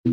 Okay,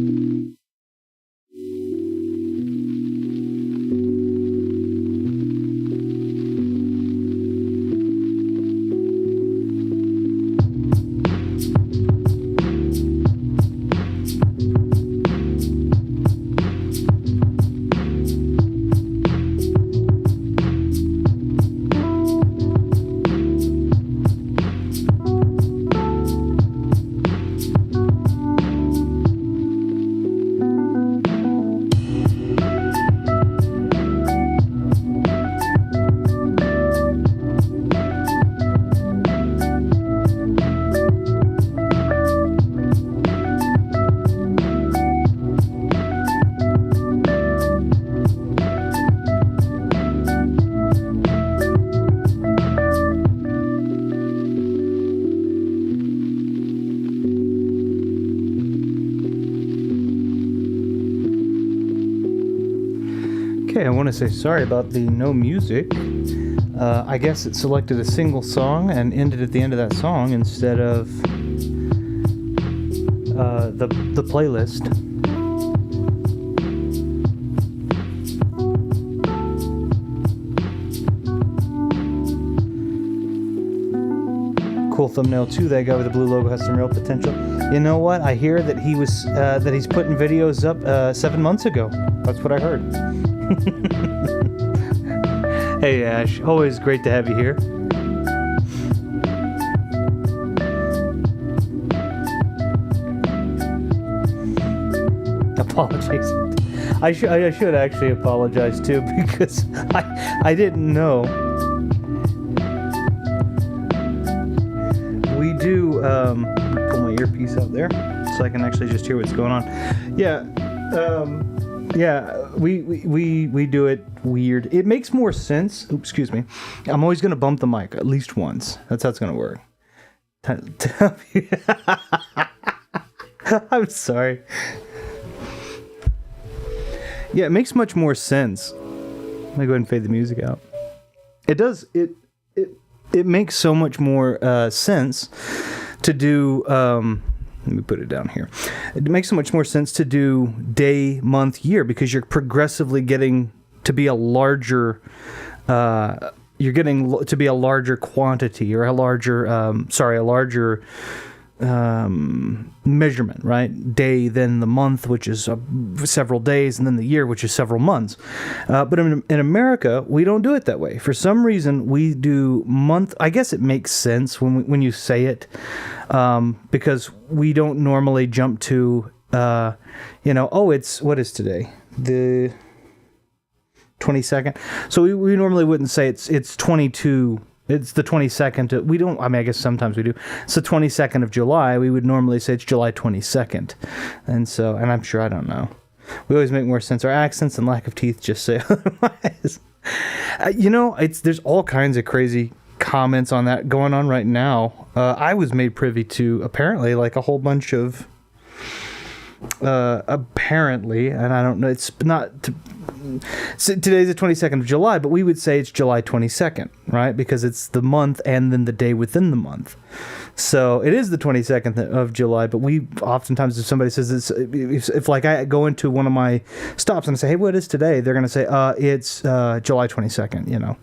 I want to say sorry about the no music. I guess it selected a single song and ended at the end of that song instead of the playlist. Cool thumbnail too. That guy with the blue logo has some real potential. You know what? I hear that he was that he's putting videos up 7 months ago. That's what I heard. Hey Ash, always great to have you here. Apologies. I should actually apologize too, because I didn't know. We do pull my earpiece out there so I can actually just hear what's going on. Yeah. Yeah, we do it weird. It makes more sense. Oops, excuse me. I'm always going to bump the mic at least once. That's how it's going to work. I'm sorry. Yeah, it makes much more sense. Let me go ahead and fade the music out. It does. It makes so much more sense to do... let me put it down here. It makes so much more sense to do day, month, year, because you're progressively getting to be a larger, you're getting to be a larger quantity, or a larger measurement, right? Day, then the month, which is several days, and then the year, which is several months. But in America, we don't do it that way. For some reason, we do month. I guess it makes sense when you say it, because we don't normally jump to, what is today? The 22nd. So we normally wouldn't say it's 22. It's the 22nd. We don't, I guess sometimes we do. It's the 22nd of July. We would normally say it's July 22nd. And I'm sure, I don't know. We always make more sense. Our accents and lack of teeth just say otherwise. There's all kinds of crazy comments on that going on right now. I was made privy to, apparently, like a whole bunch of, apparently, and I don't know, it's not... So today's the 22nd of July, but we would say it's July 22nd, right? Because it's the month and then the day within the month. So it is the 22nd of July, but we oftentimes, if somebody says this, if like I go into one of my stops and I say, hey, what is today? They're going to say, it's July 22nd, you know.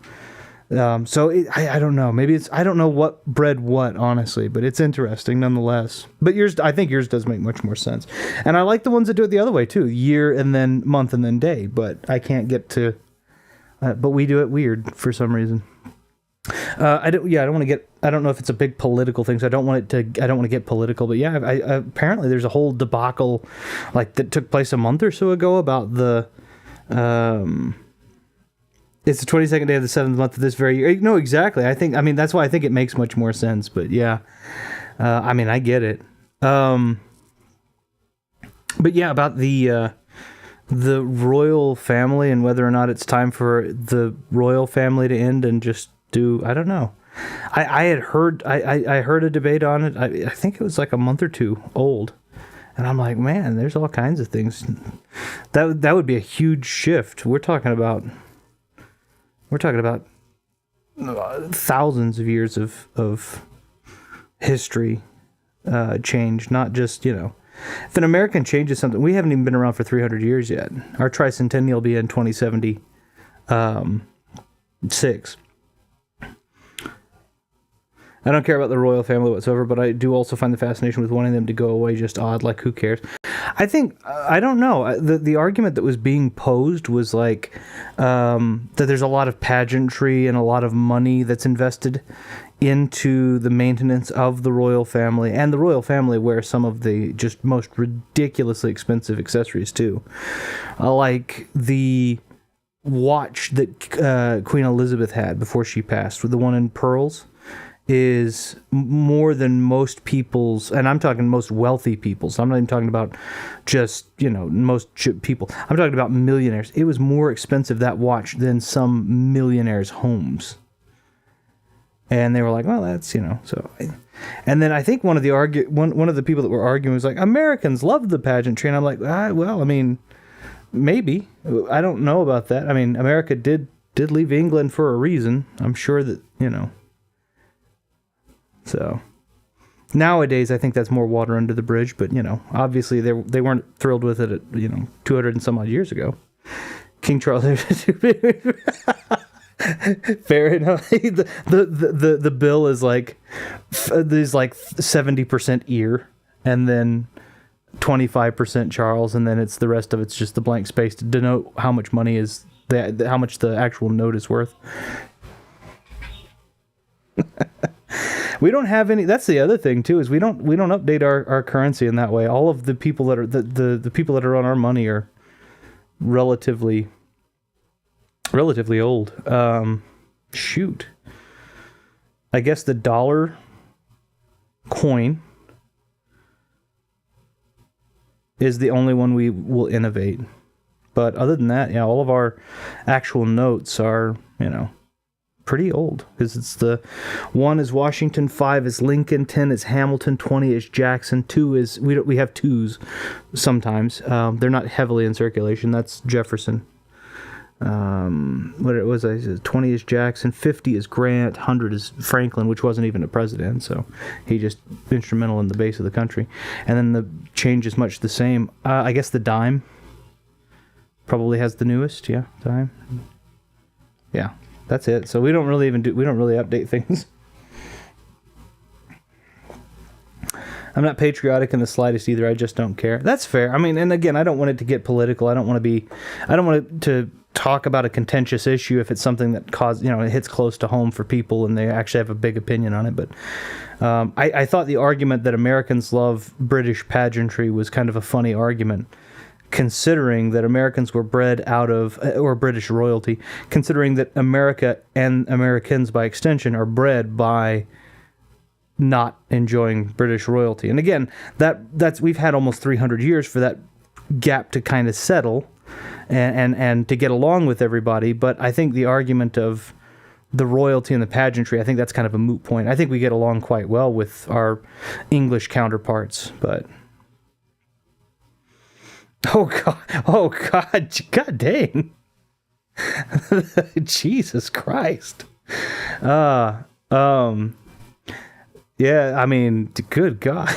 I don't know. Maybe I don't know what bred what, honestly, but it's interesting nonetheless. But I think yours does make much more sense. And I like the ones that do it the other way too. Year and then month and then day, but I can't get to, but we do it weird for some reason. I don't know if it's a big political thing, so I don't want to get political, but yeah, apparently there's a whole debacle like that took place a month or so ago about the, it's the 22nd day of the 7th month of this very year. No, exactly. That's why I think it makes much more sense. But yeah, I get it. But yeah, about the royal family and whether or not it's time for the royal family to end and just do, I don't know. I had heard, I heard a debate on it. I think it was like a month or two old. And I'm like, man, there's all kinds of things. That would be a huge shift. We're talking about thousands of years of history change, not just, if an American changes something, we haven't even been around for 300 years yet. Our tricentennial will be in 2076. I don't care about the royal family whatsoever, but I do also find the fascination with wanting them to go away just odd. Like, who cares? I think, I don't know. The argument that was being posed was like that there's a lot of pageantry and a lot of money that's invested into the maintenance of the royal family, and the royal family wears some of the just most ridiculously expensive accessories too, like the watch that Queen Elizabeth had before she passed, with the one in pearls, is more than most people's, and I'm talking most wealthy people's. I'm not even talking about just, most people. I'm talking about millionaires. It was more expensive, that watch, than some millionaires' homes. And they were like, well, that's, so. And then I think one of the people that were arguing was like, Americans love the pageantry. And I'm like, well, I mean, maybe. I don't know about that. I mean, America did leave England for a reason. I'm sure that, So nowadays, I think that's more water under the bridge. But, obviously they weren't thrilled with it at, 200 and some odd years ago. King Charles. Fair enough. The bill is like, there's like 70% ear, and then 25% Charles, and then it's the rest of it's just the blank space to denote how much money is how much the actual note is worth. We don't have any. That's the other thing too, is we don't update our currency in that way. All of the people that are the people that are on our money are relatively old. Shoot. I guess the dollar coin is the only one we will innovate. But other than that, all of our actual notes are, pretty old, because it's the 1 is Washington, 5 is Lincoln, 10 is Hamilton, 20 is Jackson, 2 is we have 2s sometimes. They're not heavily in circulation. That's Jefferson. What it was, I said 20 is Jackson, 50 is Grant, 100 is Franklin, which wasn't even a president, so he just instrumental in the base of the country. And then the change is much the same. I guess the dime probably has the newest, dime. Yeah. That's it. So we don't really update things. I'm not patriotic in the slightest either. I just don't care. That's fair. I mean, and again, I don't want it to get political. I don't want it to talk about a contentious issue if it's something that it hits close to home for people and they actually have a big opinion on it. But I thought the argument that Americans love British pageantry was kind of a funny argument, considering that Americans were bred out of, or British royalty, considering that America and Americans by extension are bred by not enjoying British royalty. And again, that's we've had almost 300 years for that gap to kind of settle and to get along with everybody. But I think the argument of the royalty and the pageantry, I think that's kind of a moot point. I think we get along quite well with our English counterparts, but oh God, God dang. Jesus Christ. Yeah, I mean, good God.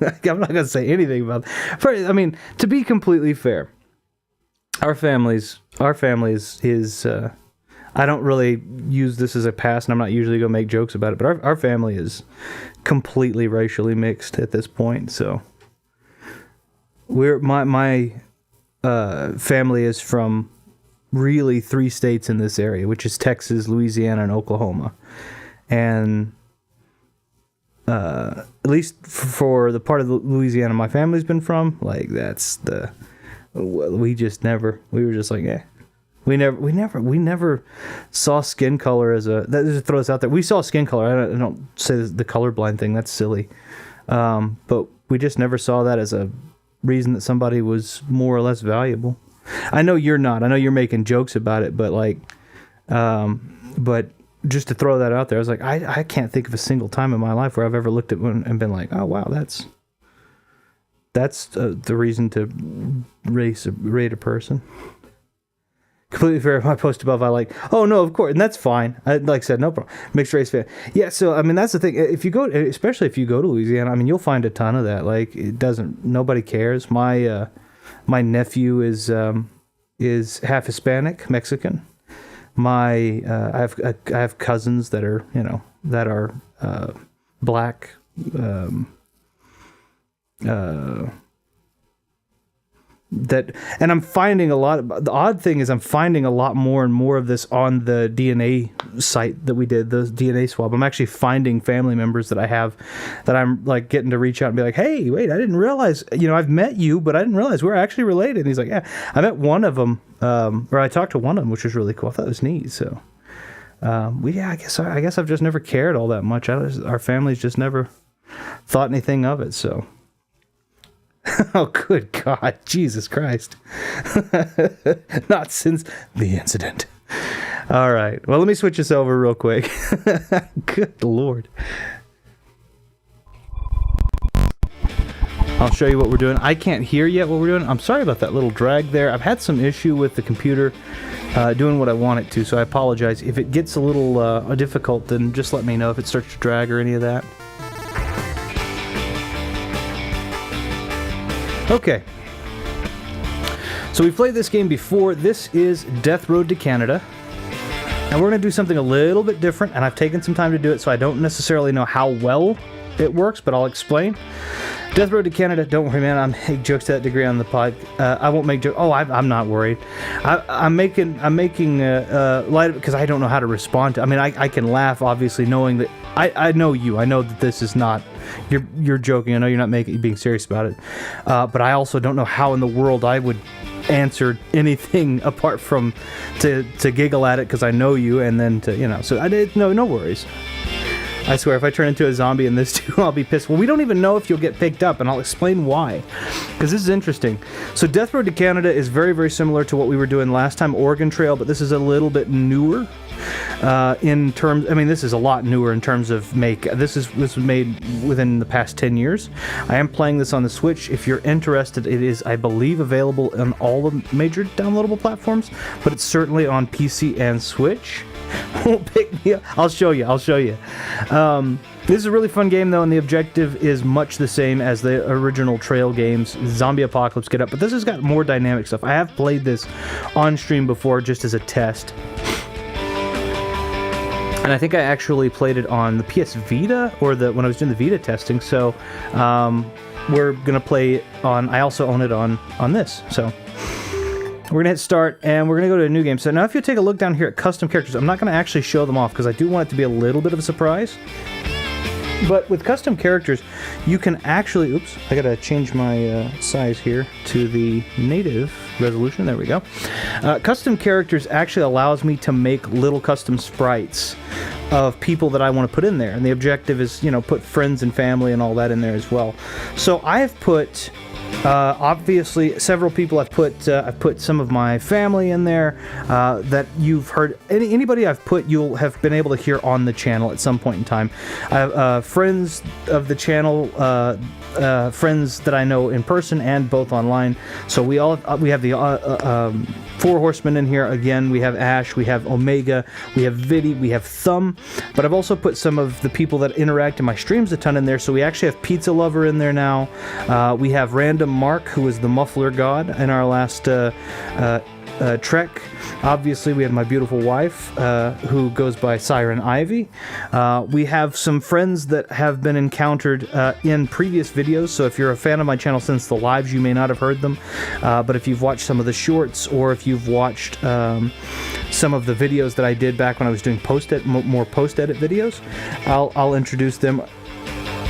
I'm not going to say anything about that. I mean, to be completely fair, our family is I don't really use this as a pass, and I'm not usually going to make jokes about it, but our family is completely racially mixed at this point, so my family is from really 3 states in this area, which is Texas, Louisiana, and Oklahoma. And at least for the part of Louisiana my family's been from, like we were just like, eh. We never saw skin color as a, that just throw us out there. We saw skin color. I don't say the colorblind thing. That's silly. But we just never saw that as a reason that somebody was more or less valuable. I know you're not. I know you're making jokes about it, but but just to throw that out there, I was like, I can't think of a single time in my life where I've ever looked at one and been like, oh wow, that's the reason to rate a person. Completely fair. My post above, I like. Oh no, of course, and that's fine. Like I said, no problem. Mixed race fan. Yeah. So I mean, that's the thing. If you go, especially if you go to Louisiana, I mean, you'll find a ton of that. Like it doesn't. Nobody cares. My nephew is half Hispanic, Mexican. I have cousins that are black. And I'm finding the odd thing is I'm finding a lot more and more of this on the DNA site that we did, the DNA swab. I'm actually finding family members that I have that I'm like getting to reach out and be like, hey, wait, I didn't realize, I've met you, but I didn't realize we're actually related. And he's like, yeah, I met one of them, or I talked to one of them, which was really cool. I thought it was neat. So, I guess I've just never cared all that much. Our family's just never thought anything of it. So. Oh, good God. Jesus Christ. Not since the incident. All right. Well, let me switch this over real quick. Good Lord. I'll show you what we're doing. I can't hear yet what we're doing. I'm sorry about that little drag there. I've had some issue with the computer doing what I want it to, so I apologize. If it gets a little difficult, then just let me know if it starts to drag or any of that. Okay, so we've played this game before. This is Death Road to Canada, and we're going to do something a little bit different, and I've taken some time to do it, so I don't necessarily know how well it works, but I'll explain. Death Road to Canada, don't worry, man, I make jokes to that degree on the pod. I won't make jokes. Oh, I'm not worried. I'm making light of it because I don't know how to respond to. I mean, I can laugh, obviously, knowing that I know you. I know that this is not. You're joking. I know you're not being serious about it. But I also don't know how in the world I would answer anything apart from to giggle at it because I know you, and then to So I did no worries. I swear, if I turn into a zombie in this too, I'll be pissed. Well, we don't even know if you'll get picked up, and I'll explain why. Because this is interesting. So Death Road to Canada is very, very similar to what we were doing last time, Oregon Trail, but this is a little bit newer in terms... I mean, this is a lot newer in terms of make. This was made within the past 10 years. I am playing this on the Switch. If you're interested, it is, I believe, available on all the major downloadable platforms, but it's certainly on PC and Switch. Won't pick me up. I'll show you. This is a really fun game, though, and the objective is much the same as the original Trail games. Zombie Apocalypse Get Up, but this has got more dynamic stuff. I have played this on stream before just as a test. And I think I actually played it on the PS Vita, or when I was doing the Vita testing, so we're going to play it on... I also own it on this, so... We're going to hit start, and we're going to go to a new game. So now if you take a look down here at custom characters, I'm not going to actually show them off because I do want it to be a little bit of a surprise. But with custom characters, you can actually... Oops, I got to change my size here to the native resolution. There we go. Custom characters actually allows me to make little custom sprites of people that I want to put in there. And the objective is, put friends and family and all that in there as well. So I have put... obviously, several people I've put some of my family in there that you've heard. Anybody I've put, you'll have been able to hear on the channel at some point in time. I have friends of the channel, friends that I know in person and both online. So we have the Four Horsemen in here. Again, we have Ash, we have Omega, we have Vidi, we have Thumb. But I've also put some of the people that interact in my streams a ton in there. So we actually have Pizza Lover in there now. We have Random Mark, who is the Muffler God in our last trek. Obviously, we have my beautiful wife, who goes by Siren Ivy. We have some friends that have been encountered in previous videos, so if you're a fan of my channel since the lives, you may not have heard them. But if you've watched some of the shorts, or if you've watched some of the videos that I did back when I was doing more post-edit videos, I'll introduce them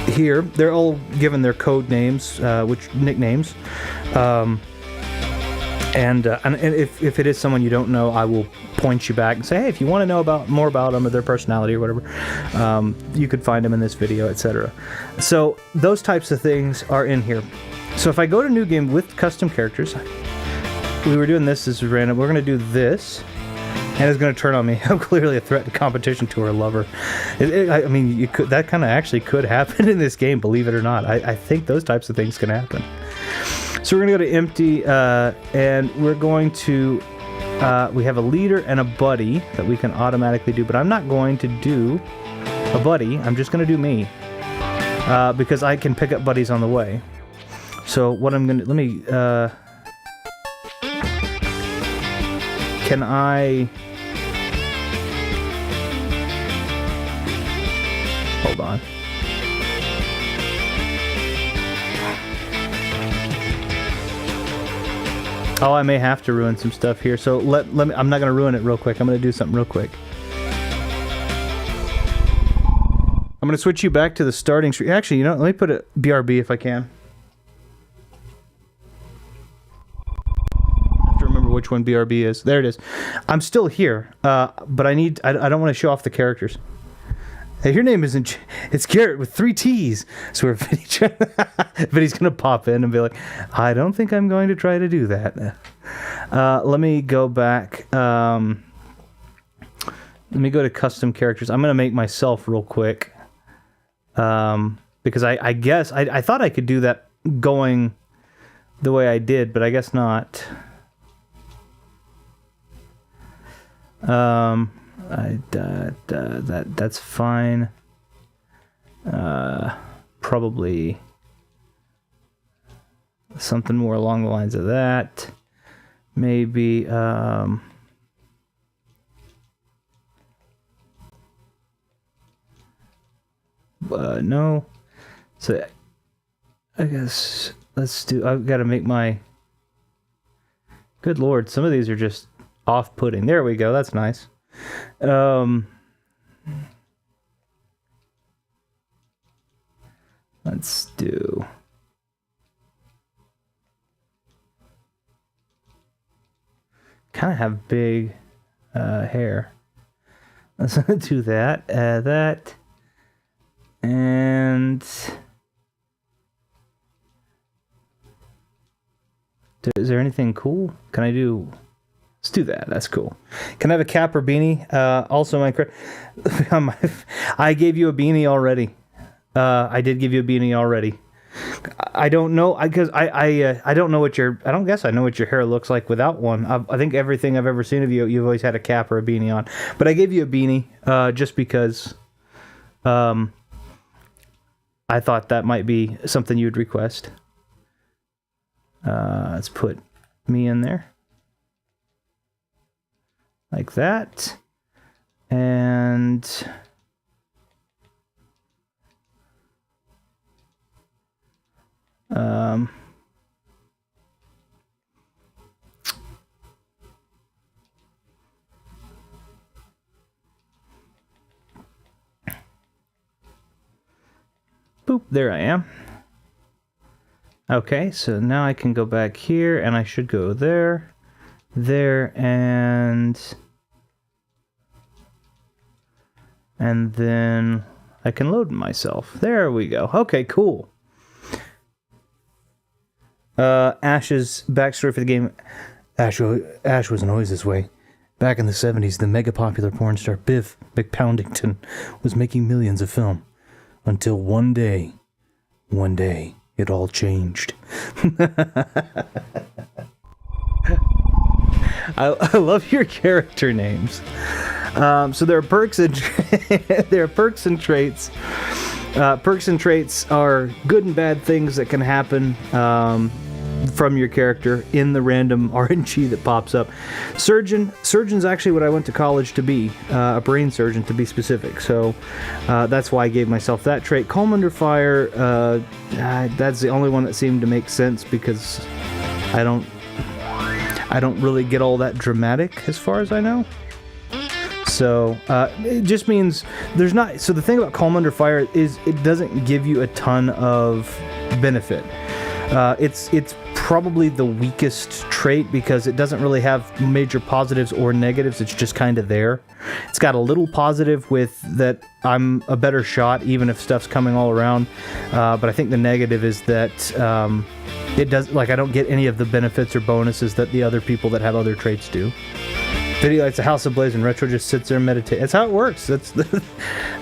here. They're all given their code names, which nicknames. And if it is someone you don't know, I will point you back and say, hey, if you want to know more about them or their personality or whatever, you could find them in this video, etc. So those types of things are in here. So if I go to new game with custom characters, we were doing this as random. We're going to do this, and it's going to turn on me. I'm clearly a threat to competition to her lover. I mean, that kind of actually could happen in this game, believe it or not. I think those types of things can happen. So we're going to go to empty, and we're going to we have a leader and a buddy that we can automatically do, but I'm not going to do a buddy. I'm just going to do me because I can pick up buddies on the way. So what I'm going to... Let me... can I... Hold on. Oh, I may have to ruin some stuff here. So let me. I'm not going to ruin it real quick. I'm going to do something real quick. I'm going to switch you back to the starting screen. Actually, you know, let me put a BRB if I can. I have to remember which one BRB is. There it is. I'm still here, but I don't want to show off the characters. Hey, your name isn't... It's Garrett with 3 T's. So but he's going to pop in and be like, I don't think I'm going to try to do that. Let me go back. Let me go to custom characters. I'm going to make myself real quick. Because I guess... I thought I could do that going the way I did, but I guess not. That's fine. Probably something more along the lines of that. Maybe no. So I guess let's do... I've got to make my... Good Lord, some of these are just off-putting. There we go. That's nice. Let's do... Kind of have big hair. Let's do that. That. And... Is there anything cool? Can I do... Let's do that. That's cool. Can I have a cap or beanie? Also, I gave you a beanie already. I did give you a beanie already. I don't know because I don't know what your... I don't guess I know what your hair looks like without one. I think everything I've ever seen of you, you've always had a cap or a beanie on. But I gave you a beanie just because I thought that might be something you'd request. Let's put me in there. Like that. And... boop, there I am. Okay, so now I can go back here, and I should go there, and then I can load myself. There we go. Okay, cool. Ash's backstory for the game. Ash wasn't always this way. Back in the 70s, the mega popular porn star Biff McPoundington was making millions of film. Until one day, it all changed. I love your character names. So there are perks and traits. Perks and traits are good and bad things that can happen from your character in the random RNG that pops up. Surgeon's actually what I went to college to be, a brain surgeon to be specific. So that's why I gave myself that trait. Calm Under Fire, that's the only one that seemed to make sense because I don't really get all that dramatic as far as I know. So it just means there's not... So the thing about Calm Under Fire is it doesn't give you a ton of benefit. It's probably the weakest trait because it doesn't really have major positives or negatives. It's just kind of there. It's got a little positive with that I'm a better shot even if stuff's coming all around. But I think the negative is that it does, like, I don't get any of the benefits or bonuses that the other people that have other traits do. Video Lights, a House Ablaze, and Retro just sits there and meditates. That's how it works. That's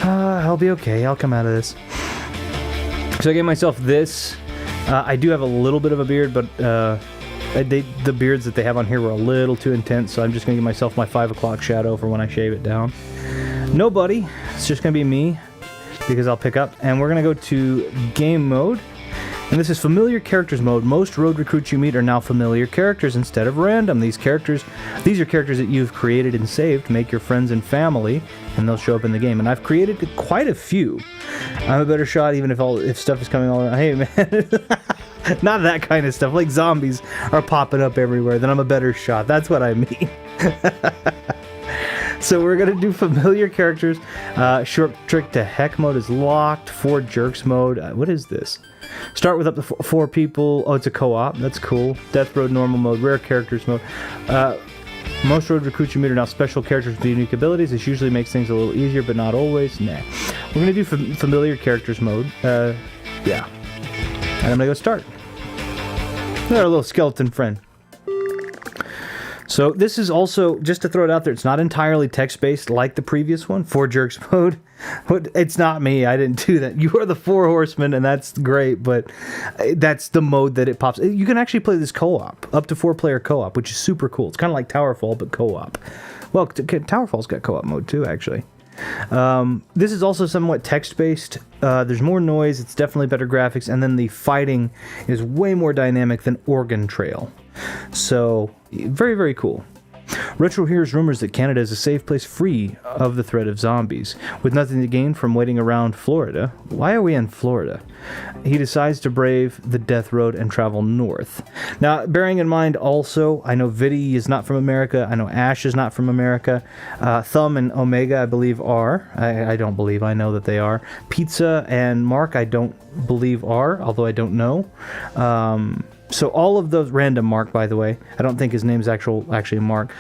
I'll be okay. I'll come out of this. So I gave myself this. I do have a little bit of a beard, but The beards that they have on here were a little too intense, so I'm just going to give myself my 5 o'clock shadow for when I shave it down. Nobody. It's just going to be me, because I'll pick up. And we're going to go to game mode. And this is familiar characters mode. Most road recruits you meet are now familiar characters instead of random. These are characters that you've created and saved. Make your friends and family, and they'll show up in the game. And I've created quite a few. I'm a better shot even if stuff is coming all around. Hey, man. Not that kind of stuff. Like zombies are popping up everywhere. Then I'm a better shot. That's what I mean. So we're going to do familiar characters. Short trick to heck mode is locked. 4 jerks mode. What is this? Start with up to 4 people. Oh, it's a co-op. That's cool. Death Road normal mode. Rare characters mode. Most road recruits you meet are now special characters with unique abilities. This usually makes things a little easier, but not always. Nah. We're going to do familiar characters mode. Yeah. And I'm going to go start. Our little skeleton friend. So this is also, just to throw it out there, it's not entirely text-based like the previous one, 4 jerks mode. It's not me. I didn't do that. You are the 4 horsemen, and that's great, but that's the mode that it pops. You can actually play this co-op, up to 4-player co-op, which is super cool. It's kind of like Towerfall, but co-op. Well, Towerfall's got co-op mode too, actually. This is also somewhat text-based. There's more noise, it's definitely better graphics, and then the fighting is way more dynamic than Oregon Trail. So, very, very cool. Retro hears rumors that Canada is a safe place free of the threat of zombies. With nothing to gain from waiting around Florida. Why are we in Florida? He decides to brave the death road and travel north. Now, bearing in mind also, I know Viddy is not from America. I know Ash is not from America. Thumb and Omega, I believe, are. I don't believe. I know that they are. Pizza and Mark, I don't believe are, although I don't know. So all of those, random Mark, by the way, I don't think his name's actually Mark.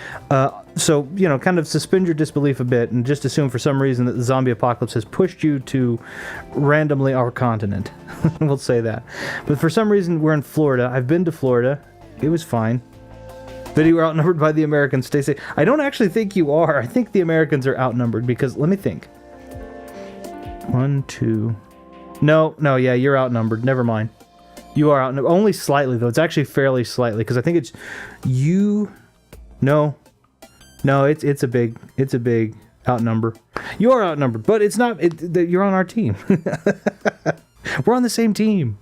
So, you know, kind of suspend your disbelief a bit and just assume for some reason that the zombie apocalypse has pushed you to randomly our continent. We'll say that. But for some reason, we're in Florida. I've been to Florida. It was fine. But you were outnumbered by the Americans. Stay safe. I don't actually think you are. I think the Americans are outnumbered because, let me think. 1, 2... No, yeah, you're outnumbered. Never mind. You are outnumbered. Only slightly, though. It's actually fairly slightly, because I think it's you... No, it's a big outnumber. You are outnumbered, but it's not... you're on our team. We're on the same team.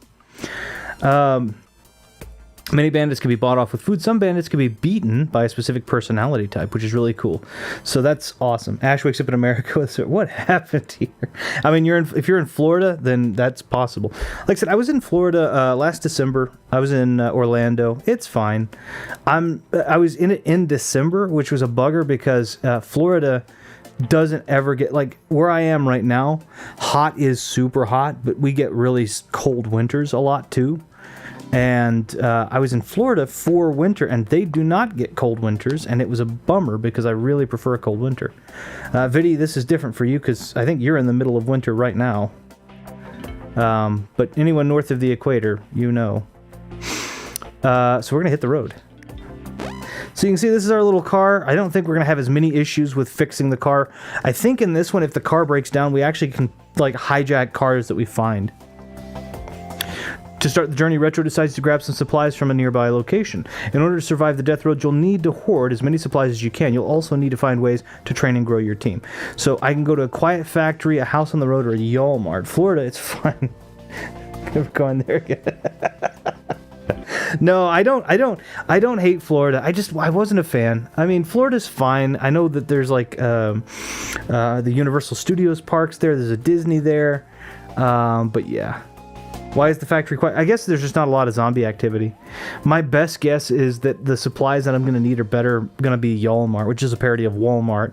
Many bandits can be bought off with food. Some bandits can be beaten by a specific personality type, which is really cool. So that's awesome. Ash wakes up in America with... What happened here? I mean, if you're in Florida, then that's possible. Like I said, I was in Florida last December. I was in Orlando. It's fine. I was in it in December, which was a bugger because Florida doesn't ever get, like where I am right now, hot is super hot, but we get really cold winters a lot too. And I was in Florida for winter, and they do not get cold winters, and it was a bummer because I really prefer a cold winter. Viddy, this is different for you because I think you're in the middle of winter right now. But anyone north of the equator, you know. So we're going to hit the road. So you can see this is our little car. I don't think we're going to have as many issues with fixing the car. I think in this one, if the car breaks down, we actually can like hijack cars that we find. To start the journey, Retro decides to grab some supplies from a nearby location. In order to survive the death road, you'll need to hoard as many supplies as you can. You'll also need to find ways to train and grow your team. So I can go to a quiet factory, a house on the road, or a Walmart. Florida, it's fun. Never going there again. No, I don't hate Florida. I wasn't a fan. I mean, Florida's fine. I know that there's like the Universal Studios parks there. There's a Disney there. But yeah. Why is the factory quiet? I guess there's just not a lot of zombie activity. My best guess is that the supplies that I'm going to need are going to be Walmart, which is a parody of Walmart.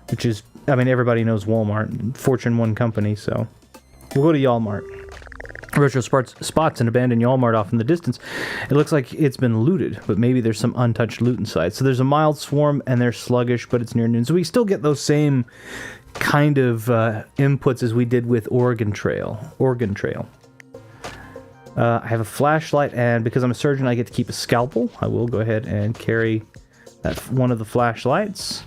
Which is, I mean, everybody knows Walmart. Fortune 1 company, so. We'll go to Walmart. Retro spots an abandoned Walmart off in the distance. It looks like it's been looted, but maybe there's some untouched loot inside. So there's a mild swarm, and they're sluggish, but it's near noon. So we still get those same kind of inputs as we did with Oregon Trail. I have a flashlight, and because I'm a surgeon, I get to keep a scalpel. I will go ahead and carry one of the flashlights.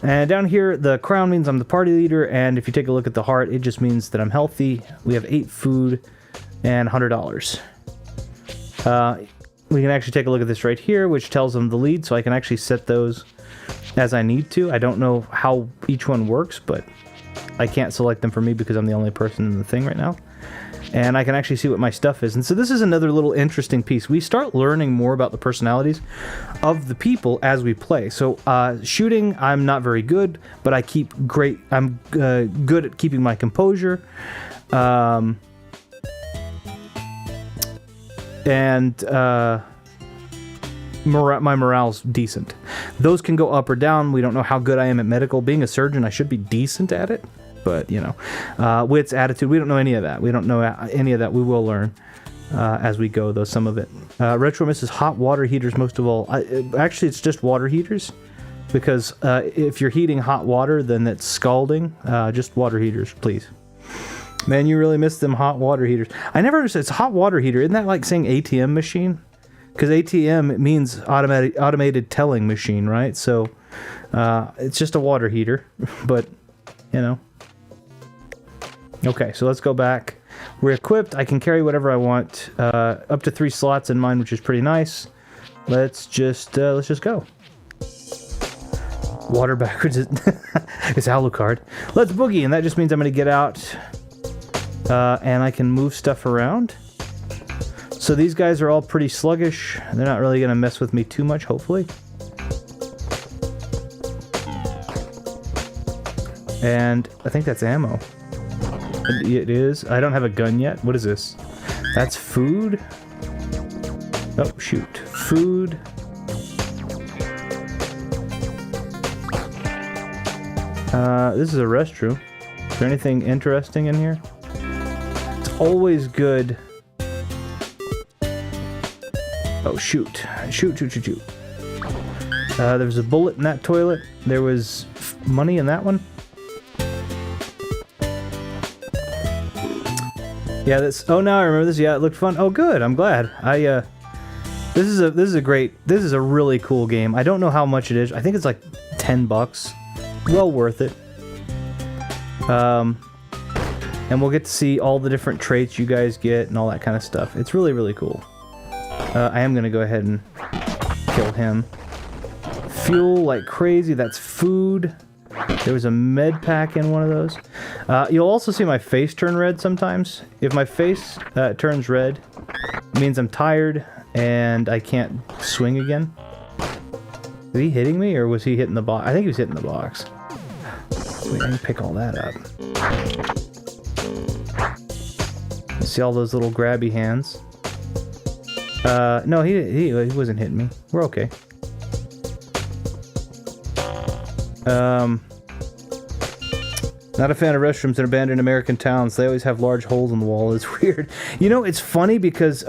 And down here, the crown means I'm the party leader, and if you take a look at the heart, it just means that I'm healthy. We have 8 food and $100. we can actually take a look at this right here, which tells them the lead, so I can actually set those as I need to. I don't know how each one works, but I can't select them for me because I'm the only person in the thing right now. And I can actually see what my stuff is. And so this is another little interesting piece. We start learning more about the personalities of the people as we play. So shooting, I'm not very good, but I'm good at keeping my composure. My morale's decent. Those can go up or down. We don't know how good I am at medical. Being a surgeon, I should be decent at it. But, wits, attitude, we don't know any of that. We don't know any of that. We will learn as we go, though, some of it. Retro misses hot water heaters most of all. Actually, it's just water heaters. Because if you're heating hot water, then it's scalding. Just water heaters, please. Man, you really miss them hot water heaters. I never understood. It's a hot water heater. Isn't that like saying ATM machine? Because ATM means automated telling machine, right? So it's just a water heater. But, Okay, so let's go back. We're equipped. I can carry whatever I want. Up to 3 slots in mine, which is pretty nice. Let's just go. Water backwards is it's Alucard. Let's boogie, and that just means I'm going to get out, and I can move stuff around. So these guys are all pretty sluggish. They're not really going to mess with me too much, hopefully. And I think that's ammo. It is. I don't have a gun yet. What is this? That's food. Oh, shoot. Food. This is a restroom. Is there anything interesting in here? It's always good. Oh, shoot. Shoot. There was a bullet in that toilet. There was money in that one. Yeah, this. Oh, now I remember this. Yeah, it looked fun. Oh, good. I'm glad. This is a really cool game. I don't know how much it is. I think it's like $10. Well worth it. And we'll get to see all the different traits you guys get and all that kind of stuff. It's really, really cool. I am gonna go ahead and kill him. Fuel like crazy. That's food. There was a med pack in one of those. You'll also see my face turn red sometimes. If my face turns red, it means I'm tired and I can't swing again. Is he hitting me or was he hitting the box? I think he was hitting the box. Wait, I can pick all that up. You see all those little grabby hands? No, he wasn't hitting me. We're okay. Not a fan of restrooms in abandoned American towns. They always have large holes in the wall. It's weird. It's funny because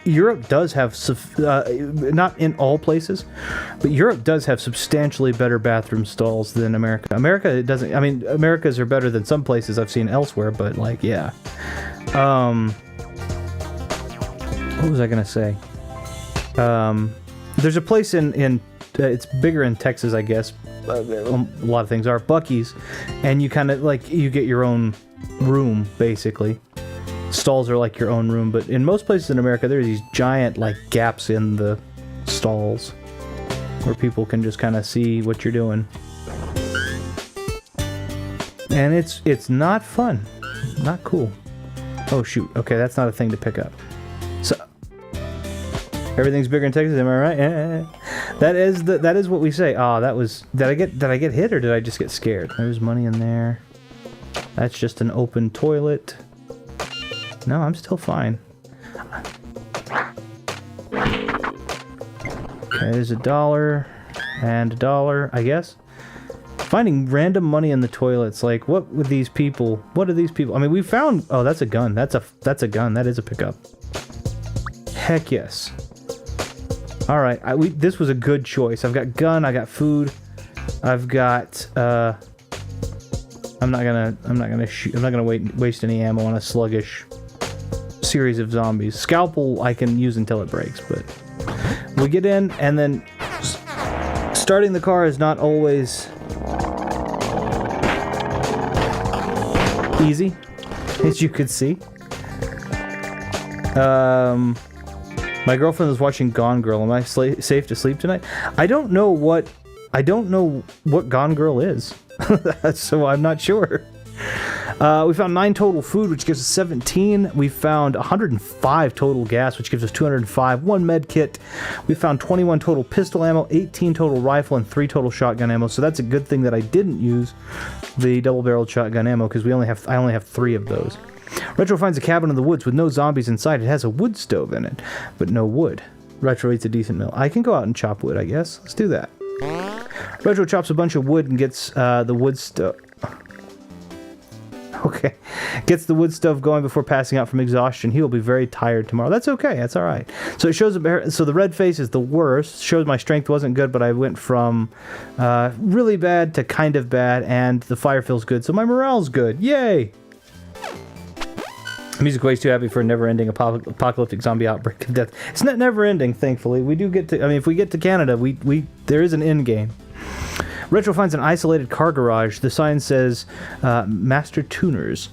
Europe does have, not in all places, but Europe does have substantially better bathroom stalls than America. America, it doesn't, I mean, America's are better than some places I've seen elsewhere, but like, yeah. What was I going to say? There's a place in it's bigger in Texas, I guess. A lot of things are Buc-ee's, and you kind of like you get your own room basically. Stalls are like your own room, but in most places in America there's these giant like gaps in the stalls where people can just kind of see what you're doing, and it's not fun, not cool. Oh shoot, okay, that's not a thing to pick up. So everything's bigger in Texas, am I right? That is what we say. Oh, did I get hit or did I just get scared? There's money in there. That's just an open toilet. No, I'm still fine. Okay, there's $1 and $1, I guess. Finding random money in the toilets, like what are these people? I mean, we found. Oh, that's a gun. That's a gun. That is a pickup. Heck yes. All right, this was a good choice. I've got gun, I got food, I've got. I'm not gonna waste any ammo on a sluggish series of zombies. Scalpel I can use until it breaks, but we get in, and then starting the car is not always easy, as you could see. My girlfriend is watching Gone Girl. Am I safe to sleep tonight? I don't know what Gone Girl is, so I'm not sure. We found 9 total food, which gives us 17. We found 105 total gas, which gives us 205. 1 med kit. We found 21 total pistol ammo, 18 total rifle, and 3 total shotgun ammo. So that's a good thing that I didn't use the double-barreled shotgun ammo, because I only have 3 of those. Retro finds a cabin in the woods with no zombies inside. It has a wood stove in it, but no wood. Retro eats a decent meal. I can go out and chop wood, I guess. Let's do that. Retro chops a bunch of wood and gets the wood stove. Okay. Gets the wood stove going before passing out from exhaustion. He will be very tired tomorrow. That's okay. That's all right. So it shows so the red face is the worst. Shows my strength wasn't good, but I went from really bad to kind of bad, and the fire feels good, so my morale's good. Yay! Music Wave's too happy for a never-ending apocalyptic zombie outbreak of death. It's not never-ending, thankfully. We do get to... I mean, if we get to Canada, there is an end game. Retro finds an isolated car garage. The sign says, Master Tuners.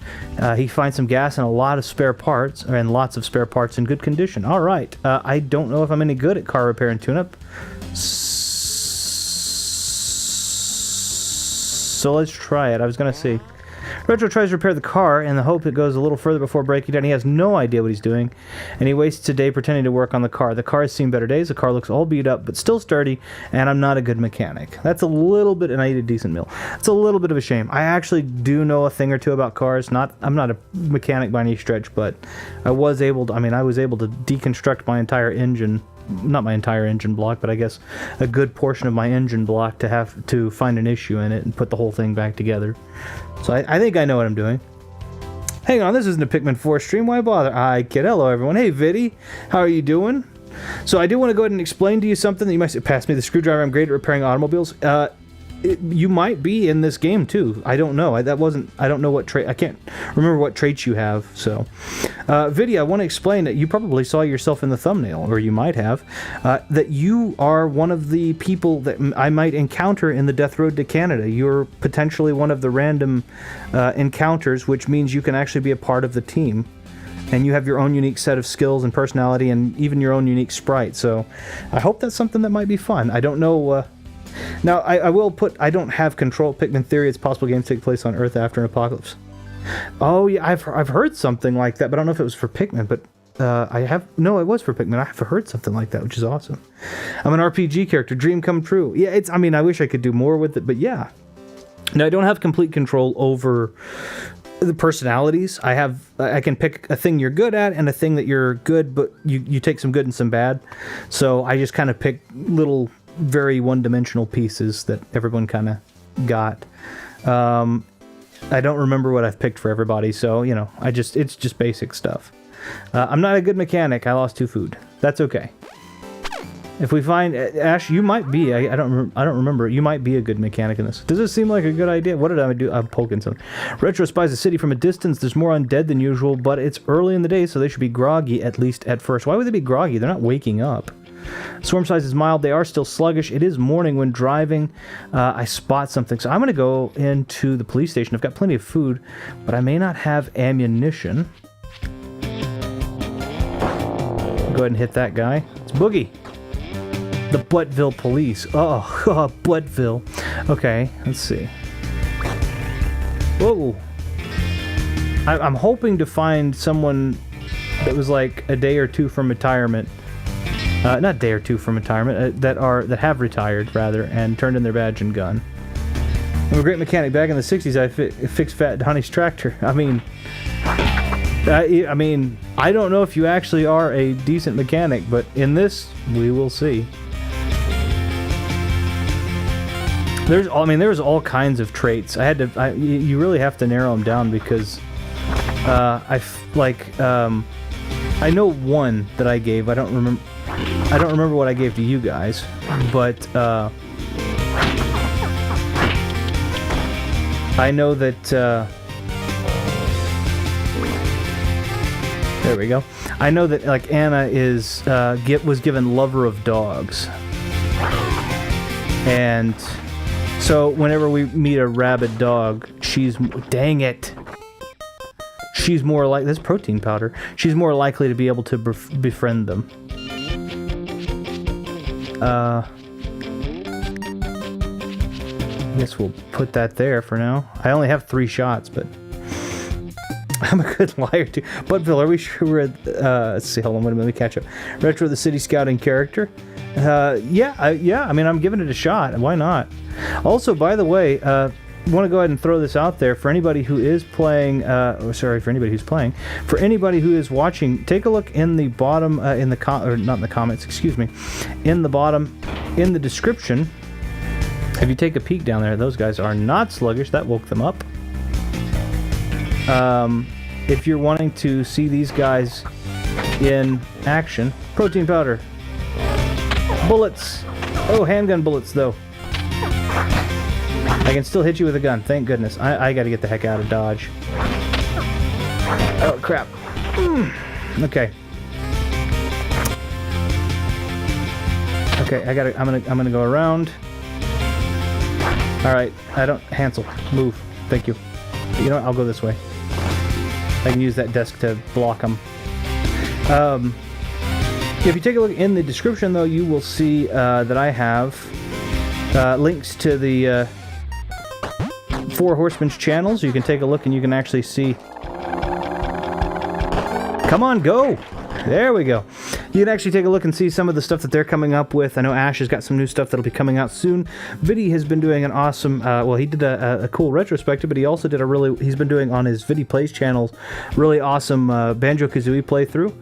He finds some gas and lots of spare parts in good condition. All right. I don't know if I'm any good at car repair and tune-up. So let's try it. I was going to see. Retro tries to repair the car in the hope it goes a little further before breaking down. He has no idea what he's doing, and he wastes a day pretending to work on the car. The car has seen better days. The car looks all beat up, but still sturdy, and I'm not a good mechanic. That's a little bit, and I eat a decent meal. It's a little bit of a shame. I actually do know a thing or two about cars. I'm not a mechanic by any stretch, but I was able to deconstruct my entire engine. Not my entire engine block, but I guess a good portion of my engine block to have to find an issue in it and put the whole thing back together. So I think I know what I'm doing. Hang on, this isn't a Pikmin 4 stream. Why bother? Hi, kid. Hello, everyone. Hey, Viddy. How are you doing? So I do want to go ahead and explain to you something that you might say, pass me the screwdriver. I'm great at repairing automobiles. You might be in this game too. I don't know. I don't know what trait. I can't remember what traits you have. So, Viddy, I want to explain that you probably saw yourself in the thumbnail, or you might have, that you are one of the people that I might encounter in the Death Road to Canada. You're potentially one of the random encounters, which means you can actually be a part of the team. And you have your own unique set of skills and personality, and even your own unique sprite. So, I hope that's something that might be fun. I don't know. Now, I will put, I don't have control of Pikmin Theory. It's possible games take place on Earth after an apocalypse. Oh, yeah, I've heard something like that, but I don't know if it was for Pikmin, but no, it was for Pikmin. I've heard something like that, which is awesome. I'm an RPG character, dream come true. Yeah, I wish I could do more with it, but yeah. Now, I don't have complete control over the personalities. I can pick a thing you're good at and a thing that you're good, but you take some good and some bad. So I just kind of pick little very one-dimensional pieces that everyone kind of got. I don't remember what I've picked for everybody, so it's just basic stuff. I'm not a good mechanic. I lost 2 food. That's okay. If we find Ash, you might be. I don't remember. You might be a good mechanic in this. Does this seem like a good idea? What did I do? I'm poking something. Retro spies the city from a distance. There's more undead than usual, but it's early in the day, so they should be groggy at least at first. Why would they be groggy? They're not waking up. Swarm size is mild. They are still sluggish. It is morning when driving. I spot something. So I'm going to go into the police station. I've got plenty of food, but I may not have ammunition. Go ahead and hit that guy. It's Boogie. The Buttville police. Oh, Buttville. Okay, let's see. Whoa. I'm hoping to find someone that was like a day or two from retirement. Not day or two from retirement, that have retired, rather, and turned in their badge and gun. I'm a great mechanic. Back in the 60s, I fixed Fat Donnie's tractor. I mean, I don't know if you actually are a decent mechanic, but in this, we will see. There's all kinds of traits. You really have to narrow them down because, I know one that I gave. I don't remember what I gave to you guys, but I know that there we go. I know that like Anna was given lover of dogs, and so whenever we meet a rabid dog, she's more like this protein powder. She's more likely to be able to befriend them. I guess we'll put that there for now. I only have 3 shots, but I'm a good liar too. Buttville, are we sure we're at, let's see, hold on, let me catch up. Retro, the city scouting character. Yeah, I mean, I'm giving it a shot. Why not? Also, by the way, want to go ahead and throw this out there for anybody who is playing, for anybody who's playing, for anybody who is watching, take a look in the bottom, not in the comments, excuse me, in the bottom, in the description. If you take a peek down there, those guys are not sluggish. That woke them up. If you're wanting to see these guys in action, protein powder, bullets. Oh, handgun bullets though. I can still hit you with a gun. Thank goodness. I got to get the heck out of Dodge. Oh crap. Okay. Okay, I'm gonna go around. All right. Hansel, move. Thank you. You know what? I'll go this way. I can use that desk to block them. If you take a look in the description, though, you will see that I have links to the Four Horsemen's channels. You can take a look and you can actually see. Come on, go! There we go. You can actually take a look and see some of the stuff that they're coming up with. I know Ash has got some new stuff that'll be coming out soon. Viddy has been doing an awesome, he did a cool retrospective, but he also did he's been doing on his Viddy Plays channels, really awesome Banjo-Kazooie playthrough.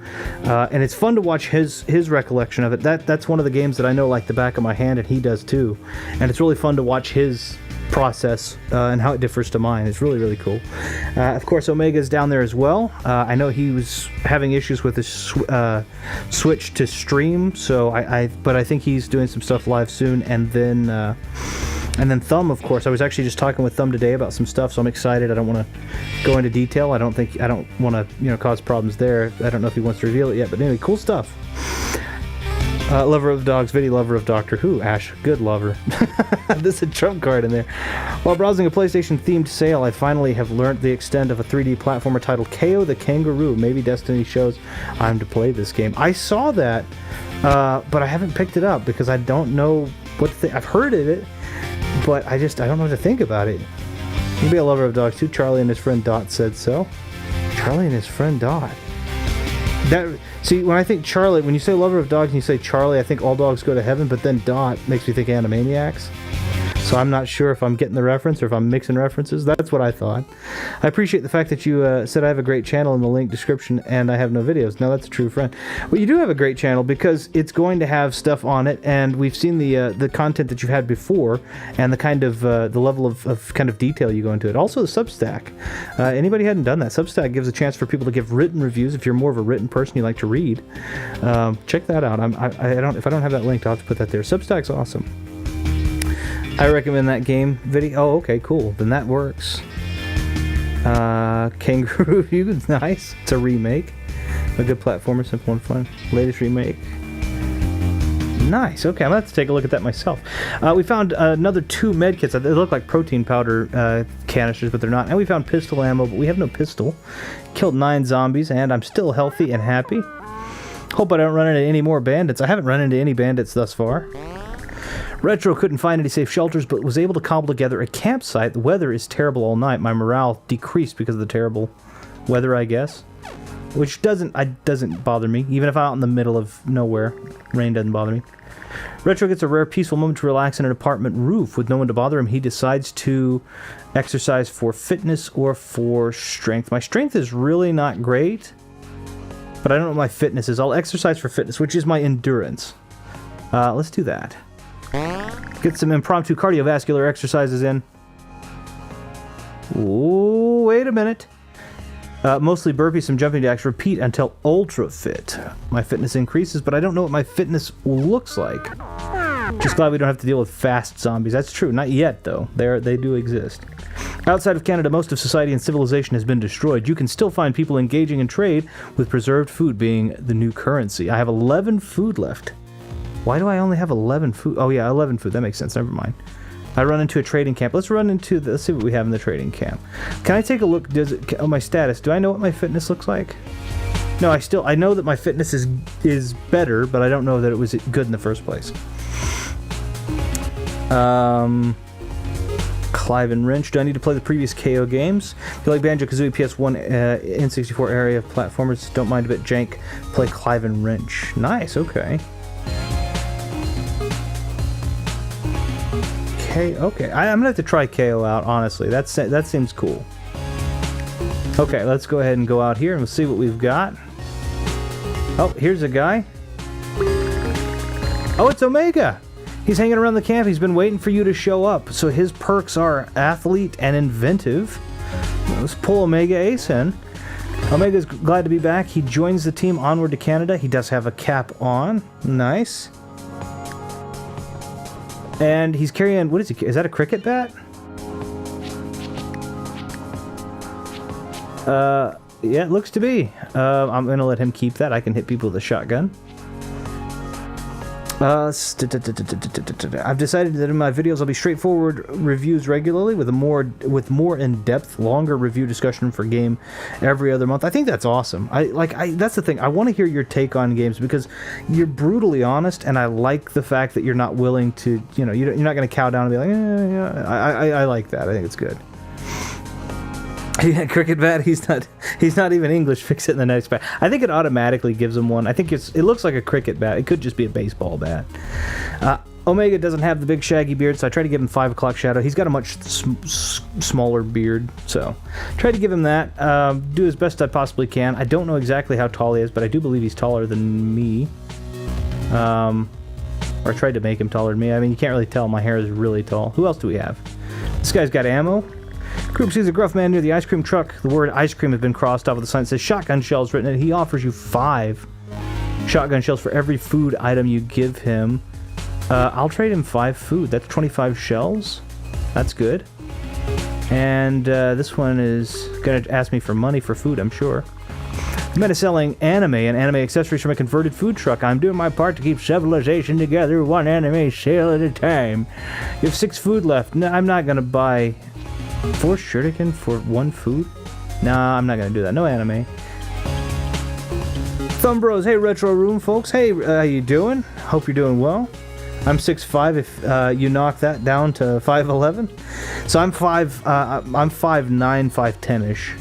And it's fun to watch his recollection of it. That's one of the games that I know like the back of my hand, and he does too. And it's really fun to watch his process and how it differs to mine. It's really, really cool. Of course, Omega's down there as well. I know he was having issues with his switch to stream, so but I think he's doing some stuff live soon. And then Thumb, of course. I was actually just talking with Thumb today about some stuff, so I'm excited. I don't want to go into detail. I don't want to cause problems there. I don't know if he wants to reveal it yet, but anyway, cool stuff. Lover of dogs, Viddy, lover of Doctor Who. Ash, good lover. There's a trump card in there. While browsing a PlayStation-themed sale, I finally have learned the extent of a 3D platformer titled KO the Kangaroo. Maybe Destiny shows I'm to play this game. I saw that, but I haven't picked it up because I don't know what to think. I've heard of it, but I don't know what to think about it. You be a lover of dogs too. Charlie and his friend Dot said so. Charlie and his friend Dot. See, when I think Charlie, when you say lover of dogs and you say Charlie, I think all dogs go to heaven, but then Dot makes me think Animaniacs. So I'm not sure if I'm getting the reference or if I'm mixing references. That's what I thought. I appreciate the fact that you said I have a great channel in the link description and I have no videos. No, that's a true friend. Well, you do have a great channel because it's going to have stuff on it, and we've seen the content that you've had before and the kind of the level of kind of detail you go into it. Also, the Substack. Anybody hadn't done that? Substack gives a chance for people to give written reviews. If you're more of a written person, you like to read, check that out. If I don't have that linked, I'll have to put that there. Substack's awesome. I recommend that game. Viddy. Oh, okay, cool. Then that works. Kangaroo Review. Nice. It's a remake. A good platformer, simple and fun. Latest remake. Nice. Okay, I'm going to have to take a look at that myself. We found another 2 medkits. They look like protein powder canisters, but they're not. And we found pistol ammo, but we have no pistol. Killed 9 zombies, and I'm still healthy and happy. Hope I don't run into any more bandits. I haven't run into any bandits thus far. Retro couldn't find any safe shelters, but was able to cobble together a campsite. The weather is terrible all night. My morale decreased because of the terrible weather, I guess. Which doesn't bother me. Even if I'm out in the middle of nowhere, rain doesn't bother me. Retro gets a rare peaceful moment to relax in an apartment roof. With no one to bother him, he decides to exercise for fitness or for strength. My strength is really not great, but I don't know what my fitness is. I'll exercise for fitness, which is my endurance. Let's do that. Get some impromptu cardiovascular exercises in. Ooh, wait a minute. Mostly burpees, some jumping jacks. Repeat until ultra fit. My fitness increases, but I don't know what my fitness looks like. Just glad we don't have to deal with fast zombies. That's true. Not yet, though. They do exist. Outside of Canada, most of society and civilization has been destroyed. You can still find people engaging in trade, with preserved food being the new currency. I have 11 food left. Why do I only have 11 food? Oh, yeah, 11 food. That makes sense. Never mind. I run into a trading camp. Let's see what we have in the trading camp. Can I take a look? My status. Do I know what my fitness looks like? No, I know that my fitness is better, but I don't know that it was good in the first place. Clive and Wrench. Do I need to play the previous KO games? If you like Banjo-Kazooie, PS1, N64 area of platformers, don't mind a bit jank, play Clive and Wrench. Nice, okay. Okay. I'm gonna have to try KO out, honestly. That seems cool. Okay, let's go ahead and go out here and we'll see what we've got. Oh, here's a guy. Oh, it's Omega! He's hanging around the camp. He's been waiting for you to show up. So his perks are Athlete and Inventive. Let's pull Omega Ace in. Omega's glad to be back. He joins the team onward to Canada. He does have a cap on. Nice. And he's carrying... What is he? Is that a cricket bat? Yeah, it looks to be. I'm going to let him keep that. I can hit people with a shotgun. I've decided that in my videos I'll be straightforward reviews regularly with more in-depth, longer review discussion for game every other month. I think that's awesome. That's the thing. I want to hear your take on games because you're brutally honest, and I like the fact that you're not willing to, you're not going to cow down and be like, yeah. I like that. I think it's good. Yeah, cricket bat. He's not even English. Fix it in the next bat. I think it automatically gives him one. I think it looks like a cricket bat. It could just be a baseball bat. Omega doesn't have the big shaggy beard, so I tried to give him 5 o'clock shadow. He's got a much smaller beard, so tried to give him that. Do as best I possibly can. I don't know exactly how tall he is, but I do believe he's taller than me. Or I tried to make him taller than me. I mean, you can't really tell. My hair is really tall. Who else do we have? This guy's got ammo. Group sees a gruff man near the ice cream truck. The word ice cream has been crossed off with a sign that says shotgun shells written in it. He offers you 5 shotgun shells for every food item you give him. I'll trade him 5 food. That's 25 shells. That's good. And this one is going to ask me for money for food, I'm sure. Meta selling anime and anime accessories from a converted food truck. I'm doing my part to keep civilization together, one anime sale at a time. You have 6 food left. No, I'm not going to buy 4 shuriken for 1 food? Nah, I'm not going to do that. No anime. Thumb Bros. Hey, Retro Room folks. Hey, how you doing? Hope you're doing well. I'm 6'5" if you knock that down to 5'11". So I'm 5'9", 5'10"-ish.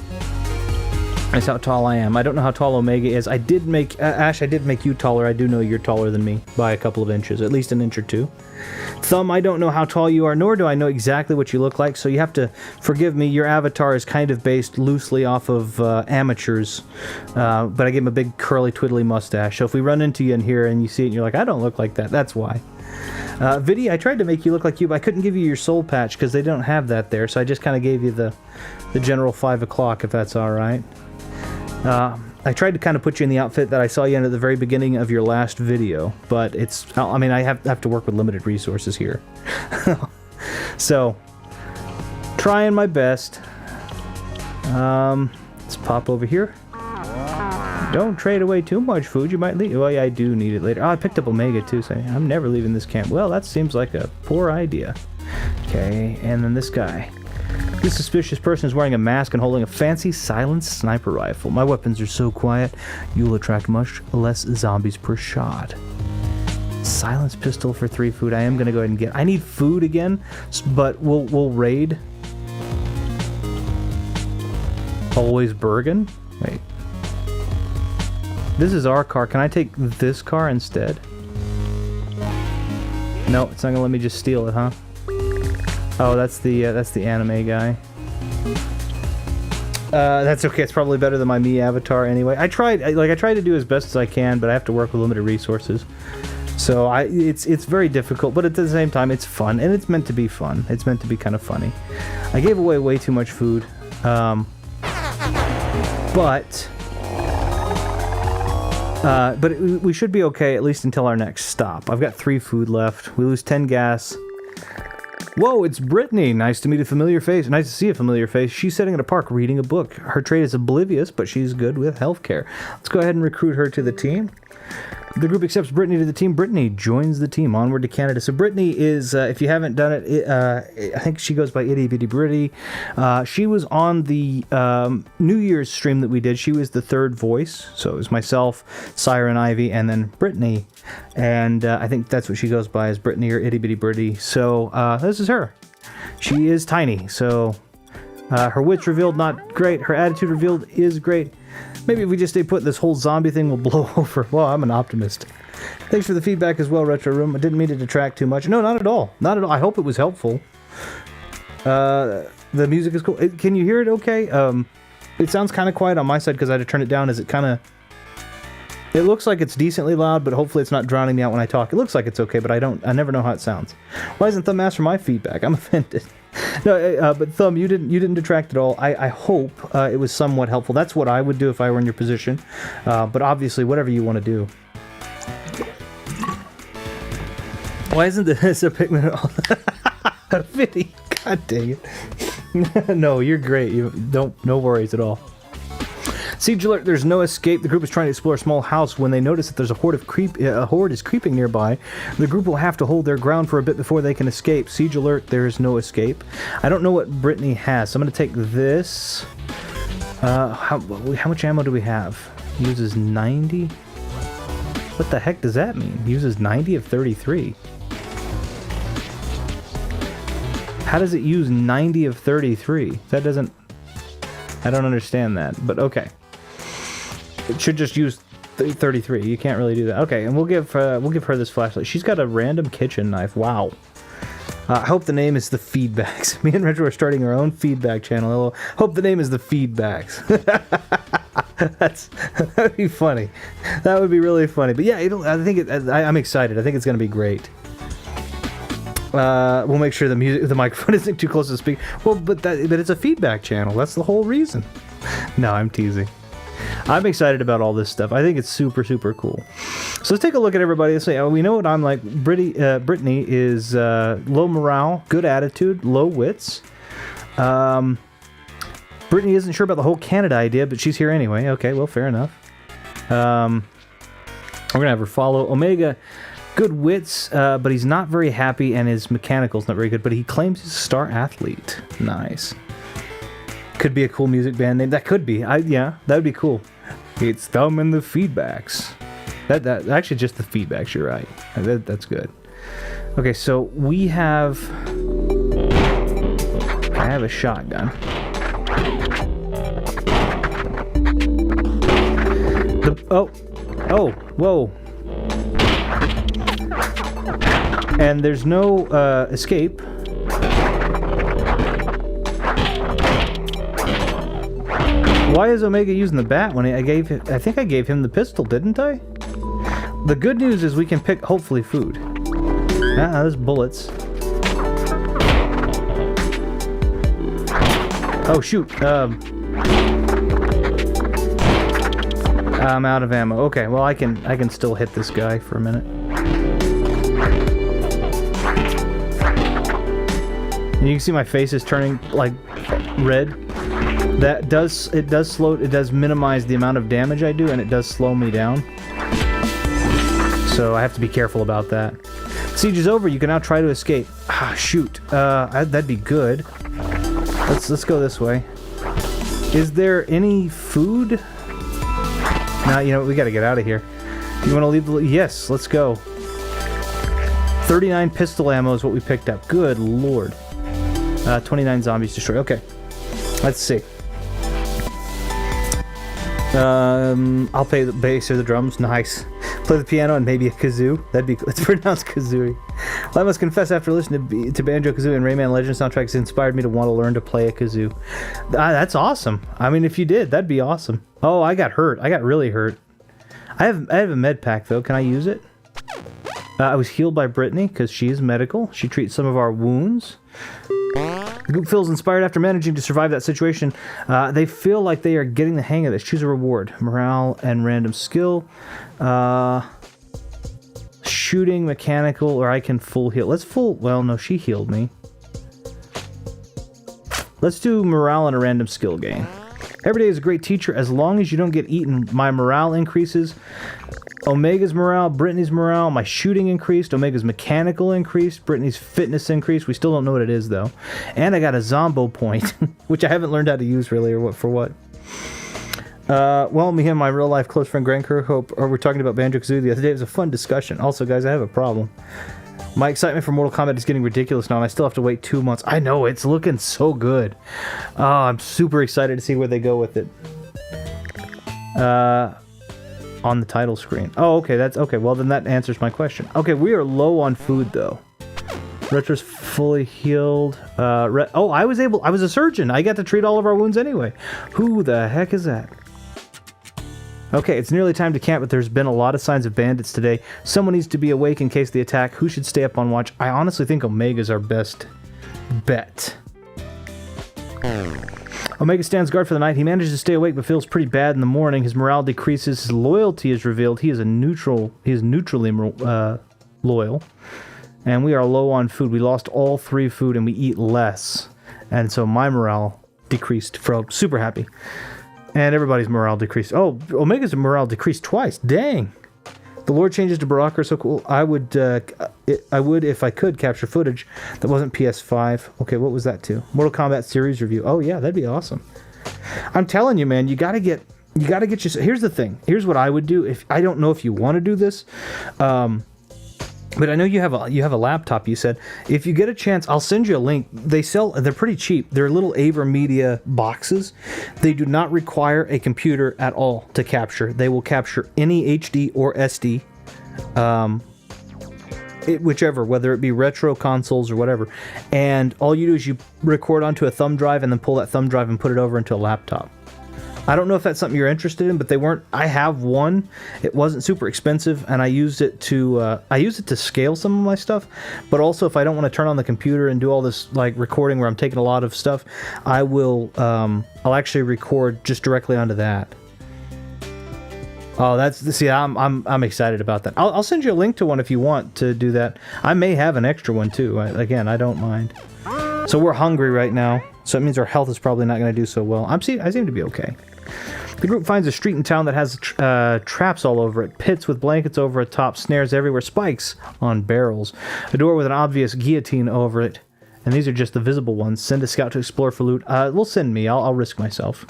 That's how tall I am. I don't know how tall Omega is. I did make... Ash, I did make you taller. I do know you're taller than me by a couple of inches. At least an inch or 2. Thumb, I don't know how tall you are, nor do I know exactly what you look like, so you have to forgive me. Your avatar is kind of based loosely off of amateurs, but I gave him a big curly twiddly mustache. So if we run into you in here and you see it and you're like, I don't look like that, that's why. Viddy, I tried to make you look like you, but I couldn't give you your soul patch because they don't have that there, so I just kind of gave you the general 5 o'clock, if that's alright. I tried to kind of put you in the outfit that I saw you in at the very beginning of your last video, but I have to work with limited resources here. So, trying my best. Let's pop over here. Don't trade away too much food, you might leave. Well, yeah, I do need it later. Oh, I picked up Omega too, so I'm never leaving this camp. Well, that seems like a poor idea. Okay, and then this guy. This suspicious person is wearing a mask and holding a fancy silenced sniper rifle. My weapons are so quiet, you'll attract much less zombies per shot. Silenced pistol for 3 food. I am going to go ahead and get... I need food again, but we'll raid. Always Bergen? Wait. This is our car. Can I take this car instead? No, it's not going to let me just steal it, huh? Oh, that's the anime guy. That's okay. It's probably better than my Mii avatar anyway. I tried to do as best as I can, but I have to work with limited resources. So it's very difficult, but at the same time, it's fun, and it's meant to be fun. It's meant to be kind of funny. I gave away way too much food, but we should be okay at least until our next stop. I've got 3 food left. We lose 10 gas. Whoa, it's Brittany. Nice to meet a familiar face. Nice to see a familiar face. She's sitting at a park reading a book. Her trade is oblivious, but she's good with healthcare. Let's go ahead and recruit her to the team. The group accepts Brittany to the team. Brittany joins the team. Onward to Canada. So Brittany is, if you haven't done it, I think she goes by Itty Bitty Britty. She was on the New Year's stream that we did. She was the third voice. So it was myself, Siren Ivy, and then Brittany. And I think that's what she goes by, as Brittany or Itty Bitty Britty. So this is her. She is tiny. So her wits revealed, not great. Her attitude revealed is great. Maybe if we just stay put, this whole zombie thing will blow over. Well, I'm an optimist. Thanks for the feedback as well, Retro Room. I didn't mean to detract too much. No, not at all. Not at all. I hope it was helpful. The music is cool. Can you hear it okay? It sounds kind of quiet on my side because I had to turn it down. Is it kind of... It looks like it's decently loud, but hopefully it's not drowning me out when I talk. It looks like it's okay, but I never know how it sounds. Why isn't Thumb asked for my feedback? I'm offended. No, but Thumb, you didn't detract at all. I hope it was somewhat helpful. That's what I would do if I were in your position. But obviously, whatever you want to do. Why isn't this a Pikmin at all? Vinny, god dang it. No, you're great. No worries at all. Siege alert, there's no escape. The group is trying to explore a small house. When they notice that there's a horde is creeping nearby, the group will have to hold their ground for a bit before they can escape. Siege alert, there is no escape. I don't know what Brittany has, so I'm going to take this. How much ammo do we have? Uses 90? What the heck does that mean? Uses 90 of 33. How does it use 90 of 33? That doesn't... I don't understand that, but okay. It should just use 33. You can't really do that. Okay, and we'll give her this flashlight. She's got a random kitchen knife. Wow. I hope the name is the Feedbacks. Me and Retro are starting our own feedback channel. Hope the name is the Feedbacks. That'd be funny. That would be really funny. But yeah, I'm excited. I think it's gonna be great. We'll make sure the microphone isn't too close to the speaker. Well, but it's a feedback channel. That's the whole reason. No, I'm teasing. I'm excited about all this stuff. I think it's super, super cool. So let's take a look at everybody. Let's say, we know what I'm like. Brittany is low morale, good attitude, low wits. Brittany isn't sure about the whole Canada idea, but she's here anyway. Okay, well, fair enough. We're going to have her follow Omega. Good wits, but he's not very happy, and his mechanical's not very good, but he claims he's a star athlete. Nice. Could be a cool music band name. That could be. Yeah, that would be cool. It's Thumb and the Feedbacks. That actually just the Feedbacks, you're right. That's good. Okay, so we have... I have a shotgun. Whoa. And there's no escape. Why is Omega using the bat when I think I gave him the pistol, didn't I? The good news is we can pick, hopefully, food. There's bullets. Oh, shoot. I'm out of ammo. Okay, well, I can still hit this guy for a minute. And you can see my face is turning, like, red. It does minimize the amount of damage I do, and it does slow me down. So I have to be careful about that. Siege is over. You can now try to escape. Shoot. That'd be good. Let's go this way. Is there any food? Nah, you know, we gotta get out of here. You wanna leave the... Yes, let's go. 39 pistol ammo is what we picked up. Good lord. 29 zombies destroyed. Okay. Let's see. I'll play the bass or the drums. Nice. Play the piano and maybe a kazoo. That'd be... It's pronounced kazooie. Well, I must confess, after listening to Banjo-Kazooie and Rayman Legends soundtracks, it inspired me to want to learn to play a kazoo. That's awesome. I mean, if you did, that'd be awesome. Oh, I got hurt. I got really hurt. I have a med pack, though. Can I use it? I was healed by Brittany, because she is medical. She treats some of our wounds. The group feels inspired after managing to survive that situation. They feel like they are getting the hang of this. Choose a reward. Morale and random skill. Shooting, mechanical, or I can full heal. Let's full... Well, no, she healed me. Let's do morale and a random skill gain. Every day is a great teacher as long as you don't get eaten. My morale increases Omega's morale, Brittany's morale, my shooting increased, Omega's mechanical increased, Brittany's fitness increased. We still don't know what it is, though. And I got a Zombo point, which I haven't learned how to use, really, or what for what. Well, me and my real-life close friend Grant Kirkhope, we're talking about Banjo-Kazooie the other day. It was a fun discussion. Also, guys, I have a problem. My excitement for Mortal Kombat is getting ridiculous now, and I still have to wait 2 months. I know, it's looking so good. Oh, I'm super excited to see where they go with it. On the title screen. Oh, okay, that's okay. Well, then that answers my question. Okay, we are low on food though. Retro's fully healed. I was a surgeon. I got to treat all of our wounds anyway. Who the heck is that? Okay, it's nearly time to camp, but there's been a lot of signs of bandits today. Someone needs to be awake in case they attack. Who should stay up on watch? I honestly think Omega's our best bet. Omega stands guard for the night. He manages to stay awake but feels pretty bad in the morning. His morale decreases. His loyalty is revealed. He is neutrally loyal. And we are low on food. We lost all 3 food and we eat less. And so my morale decreased. Super happy. And everybody's morale decreased. Oh, Omega's morale decreased twice. Dang. The lore changes to Baraka are so cool. I would, if I could, capture footage that wasn't PS5. Okay, what was that too? Mortal Kombat series review. Oh yeah, that'd be awesome. I'm telling you, man, you gotta get your. Here's the thing. Here's what I would do. If I don't know if you want to do this, but I know you have a laptop. You said if you get a chance, I'll send you a link. They're pretty cheap. They're little AverMedia boxes. They do not require a computer at all to capture. They will capture any HD or SD, whichever, whether it be retro consoles or whatever. And all you do is you record onto a thumb drive and then pull that thumb drive and put it over into a laptop. I don't know if that's something you're interested in, but they weren't. I have one. It wasn't super expensive, and I used it to scale some of my stuff. But also, if I don't want to turn on the computer and do all this like recording where I'm taking a lot of stuff, I will. I'll actually record just directly onto that. Oh, I'm excited about that. I'll send you a link to one if you want to do that. I may have an extra one too. I don't mind. So we're hungry right now, so it means our health is probably not going to do so well. I seem to be okay. The group finds a street in town that has traps all over it, pits with blankets over it, top snares everywhere, spikes on barrels, a door with an obvious guillotine over it, and these are just the visible ones. Send a scout to explore for loot. Well, send me. I'll risk myself.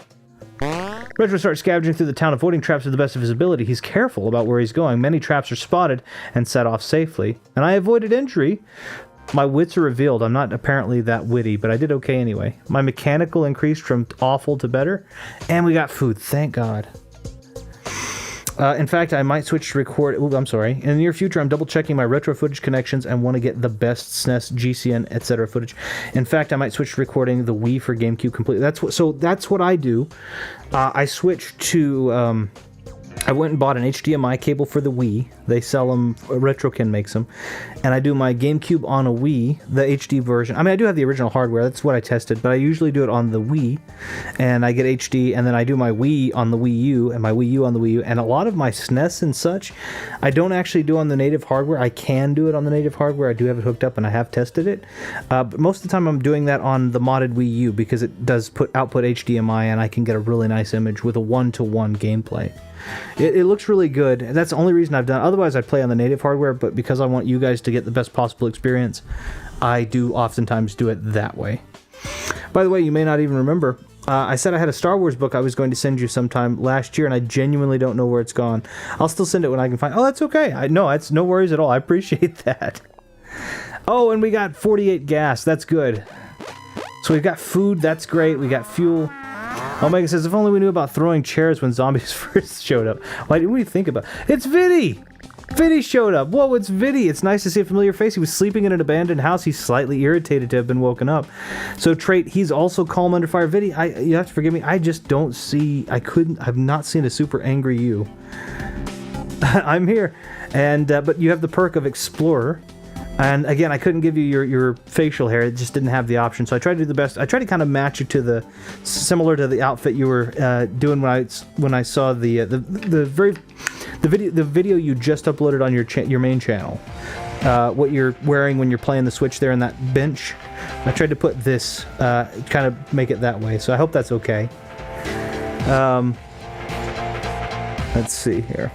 Retro starts scavenging through the town, avoiding traps to the best of his ability. He's careful about where he's going. Many traps are spotted and set off safely, and I avoided injury. My wits are revealed. I'm not apparently that witty, but I did okay anyway. My mechanical increased from awful to better, and we got food. Thank God. In fact, I might switch to record... Ooh, I'm sorry. In the near future, I'm double-checking my retro footage connections and want to get the best SNES, GCN, etc. footage. In fact, I might switch to recording the Wii for GameCube completely. That's what I do. I switched to... I went and bought an HDMI cable for the Wii. They sell them, RetroKin makes them. And I do my GameCube on a Wii, the HD version. I mean, I do have the original hardware, that's what I tested, but I usually do it on the Wii. And I get HD, and then I do my Wii on the Wii U, and my Wii U on the Wii U. And a lot of my SNES and such, I don't actually do on the native hardware. I can do it on the native hardware. I do have it hooked up, and I have tested it. But most of the time, I'm doing that on the modded Wii U, because it does output HDMI, and I can get a really nice image with a one-to-one gameplay. It looks really good. That's the only reason I've done it. Otherwise, I'd play on the native hardware, but because I want you guys to get the best possible experience, I do oftentimes do it that way. By the way, you may not even remember, I said I had a Star Wars book I was going to send you sometime last year, and I genuinely don't know where it's gone. I'll still send it when I can find... Oh, that's okay. No, it's no worries at all. I appreciate that. Oh, and we got 48 gas. That's good. So we've got food. That's great. We got fuel. Omega says, if only we knew about throwing chairs when zombies first showed up. What do you think about? It's Viddy! Viddy showed up. Whoa, it's Viddy. It's nice to see a familiar face. He was sleeping in an abandoned house. He's slightly irritated to have been woken up. So, Trait, he's also calm under fire. Viddy, you have to forgive me. I just don't see... I've not seen a super angry you. I'm here. And, but you have the perk of Explorer. And again, I couldn't give you your facial hair. It just didn't have the option. So I tried to do the best. I tried to kind of match you to similar to the outfit you were doing when I saw the video you just uploaded on your main channel. What you're wearing when you're playing the Switch there in that bench. I tried to put this kind of make it that way. So I hope that's okay. Let's see here.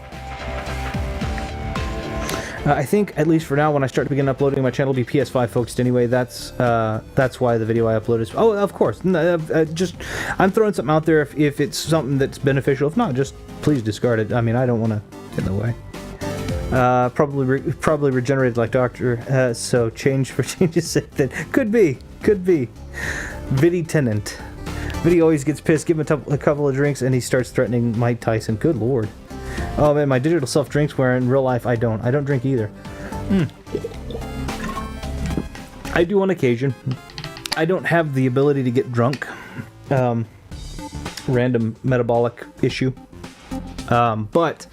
I think, at least for now, when I start to begin uploading, my channel will be PS5 focused anyway. That's why the video I upload is... Oh, of course. I'm throwing something out there if it's something that's beneficial. If not, just please discard it. I mean, I don't want to get in the way. Probably regenerated like Doctor, so change for change's sake then. Could be. Viddy Tennant. Viddy always gets pissed, give him a couple of drinks, and he starts threatening Mike Tyson. Good lord. Oh man, my digital self drinks where in real life I don't. I don't drink either. I do on occasion. I don't have the ability to get drunk. Random metabolic issue. But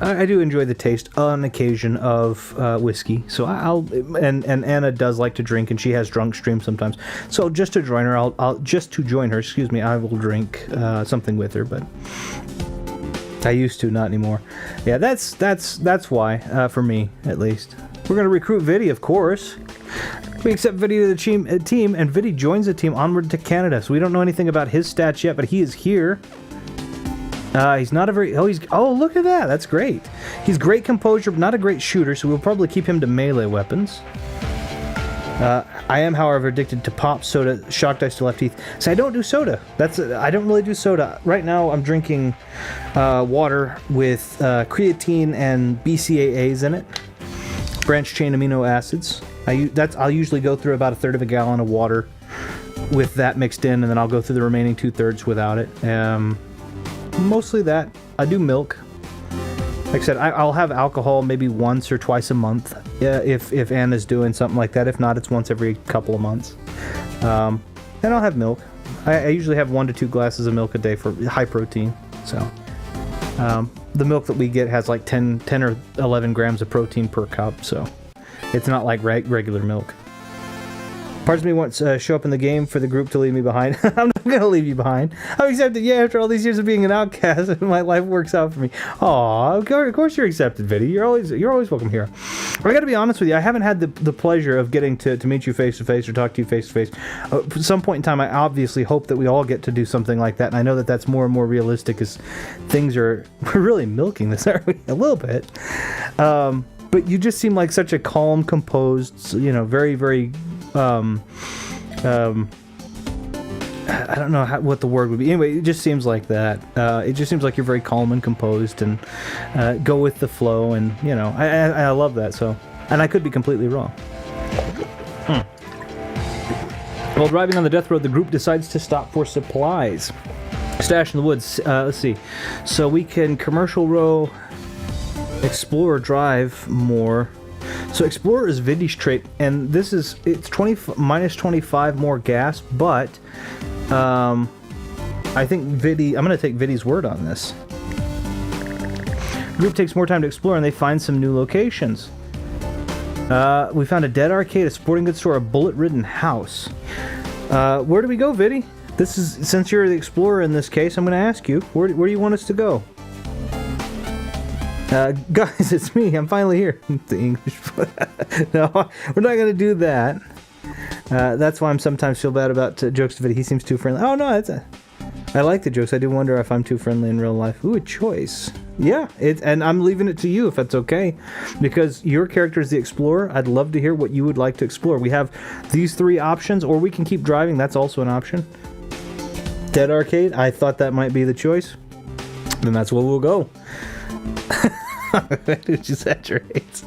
I do enjoy the taste on occasion of whiskey. So and Anna does like to drink, and she has drunk streams sometimes. So just to join her, I will drink something with her. But I used to, not anymore. Yeah, that's why, for me at least. We're gonna recruit Viddy, of course. We accept Viddy to the team, and Viddy joins the team onward to Canada. So we don't know anything about his stats yet, but he is here. He's not a very... Oh, look at that. That's great. He's great composure, but not a great shooter, so we'll probably keep him to melee weapons. I am, however, addicted to pop, soda, shock dice to left teeth. So I don't do soda. I don't really do soda. Right now, I'm drinking water with creatine and BCAAs in it. Branched chain amino acids. I'll usually go through about 1/3 of a gallon of water with that mixed in, and then I'll go through the remaining 2/3 without it. Mostly that. I do milk. Like I said, I'll have alcohol maybe once or twice a month if Anna's doing something like that. If not, it's once every couple of months. And I'll have milk. I usually have 1 to 2 glasses of milk a day for high protein. So the milk that we get has like 10 or 11 grams of protein per cup. So it's not like regular milk. Parts of me wants to show up in the game for the group to leave me behind. I'm not going to leave you behind. I've accepted, after all these years of being an outcast, my life works out for me. Aw, of course you're accepted, Viddy. You're always welcome here. I got to be honest with you, I haven't had the pleasure of getting to meet you face to face or talk to you face to face. At some point in time, I obviously hope that we all get to do something like that, and I know that that's more and more realistic as we're really milking this, aren't we? A little bit. But you just seem like such a calm, composed, very, very... I don't know what the word would be. Anyway, it just seems like that. It just seems like you're very calm and composed and go with the flow, and I love that. So, and I could be completely wrong. While driving on the death road, the group decides to stop for supplies. Stash in the woods. Let's see. So we can commercial row, explore, drive more. So Explorer is Viddy's trait, and it's minus 25 more gas, but I think I'm going to take Viddy's word on this. The group takes more time to explore, and they find some new locations. We found a dead arcade, a sporting goods store, a bullet-ridden house. Where do we go, Viddy? Since you're the explorer in this case, I'm going to ask you, where do you want us to go? Guys, it's me. I'm finally here. The English. No, we're not going to do that. That's why I'm sometimes feel bad about jokes to Viddy. He seems too friendly. Oh, no, I like the jokes. I do wonder if I'm too friendly in real life. Ooh, a choice. Yeah, and I'm leaving it to you if that's okay. Because your character is the explorer. I'd love to hear what you would like to explore. We have these 3 options, or we can keep driving. That's also an option. Dead arcade. I thought that might be the choice. Then that's where we'll go. It exaggerates.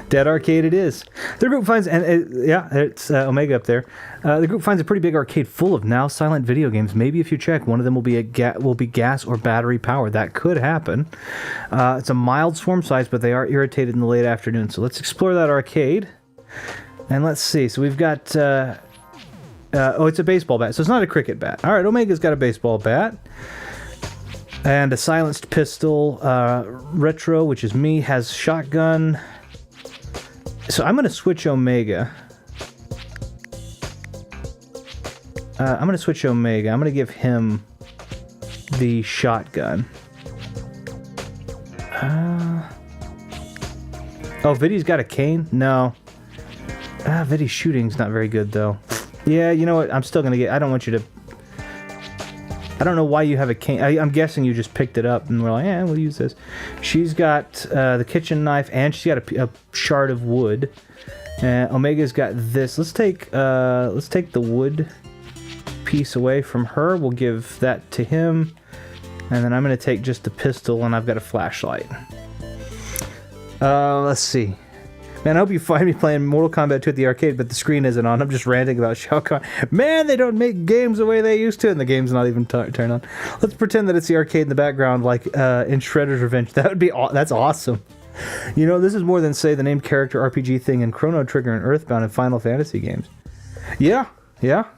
Dead arcade it is. The group finds, it's Omega up there. The group finds a pretty big arcade full of now silent video games. Maybe if you check, one of them will be gas or battery powered. That could happen. It's a mild swarm size, but they are irritated in the late afternoon. So let's explore that arcade. And let's see. So we've got. It's a baseball bat. So it's not a cricket bat. All right, Omega's got a baseball bat. And a silenced pistol. Retro, which is me, has shotgun. So I'm going to switch Omega. I'm going to give him the shotgun. Viddy's got a cane? No. Viddy's shooting's not very good, though. Yeah, you know what? I'm still going to get... I don't want you to... I don't know why you have a cane. I'm guessing you just picked it up and we're like, yeah, we'll use this. She's got the kitchen knife and she's got a shard of wood. Omega's got this. Let's take the wood piece away from her. We'll give that to him. And then I'm going to take just the pistol and I've got a flashlight. Let's see. Man, I hope you find me playing Mortal Kombat 2 at the arcade, but the screen isn't on. I'm just ranting about Shao Kahn. Man, they don't make games the way they used to, and the game's not even turned on. Let's pretend that it's the arcade in the background, like in Shredder's Revenge. That's awesome. You know, this is more than, say, the named character RPG thing in Chrono Trigger and Earthbound and Final Fantasy games. Yeah.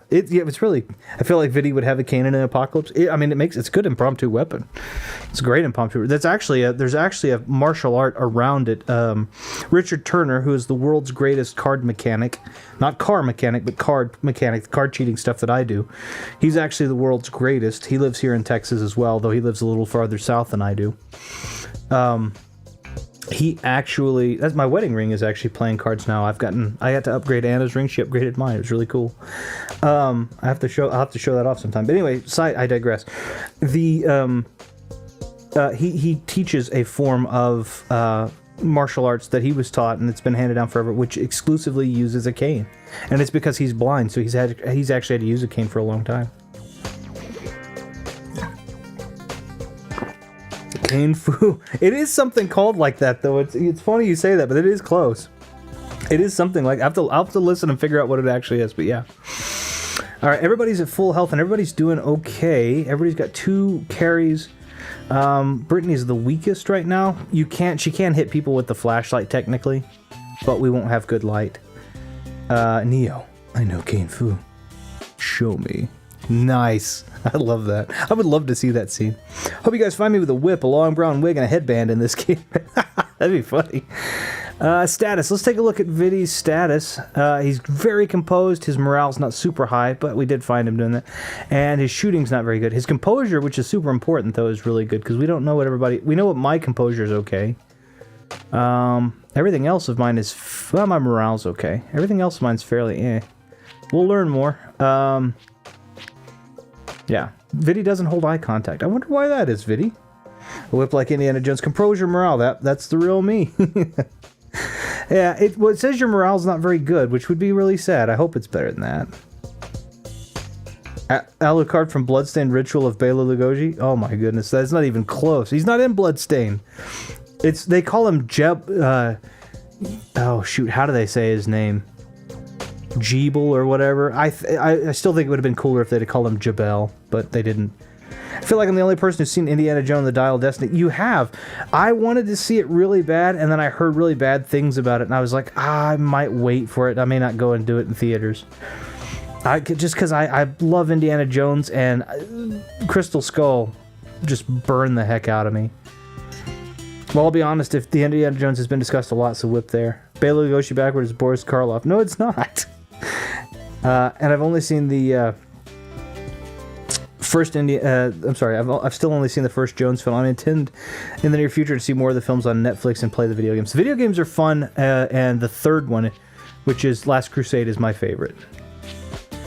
It's really... I feel like Viddy would have a cane in an apocalypse. It's a good impromptu weapon. It's a great impromptu. There's actually a martial art around it. Richard Turner, who is the world's greatest card mechanic, not car mechanic, but card mechanic, card cheating stuff that I do. He's actually the world's greatest. He lives here in Texas as well, though he lives a little farther south than I do. That's my wedding ring is actually playing cards now. I had to upgrade Anna's ring. She upgraded mine. It was really cool. I'll have to show that off sometime. But anyway, I digress. He teaches a form of martial arts that he was taught, and it's been handed down forever, which exclusively uses a cane. And it's because he's blind, so he's actually had to use a cane for a long time. Cane Fu. It is something called like that, though. It's funny you say that, but it is close. It is something like... I'll have to listen and figure out what it actually is, but yeah. All right, everybody's at full health, and everybody's doing okay. Everybody's got 2 carries. Brittany's the weakest right now. She can't hit people with the flashlight, technically, but we won't have good light. Neo, I know Cane Fu. Show me. Nice. I love that. I would love to see that scene. Hope you guys find me with a whip, a long brown wig, and a headband in this game. That'd be funny. Status. Let's take a look at Viddy's status. He's very composed. His morale's not super high, but we did find him doing that. And his shooting's not very good. His composure, which is super important, though, is really good, because we don't know what we know what my composure is okay. Everything else of mine is... Well, my morale's okay. Everything else of mine's fairly eh. We'll learn more. Yeah, Viddy doesn't hold eye contact. I wonder why that is, Viddy. A whip like Indiana Jones. Composure, morale, that's the real me. Yeah, it says your morale's not very good, which would be really sad. I hope it's better than that. Alucard from Bloodstained Ritual of Bela Lugosi. Oh my goodness, that's not even close. He's not in Bloodstained. They call him Jeb... oh shoot, how do they say his name? Jeeble or whatever. I still think it would have been cooler if they'd have called him Jabel, but they didn't. I feel like I'm the only person who's seen Indiana Jones and the Dial of Destiny. You have. I wanted to see it really bad, and then I heard really bad things about it, and I was like, I might wait for it. I may not go and do it in theaters. Just because I love Indiana Jones, and Crystal Skull just burned the heck out of me. Well, I'll be honest, if the Indiana Jones has been discussed a lot, so whip there. Bela Lugosi backwards is Boris Karloff. No, it's not. And I've only seen the first I'm sorry, I've still only seen the first Jones film. I intend in the near future to see more of the films on Netflix and play the video games. The video games are fun, and the third one, which is Last Crusade, is my favorite.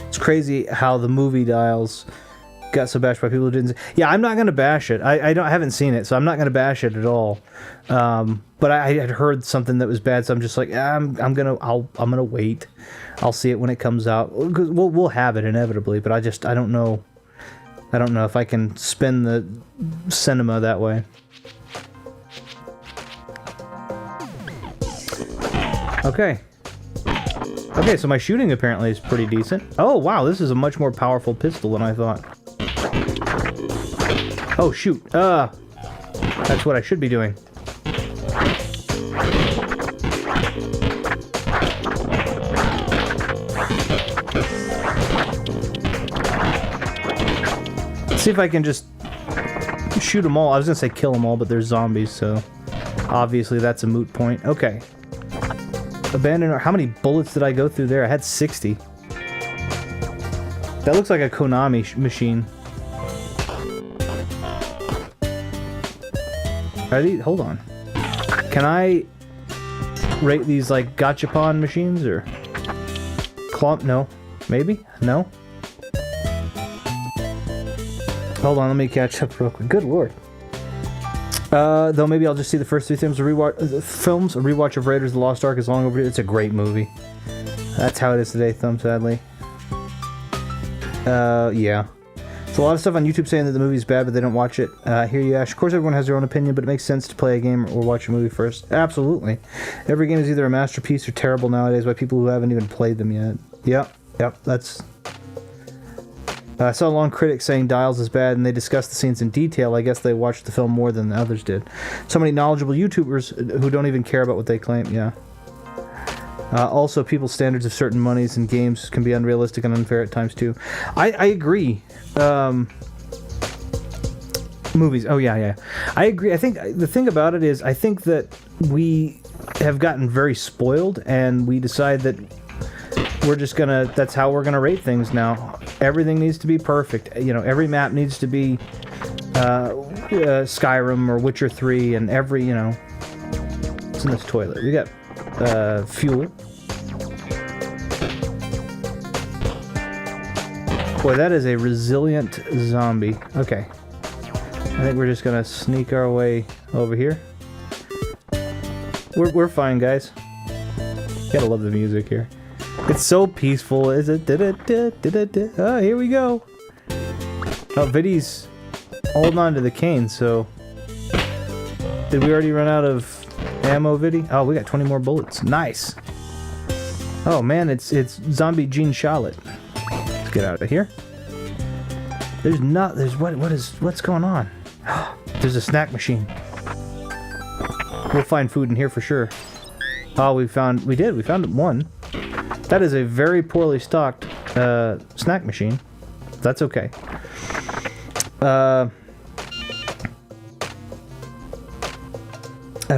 It's crazy how the movie Dials got so bashed by people who didn't. Yeah, I'm not gonna bash it. I haven't seen it, so I'm not gonna bash it at all. But I had heard something that was bad, so I'm just like, I'm gonna wait. I'll see it when it comes out. We'll have it inevitably, but I don't know. I don't know if I can spend the cinema that way. Okay. Okay, so my shooting apparently is pretty decent. Oh wow, this is a much more powerful pistol than I thought. Oh shoot. That's what I should be doing. See if I can just shoot them all. I was gonna say kill them all, but they're zombies, so obviously that's a moot point. Okay. Abandon. How many bullets did I go through there? I had 60. That looks like a Konami machine. Are these? Hold on. Can I rate these like gachapon machines or clump? No. Maybe? No. Hold on, let me catch up real quick. Good lord. Though maybe I'll just see the first 3 films. A rewatch of Raiders of the Lost Ark is long overdue. It's a great movie. That's how it is today, Thumb, sadly. Yeah. There's a lot of stuff on YouTube saying that the movie's bad, but they don't watch it. Hear you, Ash. Of course, everyone has their own opinion, but it makes sense to play a game or watch a movie first. Absolutely. Every game is either a masterpiece or terrible nowadays by people who haven't even played them yet. Yep, that's... I saw a long critic saying Dials is bad, and they discussed the scenes in detail. I guess they watched the film more than the others did. So many knowledgeable YouTubers who don't even care about what they claim, yeah. Also, people's standards of certain monies and games can be unrealistic and unfair at times, too. I agree. Movies, oh yeah. I agree. I think the thing about it is, I think that we have gotten very spoiled, and we decide that we're just gonna, that's how we're gonna rate things now. Everything needs to be perfect. You know, every map needs to be Skyrim or Witcher 3, and every, you know, what's in this toilet? We got fuel. Boy, that is a resilient zombie. Okay. I think we're just gonna sneak our way over here. We're fine, guys. Gotta love the music here. It's so peaceful, is it? Oh, here we go. Oh, Viddy's holding on to the cane, so... Did we already run out of ammo, Viddy? Oh, we got 20 more bullets. Nice. Oh, man, it's zombie Jean Charlotte. Let's get out of here. What's going on? There's a snack machine. We'll find food in here for sure. Oh, we found one. That is a very poorly stocked snack machine. That's okay. I've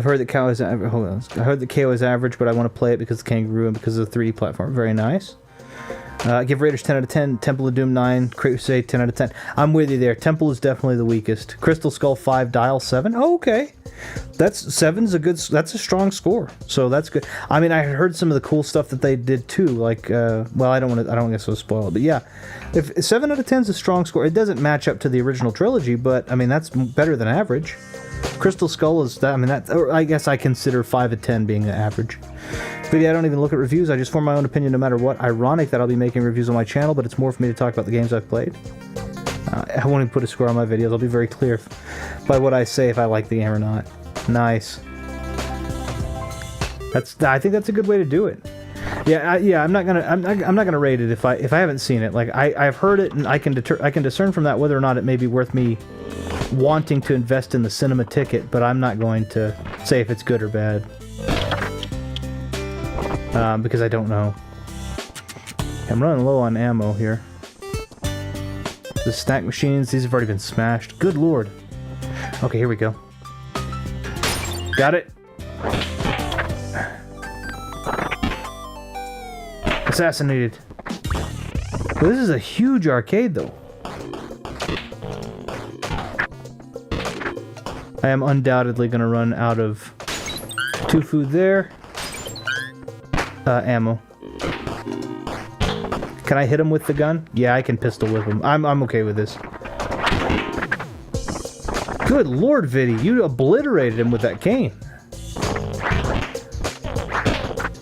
heard that KO is average. Hold on. I heard that KO is average, but I want to play it because of the kangaroo and because of the 3D platform. Very nice. Give Raiders 10 out of 10. Temple of Doom 9. Crusade 10 out of 10. I'm with you there. Temple is definitely the weakest. Crystal Skull 5. Dial 7. Oh, okay. That's 7's a good. That's a strong score. So that's good. I mean, I heard some of the cool stuff that they did too. Like, well, I don't want to so spoil it, but yeah, if 7 out of 10 is a strong score, it doesn't match up to the original trilogy, but I mean that's better than average. Crystal Skull is that. I mean that. Or I guess I consider 5 of 10 being the average. But yeah, I don't even look at reviews. I just form my own opinion no matter what. Ironic that I'll be making reviews on my channel, but it's more for me to talk about the games I've played. I won't even put a score on my videos. I'll be very clear by what I say if I like the game or not. Nice. I think that's a good way to do it. Yeah, I'm not gonna rate it if I haven't seen it. Like I've heard it and I can discern from that whether or not it may be worth me wanting to invest in the cinema ticket, but I'm not going to say if it's good or bad. Because I don't know. I'm running low on ammo here. The snack machines, these have already been smashed. Good lord. Okay, here we go. Got it. Assassinated. Well, this is a huge arcade, though. I am undoubtedly going to run out of 2 food there. Ammo. Can I hit him with the gun? Yeah, I can pistol whip him. I'm okay with this. Good lord, Viddy, you obliterated him with that cane.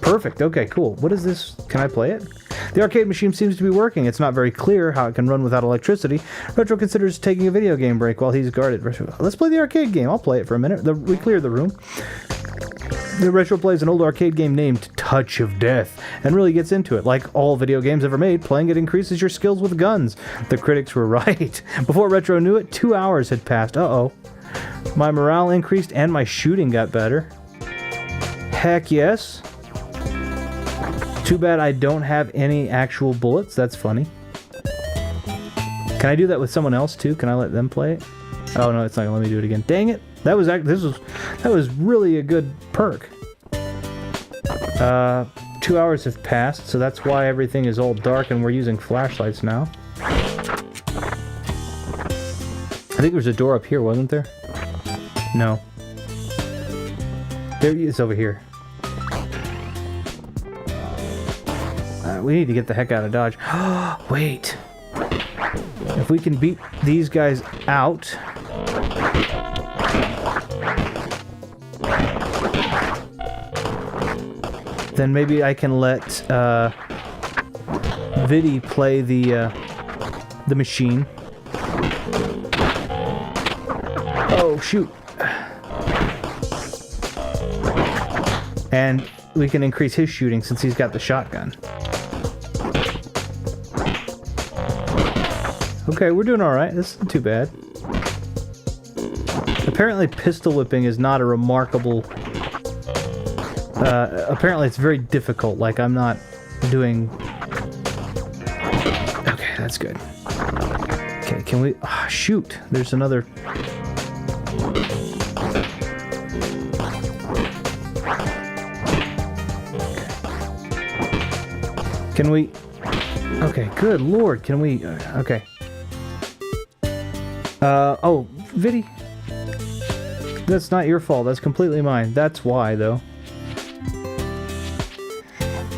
Perfect. Okay, cool. What is this? Can I play it? The arcade machine seems to be working. It's not very clear how it can run without electricity. Retro considers taking a video game break while he's guarded. Let's play the arcade game. I'll play it for a minute. We cleared the room. The Retro plays an old arcade game named Touch of Death and really gets into it. Like all video games ever made, playing it increases your skills with guns. The critics were right. Before Retro knew it, 2 hours had passed. Uh-oh. My morale increased and my shooting got better. Heck yes. Too bad I don't have any actual bullets. That's funny. Can I do that with someone else too? Can I let them play it? Oh no, it's not gonna let me do it again. Dang it! That was really a good perk. 2 hours have passed, so that's why everything is all dark and we're using flashlights now. I think there was a door up here, wasn't there? No. There he is over here. We need to get the heck out of Dodge. Wait. If we can beat these guys out... then maybe I can let Viddy play the machine. Oh, shoot. And we can increase his shooting since he's got the shotgun. Okay, we're doing alright. This isn't too bad. Apparently pistol whipping is not a remarkable... apparently it's very difficult, like I'm not doing... Okay, that's good. Okay, can we... Oh, shoot, there's another... Can we... Okay, good lord, can we... okay. Oh, Viddy. That's not your fault, that's completely mine. That's why, though.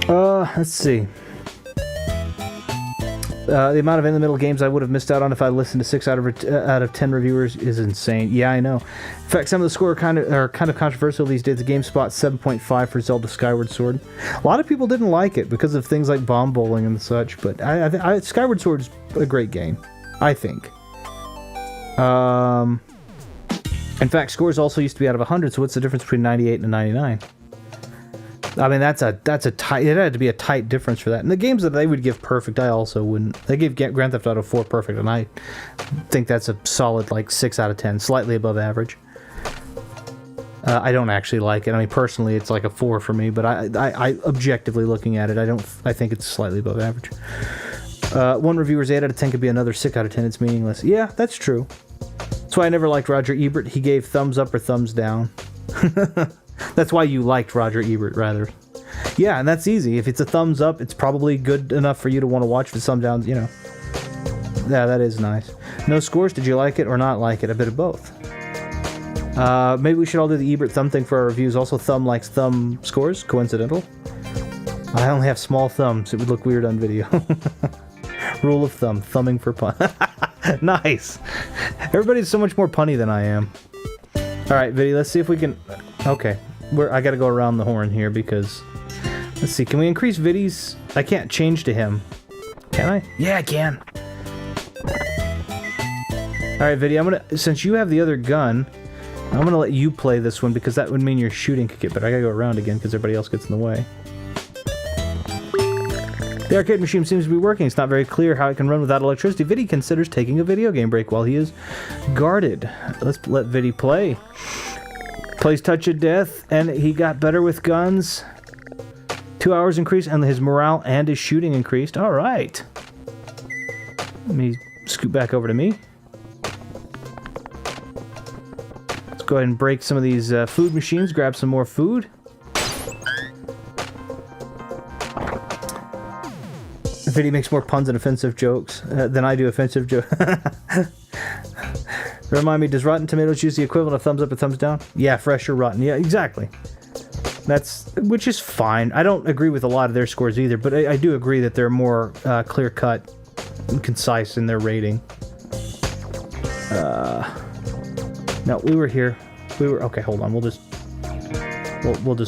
Let's see. The amount of in-the-middle games I would have missed out on if I listened to 6 out of 10 reviewers is insane. Yeah, I know. In fact, some of the score are kind of controversial these days. The GameSpot 7.5 for Zelda Skyward Sword. A lot of people didn't like it because of things like bomb bowling and such, but Skyward Sword's a great game, I think. In fact, scores also used to be out of 100, so what's the difference between 98 and 99? I mean, that's a tight... It had to be a tight difference for that. And the games that they would give perfect, I also wouldn't. They gave Grand Theft Auto 4 perfect, and I think that's a solid, like, 6 out of 10, slightly above average. I don't actually like it. I mean, personally, it's like a 4 for me, but I objectively looking at it, I think it's slightly above average. One reviewer's 8 out of 10 could be another 6 out of 10. It's meaningless. Yeah, that's true. That's why I never liked Roger Ebert. He gave thumbs up or thumbs down. That's why you liked Roger Ebert, rather. Yeah, and that's easy. If it's a thumbs up, it's probably good enough for you to want to watch. If it's thumbs down, you know. Yeah, that is nice. No scores. Did you like it or not like it? A bit of both. Maybe we should all do the Ebert thumb thing for our reviews. Also, thumb likes thumb scores. Coincidental. I only have small thumbs. It would look weird on video. Rule of thumb. Thumbing for pun. Nice. Everybody's so much more punny than I am. Alright, Viddy, let's see if we can... Okay. I gotta go around the horn here because... Let's see, can we increase Viddy's... I can't change to him. Can I? Yeah, I can. Alright, Viddy, I'm gonna... Since you have the other gun, I'm gonna let you play this one because that would mean your shooting could get better. I gotta go around again because everybody else gets in the way. The arcade machine seems to be working. It's not very clear how it can run without electricity. Viddy considers taking a video game break while he is guarded. Let's let Viddy play. Plays Touch of Death, and he got better with guns. 2 hours increase, and his morale and his shooting increased. All right. Let me scoot back over to me. Let's go ahead and break some of these food machines, grab some more food. Viddy makes more puns and offensive jokes than I do offensive jokes. Remind me, does Rotten Tomatoes use the equivalent of thumbs up or thumbs down? Yeah, fresh or rotten. Yeah, exactly. Which is fine. I don't agree with a lot of their scores either, but I do agree that they're more clear-cut and concise in their rating. No, we were here. Okay, hold on. We'll just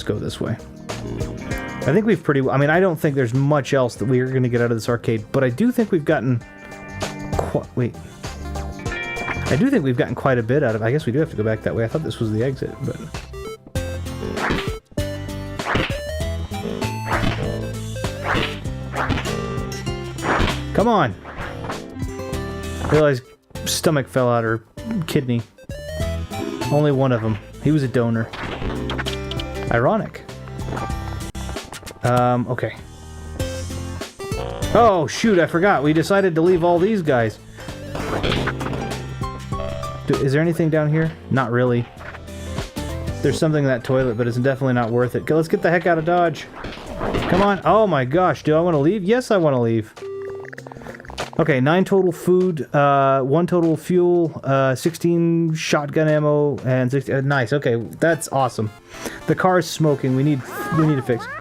go this way. I think we've I mean, I don't think there's much else that we are going to get out of this arcade, but I do think we've gotten... I do think we've gotten quite a bit out of it. I guess we do have to go back that way. I thought this was the exit, but... Come on! I realized stomach fell out, or kidney. Only one of them. He was a donor. Ironic. Okay. Oh, shoot, I forgot. We decided to leave all these guys. Is there anything down here? Not really. There's something in that toilet, but it's definitely not worth it. Okay, let's get the heck out of Dodge. Come on. Oh my gosh, do I want to leave? Yes, I want to leave. Okay, 9 total food, 1 total fuel, 16 shotgun ammo, and 16... nice, okay, that's awesome. The car is smoking. We need to fix it.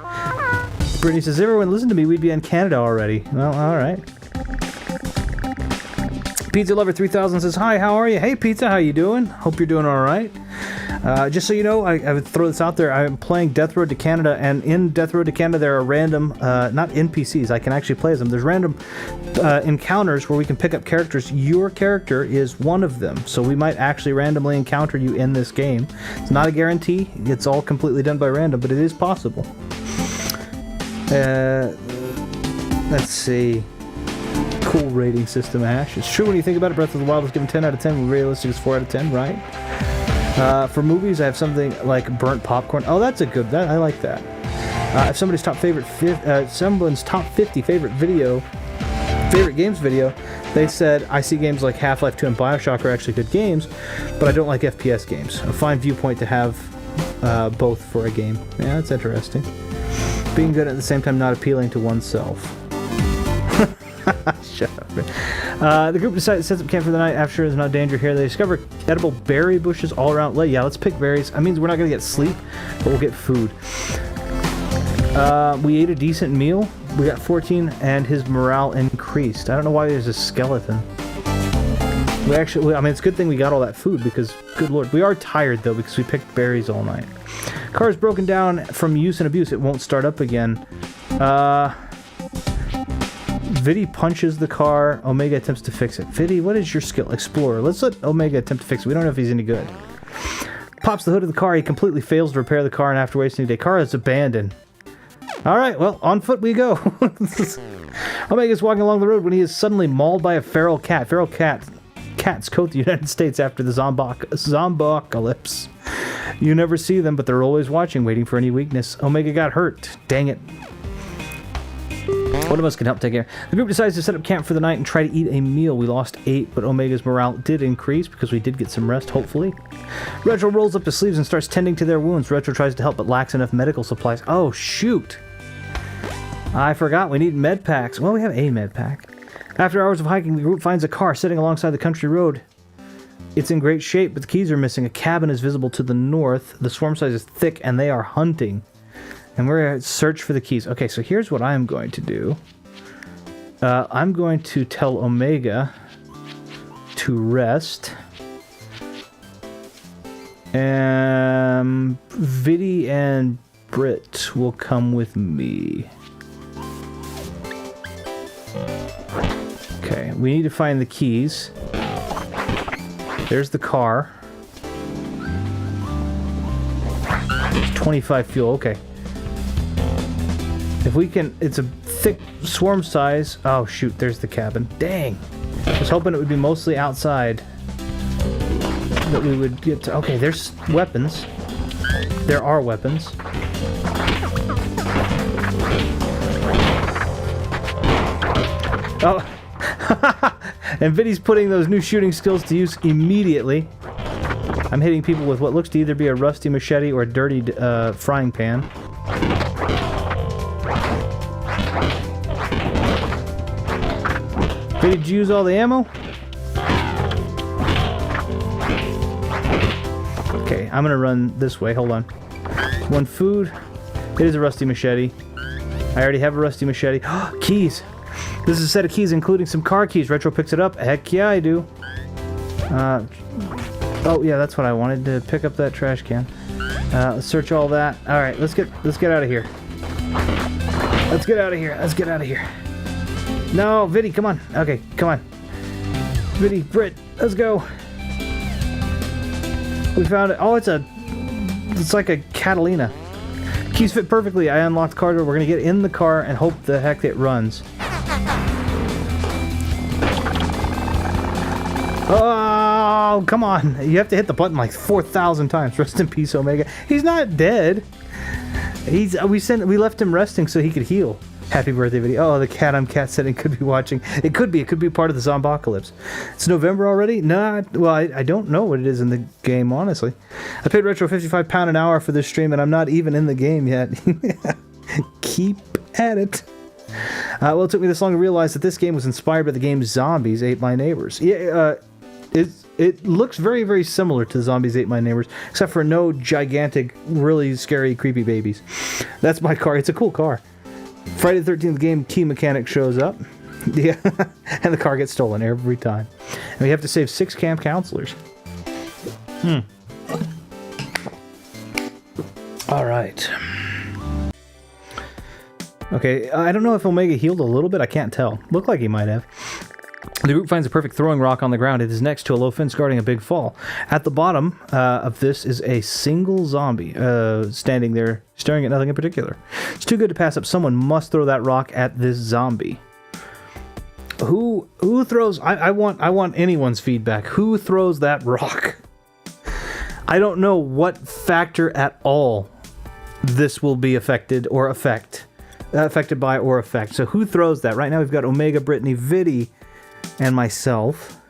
Brittany says, if everyone listened to me, we'd be in Canada already. Well, alright. Pizza Lover 3000 says, hi, how are you? Hey, Pizza, how you doing? Hope you're doing all right. Just so you know, I would throw this out there. I'm playing Death Road to Canada, and in Death Road to Canada, there are random, not NPCs, I can actually play as them. There's random encounters where we can pick up characters. Your character is one of them, so we might actually randomly encounter you in this game. It's not a guarantee. It's all completely done by random, but it is possible. Let's see. Cool rating system, Ash. It's true when you think about it. Breath of the Wild is given 10 out of 10, when realistic is 4 out of 10, right? For movies, I have something like Burnt Popcorn. Oh, that's a good. I like that. If somebody's someone's top 50 favorite games video, they said, I see games like Half-Life 2 and Bioshock are actually good games, but I don't like FPS games. A fine viewpoint to have both for a game. Yeah, that's interesting. Being good at the same time not appealing to oneself. Shut up. The group decides to set up camp for the night. After there's no danger here, they discover edible berry bushes all around. Yeah, let's pick berries. I mean, we're not going to get sleep, but we'll get food. We ate a decent meal. We got 14, and his morale increased. I don't know why there's a skeleton. I mean, it's a good thing we got all that food, because, good lord. We are tired, though, because we picked berries all night. Car is broken down from use and abuse. It won't start up again. Vidi punches the car. Omega attempts to fix it. Vidi, what is your skill? Explorer. Let's let Omega attempt to fix it. We don't know if he's any good. Pops the hood of the car. He completely fails to repair the car, and after wasting a day, car is abandoned. Alright, well, on foot we go. Omega's walking along the road when he is suddenly mauled by a feral cat. Feral cats coat the United States after the zombocalypse. You never see them, but they're always watching, waiting for any weakness. Omega got hurt. Dang it. One of us can help take care. The group decides to set up camp for the night and try to eat a meal. We lost 8, but Omega's morale did increase because we did get some rest, hopefully. Retro rolls up his sleeves and starts tending to their wounds. Retro tries to help but lacks enough medical supplies. Oh, shoot. I forgot we need med packs. Well, we have a med pack. After hours of hiking, the group finds a car sitting alongside the country road. It's in great shape, but the keys are missing. A cabin is visible to the north. The swarm size is thick, and they are hunting. And we're going to search for the keys. Okay, so here's what I'm going to do. I'm going to tell Omega to rest. And Vidi and Britt will come with me. Okay, we need to find the keys. There's the car. There's 25 fuel, okay. If we can, it's a thick swarm size. Oh shoot, there's the cabin. Dang. I was hoping it would be mostly outside that we would get to. Okay, there's weapons. There are weapons. Oh. And Vidi's putting those new shooting skills to use immediately. I'm hitting people with what looks to either be a rusty machete or a dirty frying pan. Vidi, did you use all the ammo? Okay, I'm gonna run this way. Hold on. One food. It is a rusty machete. I already have a rusty machete. Keys! This is a set of keys, including some car keys. Retro picks it up. Heck yeah, I do. Oh yeah, that's what I wanted, to pick up that trash can. Let's search all that. All right, let's get out of here. Let's get out of here. Let's get out of here. No, Vidi, come on. Okay, come on. Vidi, Britt, let's go. We found it. Oh, it's like a Catalina. Keys fit perfectly. I unlocked the car door. We're gonna get in the car and hope the heck it runs. Oh, come on. You have to hit the button like 4,000 times. Rest in peace, Omega. He's not dead. We left him resting so he could heal. Happy birthday video. Oh, the cat I'm cat sitting could be watching. It could be part of the zombocalypse. It's November already? Nah, well, I don't know what it is in the game, honestly. I paid Retro £55 an hour for this stream, and I'm not even in the game yet. Keep at it. Well, it took me this long to realize that this game was inspired by the game Zombies Ate My Neighbors. Yeah, it looks very, very similar to Zombies Ate My Neighbors, except for no gigantic, really scary, creepy babies. That's my car. It's a cool car. Friday the 13th game key mechanic shows up. Yeah, and the car gets stolen every time. And we have to save 6 camp counselors. All right. Okay, I don't know if Omega healed a little bit. I can't tell. Looked like he might have. The group finds a perfect throwing rock on the ground. It is next to a low fence guarding a big fall. At the bottom of this is a single zombie standing there, staring at nothing in particular. It's too good to pass up. Someone must throw that rock at this zombie. Who throws? I want anyone's feedback. Who throws that rock? I don't know what factor at all this will be affected or affected by or affect. So who throws that? Right now we've got Omega, Brittany, Viddy, and myself.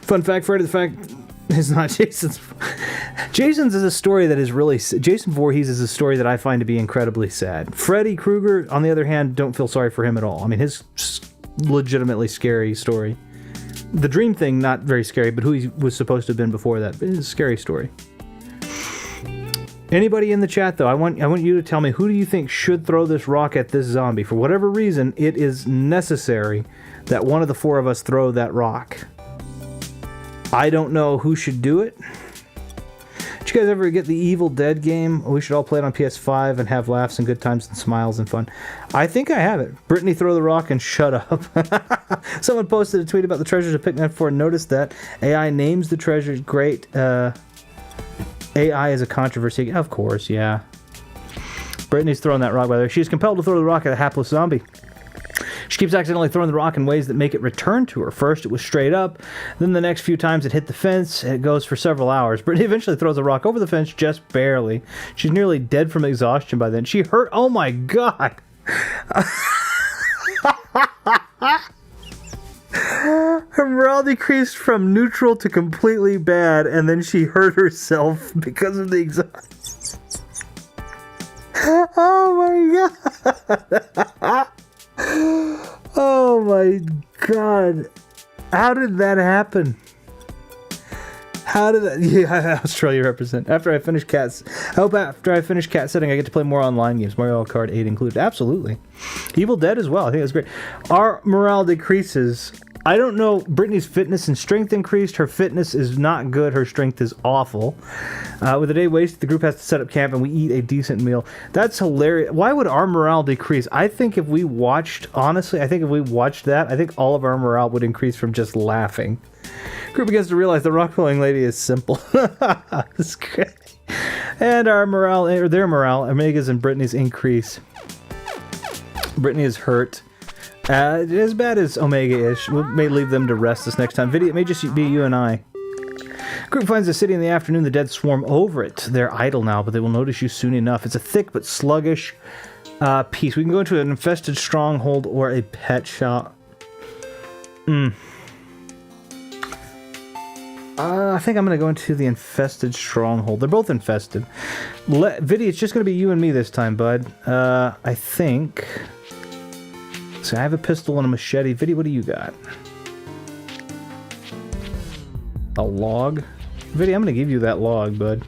Fun fact, Freddy the Fact is not Jason's. Jason's is a story that is really... Jason Voorhees is a story that I find to be incredibly sad. Freddy Krueger, on the other hand, don't feel sorry for him at all. I mean, his legitimately scary story. The dream thing, not very scary, but who he was supposed to have been before that. It's a scary story. Anybody in the chat, though, I want you to tell me, who do you think should throw this rock at this zombie? For whatever reason, it is necessary that one of the 4 of us throw that rock. I don't know who should do it. Did you guys ever get the Evil Dead game? We should all play it on PS5 and have laughs and good times and smiles and fun. I think I have it. Brittany, throw the rock and shut up. Someone posted a tweet about the treasures of Picnic 4 and noticed that AI names the treasures. Great. AI is a controversy. Of course, yeah. Brittany's throwing that rock, by the way. She is compelled to throw the rock at a hapless zombie. She keeps accidentally throwing the rock in ways that make it return to her. First, it was straight up. Then the next few times it hit the fence, and it goes for several hours. Brittany eventually throws the rock over the fence, just barely. She's nearly dead from exhaustion by then. She hurt... Oh my god! Her morale decreased from neutral to completely bad, and then she hurt herself because of the exhaustion. Oh my god! Oh my god. How did that happen? How did that... Yeah, Australia represent. After I finish cats... I hope after I finish cat setting, I get to play more online games. Mario Kart 8 included. Absolutely. Evil Dead as well. I think that's great. Our morale decreases. I don't know. Brittany's fitness and strength increased. Her fitness is not good. Her strength is awful. With the day wasted, the group has to set up camp and we eat a decent meal. That's hilarious. Why would our morale decrease? I think if we watched... Honestly, I think if we watched that, I think all of our morale would increase from just laughing. Group begins to realize the rock-pulling lady is simple. That's great. And our morale, or their morale, Omega's and Brittany's increase. Brittany is hurt. As bad as Omega is. We may leave them to rest this next time. Video, it may just be you and I. Group finds the city in the afternoon. The dead swarm over it. They're idle now, but they will notice you soon enough. It's a thick but sluggish piece. We can go into an infested stronghold or a pet shop. I think I'm going to go into the infested stronghold. They're both infested. Viddy, it's just going to be you and me this time, bud. I think... So I have a pistol and a machete. Viddy, what do you got? A log? Viddy, I'm going to give you that log, bud.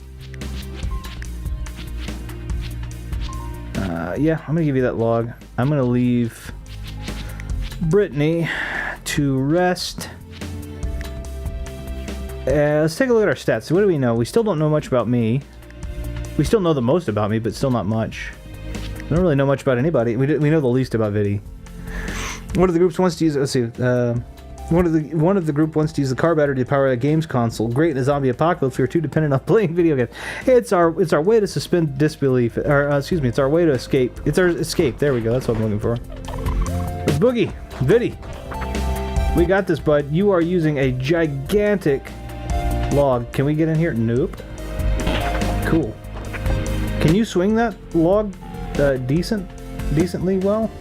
Yeah, I'm going to give you that log. I'm going to leave Brittany to rest. Let's take a look at our stats. So what do we know? We still don't know much about me. We still know the most about me, but still not much. We don't really know much about anybody. We know the least about Viddy. One of the groups wants to use... Let's see. One of the group wants to use the car battery to power a games console. Great in a zombie apocalypse. We are too dependent on playing video games. It's our way to suspend disbelief. Or excuse me, it's our way to escape. It's our escape. There we go. That's what I'm looking for. It's Boogie, Viddy. We got this, bud. You are using a gigantic log. Can we get in here? Nope. Cool. Can you swing that log decently well?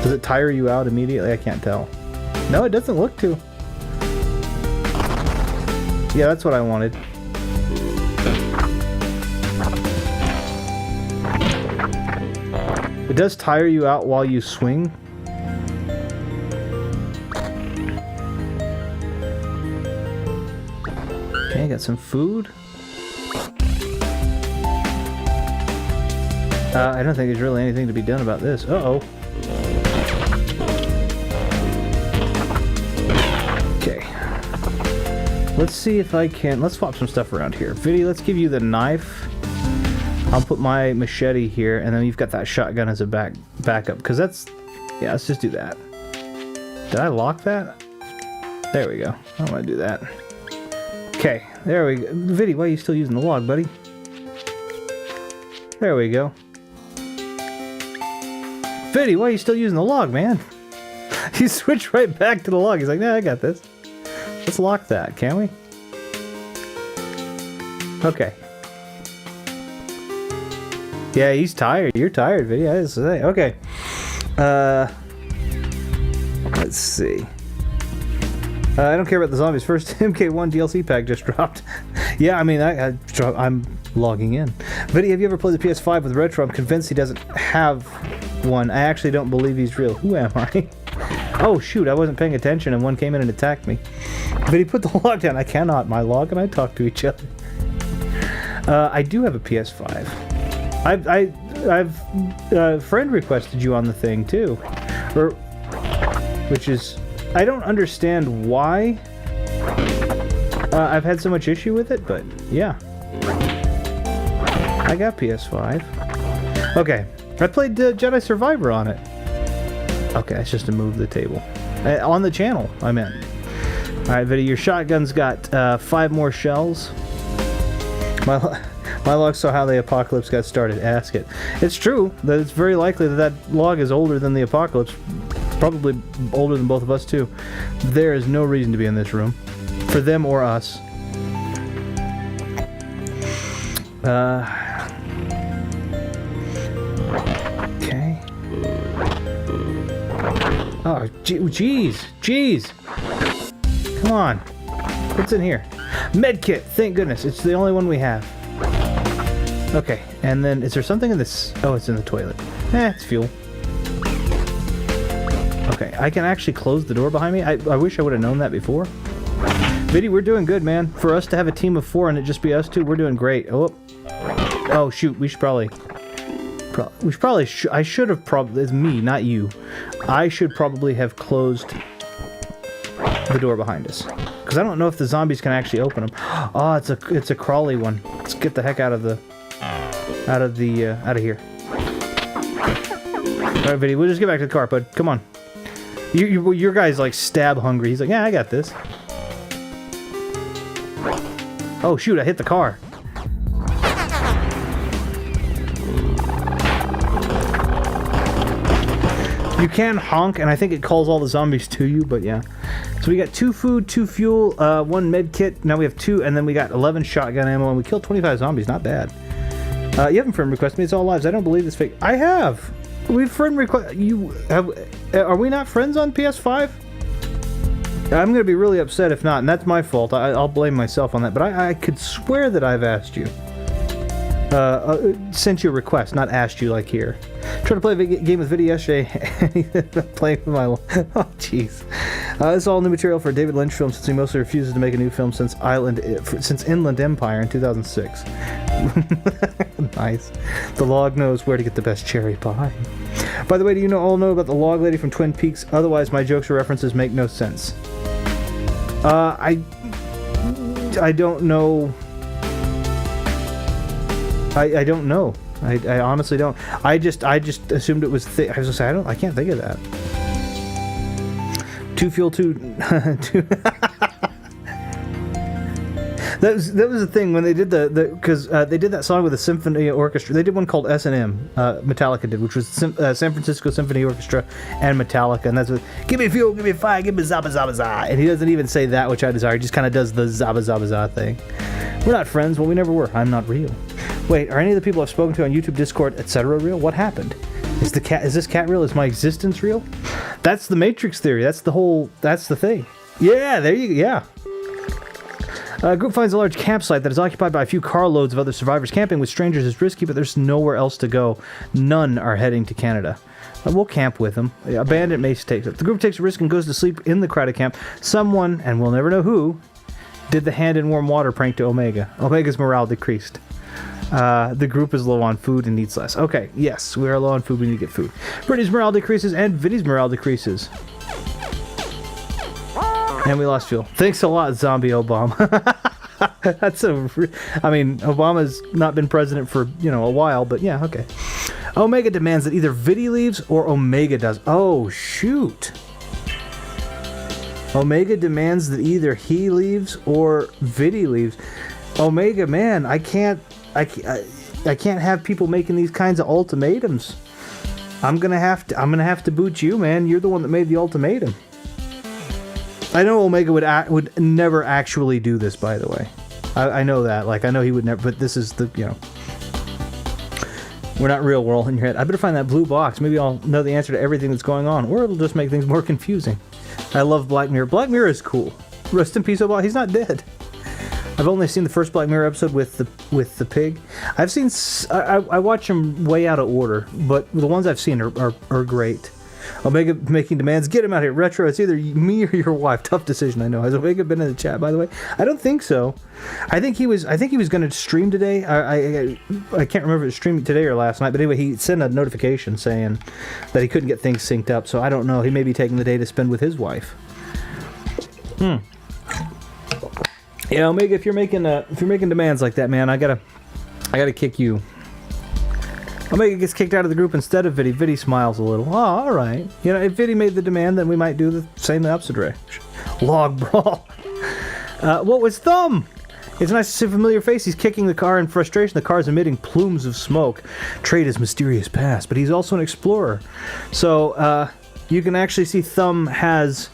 Does it tire you out immediately? I can't tell. No, it doesn't look to. Yeah, that's what I wanted. It does tire you out while you swing. Okay, got some food. I don't think there's really anything to be done about this. Uh-oh. Okay. Let's see if I can... Let's swap some stuff around here. Viddy, let's give you the knife. I'll put my machete here, and then you've got that shotgun as a backup. Because that's... Yeah, let's just do that. Did I lock that? There we go. I don't want to do that. Okay, there we go. Viddy, why are you still using the log, buddy? There we go. Viddy, why are you still using the log, man? He switched right back to the log. He's like, nah, I got this. Let's lock that, can we? Okay. Yeah, he's tired. You're tired, Viddy. I just say. Okay. Let's see. I don't care about the zombies. First MK1 DLC pack just dropped. Yeah, I mean, I'm logging in. Viddy, have you ever played the PS5 with Retro? I'm convinced he doesn't have one. I actually don't believe he's real. Who am I? Oh, shoot, I wasn't paying attention and one came in and attacked me. Viddy, put the log down. I cannot. My log and I talk to each other. I do have a PS5. I've friend requested you on the thing, too. Which is... I don't understand why I've had so much issue with it, but yeah. I got PS5. Okay, I played Jedi Survivor on it. Okay, that's just to move the table. On the channel, I meant. Alright, Viddy, your shotgun's got 5 more shells. My log saw how the apocalypse got started. Ask it. It's true that it's very likely that log is older than the apocalypse. Probably older than both of us, too. There is no reason to be in this room. For them or us. Okay. Oh, jeez. Come on. What's in here? Medkit, thank goodness. It's the only one we have. Okay, and then is there something in this? Oh, it's in the toilet. It's fuel. Okay, I can actually close the door behind me. I wish I would have known that before. Viddy, we're doing good, man. For us to have a team of 4 and it just be us 2, we're doing great. Oh shoot, we should probably... I should have probably... It's me, not you. I should probably have closed the door behind us. Because I don't know if the zombies can actually open them. Oh, it's a crawly one. Let's get the heck out of here. Alright, Viddy, we'll just get back to the car, bud. Come on. Your guy's like stab hungry. He's like, yeah, I got this. Oh shoot, I hit the car. You can honk, and I think it calls all the zombies to you, but yeah. So we got 2 food, 2 fuel, 1 med kit. Now we have 2, and then we got 11 shotgun ammo, and we killed 25 zombies. Not bad. You haven't friend requested me. It's all lives. I don't believe this fake. I have. We've friend request. You have. Are we not friends on PS5? I'm gonna be really upset if not, and that's my fault. I'll blame myself on that. But I could swear that I've asked you. Sent you a request, not asked you like here. Tried to play a game with Viddy yesterday. Playing with my... Oh, jeez. This is all new material for a David Lynch film since he mostly refuses to make a new film since Inland Empire in 2006. Nice. The log knows where to get the best cherry pie. By the way, do you all know about the log lady from Twin Peaks? Otherwise, my jokes or references make no sense. I don't know. I don't know. I honestly don't. I just assumed it was I was gonna say I can't think of that. 2 fuel 2. That was the thing when they did because they did that song with the symphony orchestra. They did one called S&M. Metallica did, which was San Francisco Symphony Orchestra and Metallica, and that's what. Give me fuel, give me fire, give me zabba zabba za. And he doesn't even say that, which I desire. He just kind of does the zabba zabba za thing. We're not friends. Well, we never were. I'm not real. Wait, are any of the people I've spoken to on YouTube, Discord, etc. real? What happened? Is this cat real? Is my existence real? That's the Matrix theory. That's the thing. Yeah, there you go. Yeah. Group finds a large campsite that is occupied by a few carloads of other survivors. Camping with strangers is risky, but there's nowhere else to go. None are heading to Canada. We'll camp with them. A bandit mace takes it. The group takes a risk and goes to sleep in the crowded camp. Someone, and we'll never know who, did the hand in warm water prank to Omega. Omega's morale decreased. The group is low on food and needs less. Okay, yes, we are low on food. We need to get food. Brittany's morale decreases and Vinny's morale decreases. And we lost fuel. Thanks a lot, Zombie Obama. That's I mean, Obama's not been president for, a while, but yeah, okay. Omega demands that either Viddy leaves or Omega does. Oh, shoot. Omega demands that either he leaves or Viddy leaves. Omega, man, I can't have people making these kinds of ultimatums. I'm gonna have to boot you, man. You're the one that made the ultimatum. I know Omega would never actually do this, by the way. I know that. Like, I know he would never, but this is the, we're not real, we're all in your head. I better find that blue box. Maybe I'll know the answer to everything that's going on, or it'll just make things more confusing. I love Black Mirror. Black Mirror is cool. Rest in peace, Obama. He's not dead. I've only seen the first Black Mirror episode with the pig. I've seen, I watch them way out of order, but the ones I've seen are great. Omega making demands. Get him out here. Retro, it's either me or your wife. Tough decision, I know. Has Omega been in the chat, by the way? I don't think so. I think he was going to stream today. I can't remember if it was streaming today or last night, but anyway, he sent a notification saying that he couldn't get things synced up, so I don't know. He may be taking the day to spend with his wife. Yeah, Omega, if you're making demands like that, man, I gotta kick you. Omega gets kicked out of the group instead of Viddy. Viddy smiles a little. Oh, all right. If Viddy made the demand, then we might do the same the opposite direction. Log brawl. What was Thumb? It's nice to see a familiar face. He's kicking the car in frustration. The car is emitting plumes of smoke. Trade his mysterious past, but he's also an explorer. So, you can actually see Thumb has...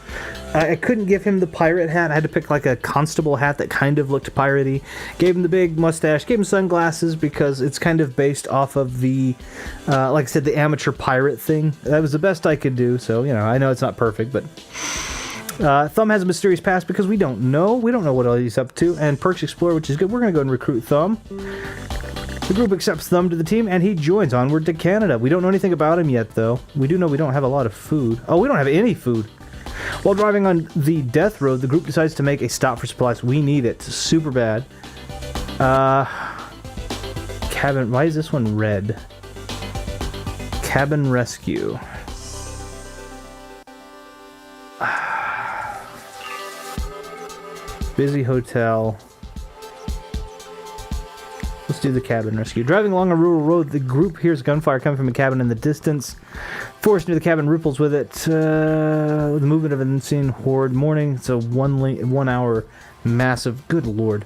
I couldn't give him the pirate hat. I had to pick like a constable hat that kind of looked piratey. Gave him the big mustache. Gave him sunglasses because it's kind of based off of the, like I said, the amateur pirate thing. That was the best I could do. So, I know it's not perfect, but... Thumb has a mysterious past because we don't know. We don't know what all he's up to. And Perks Explorer, which is good. We're going to go and recruit Thumb. The group accepts Thumb to the team, and he joins onward to Canada. We don't know anything about him yet, though. We do know we don't have a lot of food. Oh, we don't have any food. While driving on the death road, the group decides to make a stop for supplies. We need it. Super bad. Cabin... Why is this one red? Cabin rescue. Busy hotel. Let's do the cabin rescue. Driving along a rural road, the group hears gunfire coming from a cabin in the distance. Forest near the cabin ripples with it. The movement of an unseen horde. Morning. It's a 1 hour massive. Good lord.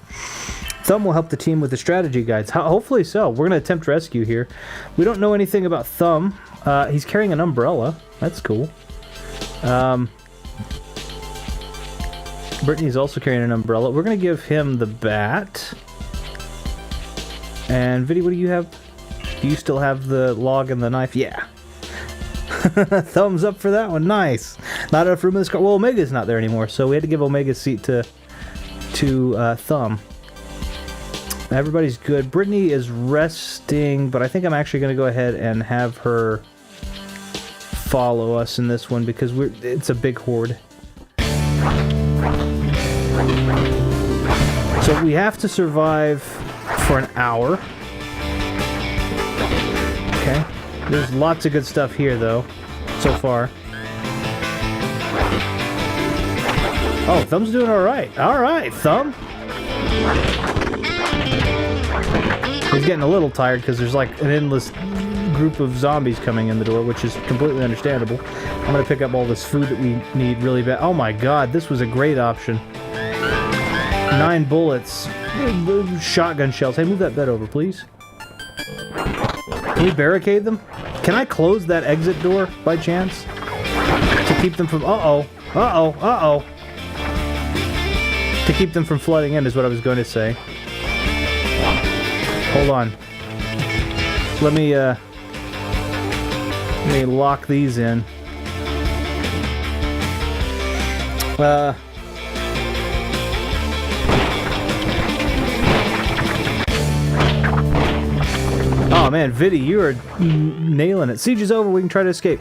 Thumb will help the team with the strategy guides. Hopefully so. We're going to attempt rescue here. We don't know anything about Thumb. He's carrying an umbrella. That's cool. Brittany's also carrying an umbrella. We're going to give him the bat. And Viddy, what do you have? Do you still have the log and the knife? Yeah. Thumbs up for that one. Nice. Not enough room in this car. Well, Omega's not there anymore, so we had to give Omega's seat to Thumb. Everybody's good. Brittany is resting, but I think I'm actually going to go ahead and have her follow us in this one because it's a big horde. So we have to survive for an hour. Okay. There's lots of good stuff here, though, so far. Oh, Thumb's doing all right. All right, Thumb. He's getting a little tired because there's like an endless group of zombies coming in the door, which is completely understandable. I'm going to pick up all this food that we need really bad. Oh my god, this was a great option. 9 bullets. Shotgun shells. Hey, move that bed over, please. Can we barricade them? Can I close that exit door, by chance? To keep them from... Uh-oh. Uh-oh. Uh-oh. To keep them from flooding in is what I was going to say. Hold on. Let me lock these in. Oh man, Viddy, you are nailing it. Siege is over, we can try to escape.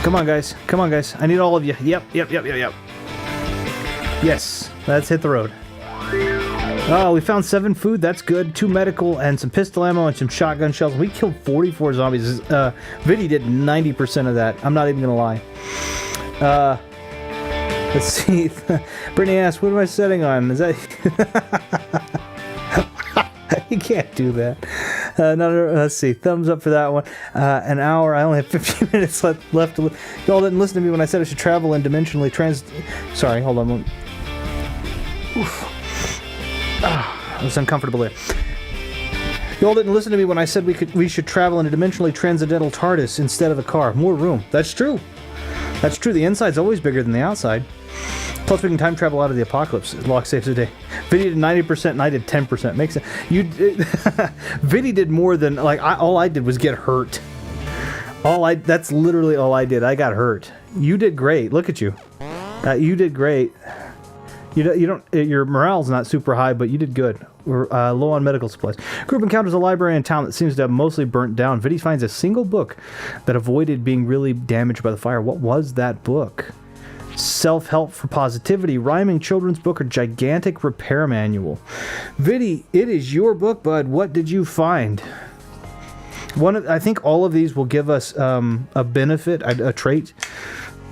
Come on, guys. Come on, guys. I need all of you. Yep. Yes. let's hit the road. Oh, we found 7 food. That's good. 2 medical and some pistol ammo and some shotgun shells. We killed 44 zombies. Viddy did 90% of that. I'm not even gonna lie. Let's see. Brittany asked, "What am I setting on?" Is that? You can't do that. Let's see. Thumbs up for that one. An hour. I only have 15 minutes left to. Y'all didn't listen to me when I said I should travel in dimensionally Sorry, hold on. Oof. I was uncomfortable there. Y'all didn't listen to me when I said we should travel in a dimensionally transcendental TARDIS instead of a car. More room. That's true. That's true. The inside's always bigger than the outside. Plus, we can time travel out of the apocalypse. Lock saves the day. Viddy did 90% and I did 10%. Makes sense. Viddy did more than all I did was get hurt. That's literally all I did. I got hurt. You did great. Look at you. You did great. Your morale's not super high, but you did good. We're low on medical supplies. Group encounters a library in town that seems to have mostly burnt down. Viddy finds a single book that avoided being really damaged by the fire. What was that book? Self-help for positivity, rhyming children's book, or gigantic repair manual. Viddy, it is your book, bud. What did you find? I think all of these will give us a benefit, a trait,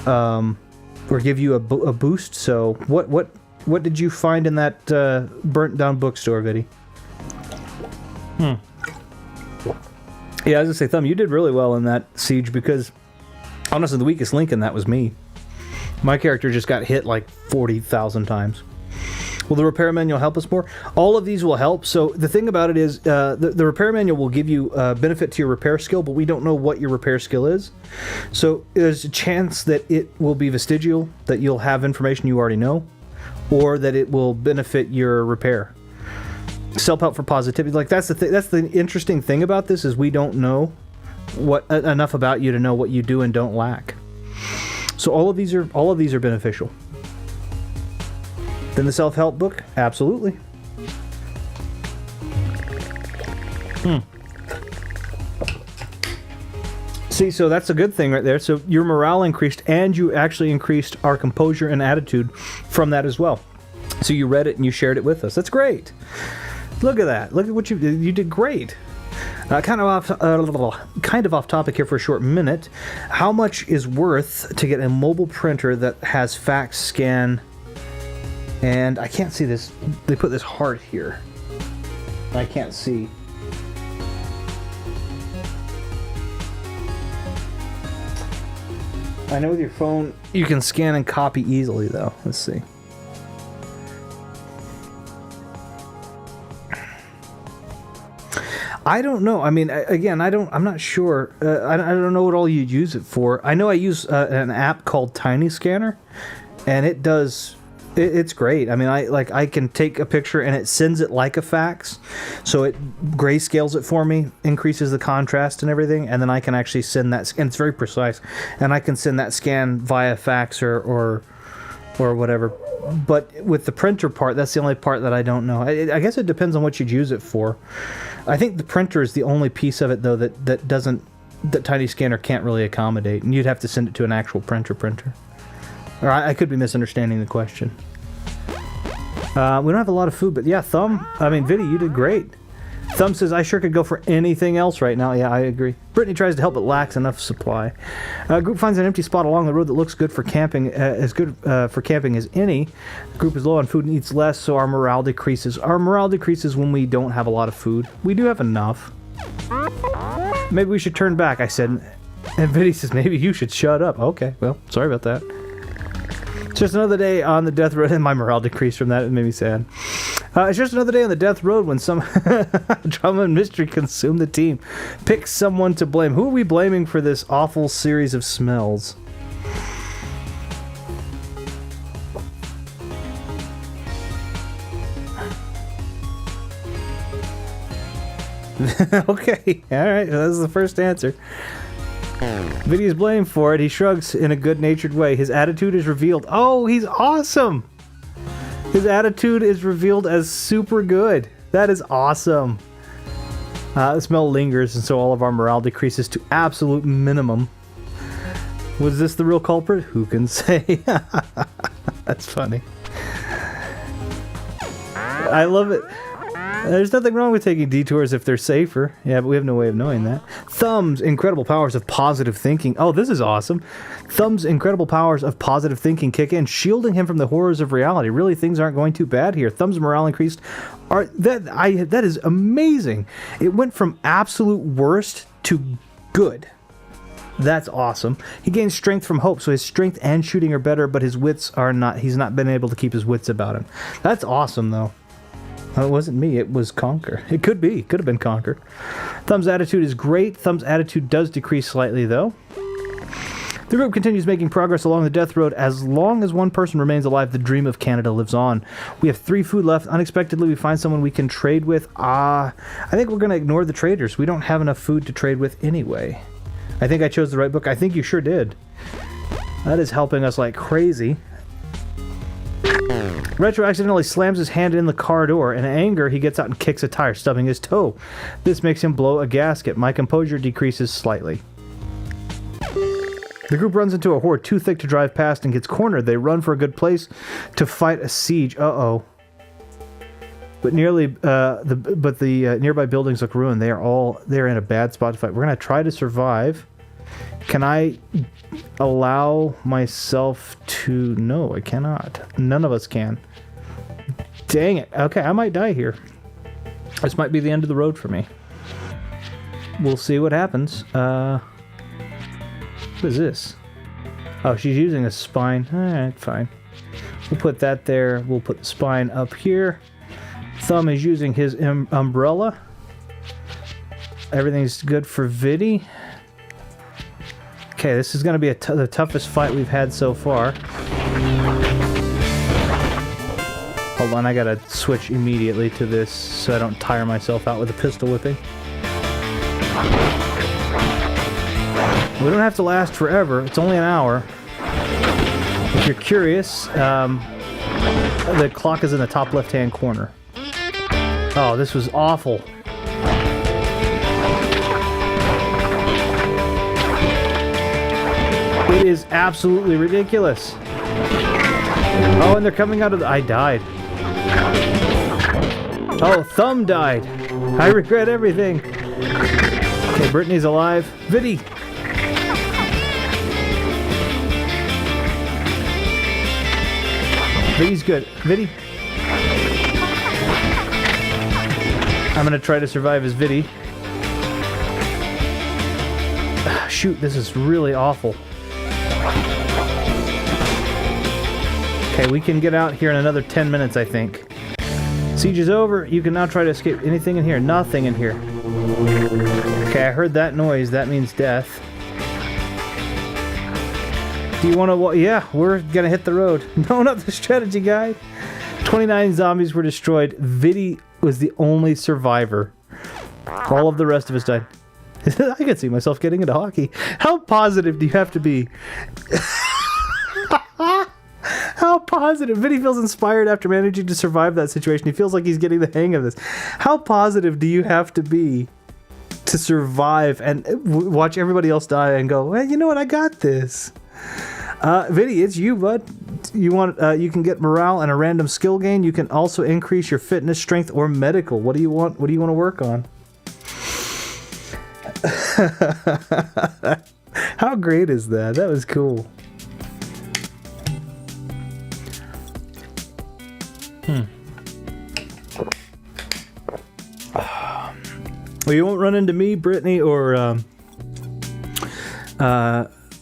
or give you a boost. So what did you find in that burnt down bookstore, Viddy? Yeah, I was gonna say, Thumb, you did really well in that siege because honestly, the weakest link in that was me. My character just got hit like 40,000 times. Will the repair manual help us more? All of these will help. So the thing about it is the repair manual will give you benefit to your repair skill, but we don't know what your repair skill is. So there's a chance that it will be vestigial, that you'll have information you already know, or that it will benefit your repair. Self-help for positivity. Like that's the interesting thing about this is we don't know enough about you to know what you do and don't lack. So all of these are beneficial. Then the self-help book, absolutely. See, so that's a good thing right there. So your morale increased, and you actually increased our composure and attitude from that as well. So you read it and you shared it with us. That's great. Look at that. Look at what you did. You did great. Kind of off topic here for a short minute. How much is worth to get a mobile printer that has fax scan? And I can't see this. They put this heart here. I can't see. I know with your phone you can scan and copy easily, though. Let's see. I don't know. I mean, again, I'm not sure. I don't know what all you'd use it for. I know I use an app called Tiny Scanner, and it does. It's great. I mean, I can take a picture and it sends it like a fax, so it grayscales it for me, increases the contrast and everything, and then I can actually send that. And it's very precise, and I can send that scan via fax or whatever. But with the printer part, that's the only part that I don't know. I guess it depends on what you'd use it for. I think the printer is the only piece of it, though, that Tiny Scanner can't really accommodate, and you'd have to send it to an actual printer. Or I could be misunderstanding the question. We don't have a lot of food, but yeah, Viddy, you did great. Thumb says, I sure could go for anything else right now. Yeah, I agree. Brittany tries to help but lacks enough supply. Group finds an empty spot along the road that looks good for camping, as good for camping as any. The group is low on food and eats less, so our morale decreases. Our morale decreases when we don't have a lot of food. We do have enough. Maybe we should turn back, I said. And Viddy says, maybe you should shut up. Okay, well, sorry about that. It's just another day on the death road, and my morale decreased from that. It made me sad. It's just another day on the death road when some drama and mystery consume the team. Pick someone to blame. Who are we blaming for this awful series of smells? Okay, alright, that was the first answer. Viddy is blamed for it. He shrugs in a good-natured way. His attitude is revealed. Oh, he's awesome! His attitude is revealed as super good. That is awesome. The smell lingers, and so all of our morale decreases to absolute minimum. Was this the real culprit? Who can say? That's funny. I love it. There's nothing wrong with taking detours if they're safer. Yeah, but we have no way of knowing that. Thumb's incredible powers of positive thinking. Oh, this is awesome. Thumb's incredible powers of positive thinking kick in, shielding him from the horrors of reality. Really, things aren't going too bad here. Thumb's morale increased. That is amazing. It went from absolute worst to good. That's awesome. He gains strength from hope, so his strength and shooting are better, but his wits are not. He's not been able to keep his wits about him. That's awesome, though. It wasn't me, it was Conker. It could be. Could have been Conker. Thumb's attitude is great. Thumb's attitude does decrease slightly, though. The group continues making progress along the death road. As long as one person remains alive, the dream of Canada lives on. We have 3 food left. Unexpectedly, we find someone we can trade with. I think we're going to ignore the traders. We don't have enough food to trade with anyway. I think I chose the right book. I think you sure did. That is helping us like crazy. Retro accidentally slams his hand in the car door. In anger, he gets out and kicks a tire, stubbing his toe. This makes him blow a gasket. My composure decreases slightly. The group runs into a horde too thick to drive past and gets cornered. They run for a good place to fight a siege. Uh-oh. But the nearby buildings look ruined. They're in a bad spot to fight. We're gonna try to survive. Can I allow myself to... No, I cannot. None of us can. Dang it. Okay, I might die here. This might be the end of the road for me. We'll see what happens. What is this? Oh, she's using a spine. Alright, fine. We'll put that there. We'll put the spine up here. Thumb is using his umbrella. Everything's good for Viddy. Okay, this is going to be the toughest fight we've had so far. Hold on, I gotta switch immediately to this so I don't tire myself out with the pistol whipping. We don't have to last forever. It's only an hour. If you're curious, the clock is in the top left-hand corner. Oh, this was awful. It is absolutely ridiculous. Oh, and they're coming out of the... I died. Oh, Thumb died. I regret everything. Okay, Brittany's alive. Viddy. Viddy's good. Viddy. I'm gonna try to survive as Viddy. Shoot, this is really awful. Okay, we can get out here in another 10 minutes, I think. Siege is over. You can now try to escape. Anything in here? Nothing in here. Okay, I heard that noise. That means death. Do you want to... Yeah, we're gonna hit the road. No, not the strategy guide. 29 zombies were destroyed. Viddy was the only survivor. All of the rest of us died. I can see myself getting into hockey. How positive do you have to be? How positive. Viddy feels inspired after managing to survive that situation. He feels like he's getting the hang of this. How positive do you have to be to survive and watch everybody else die and go, well, you know what? I got this. Viddy, it's you, bud. You can get morale and a random skill gain. You can also increase your fitness, strength, or medical. What do you want? What do you want to work on? How great is that? That was cool. Well, you won't run into me, Brittany, or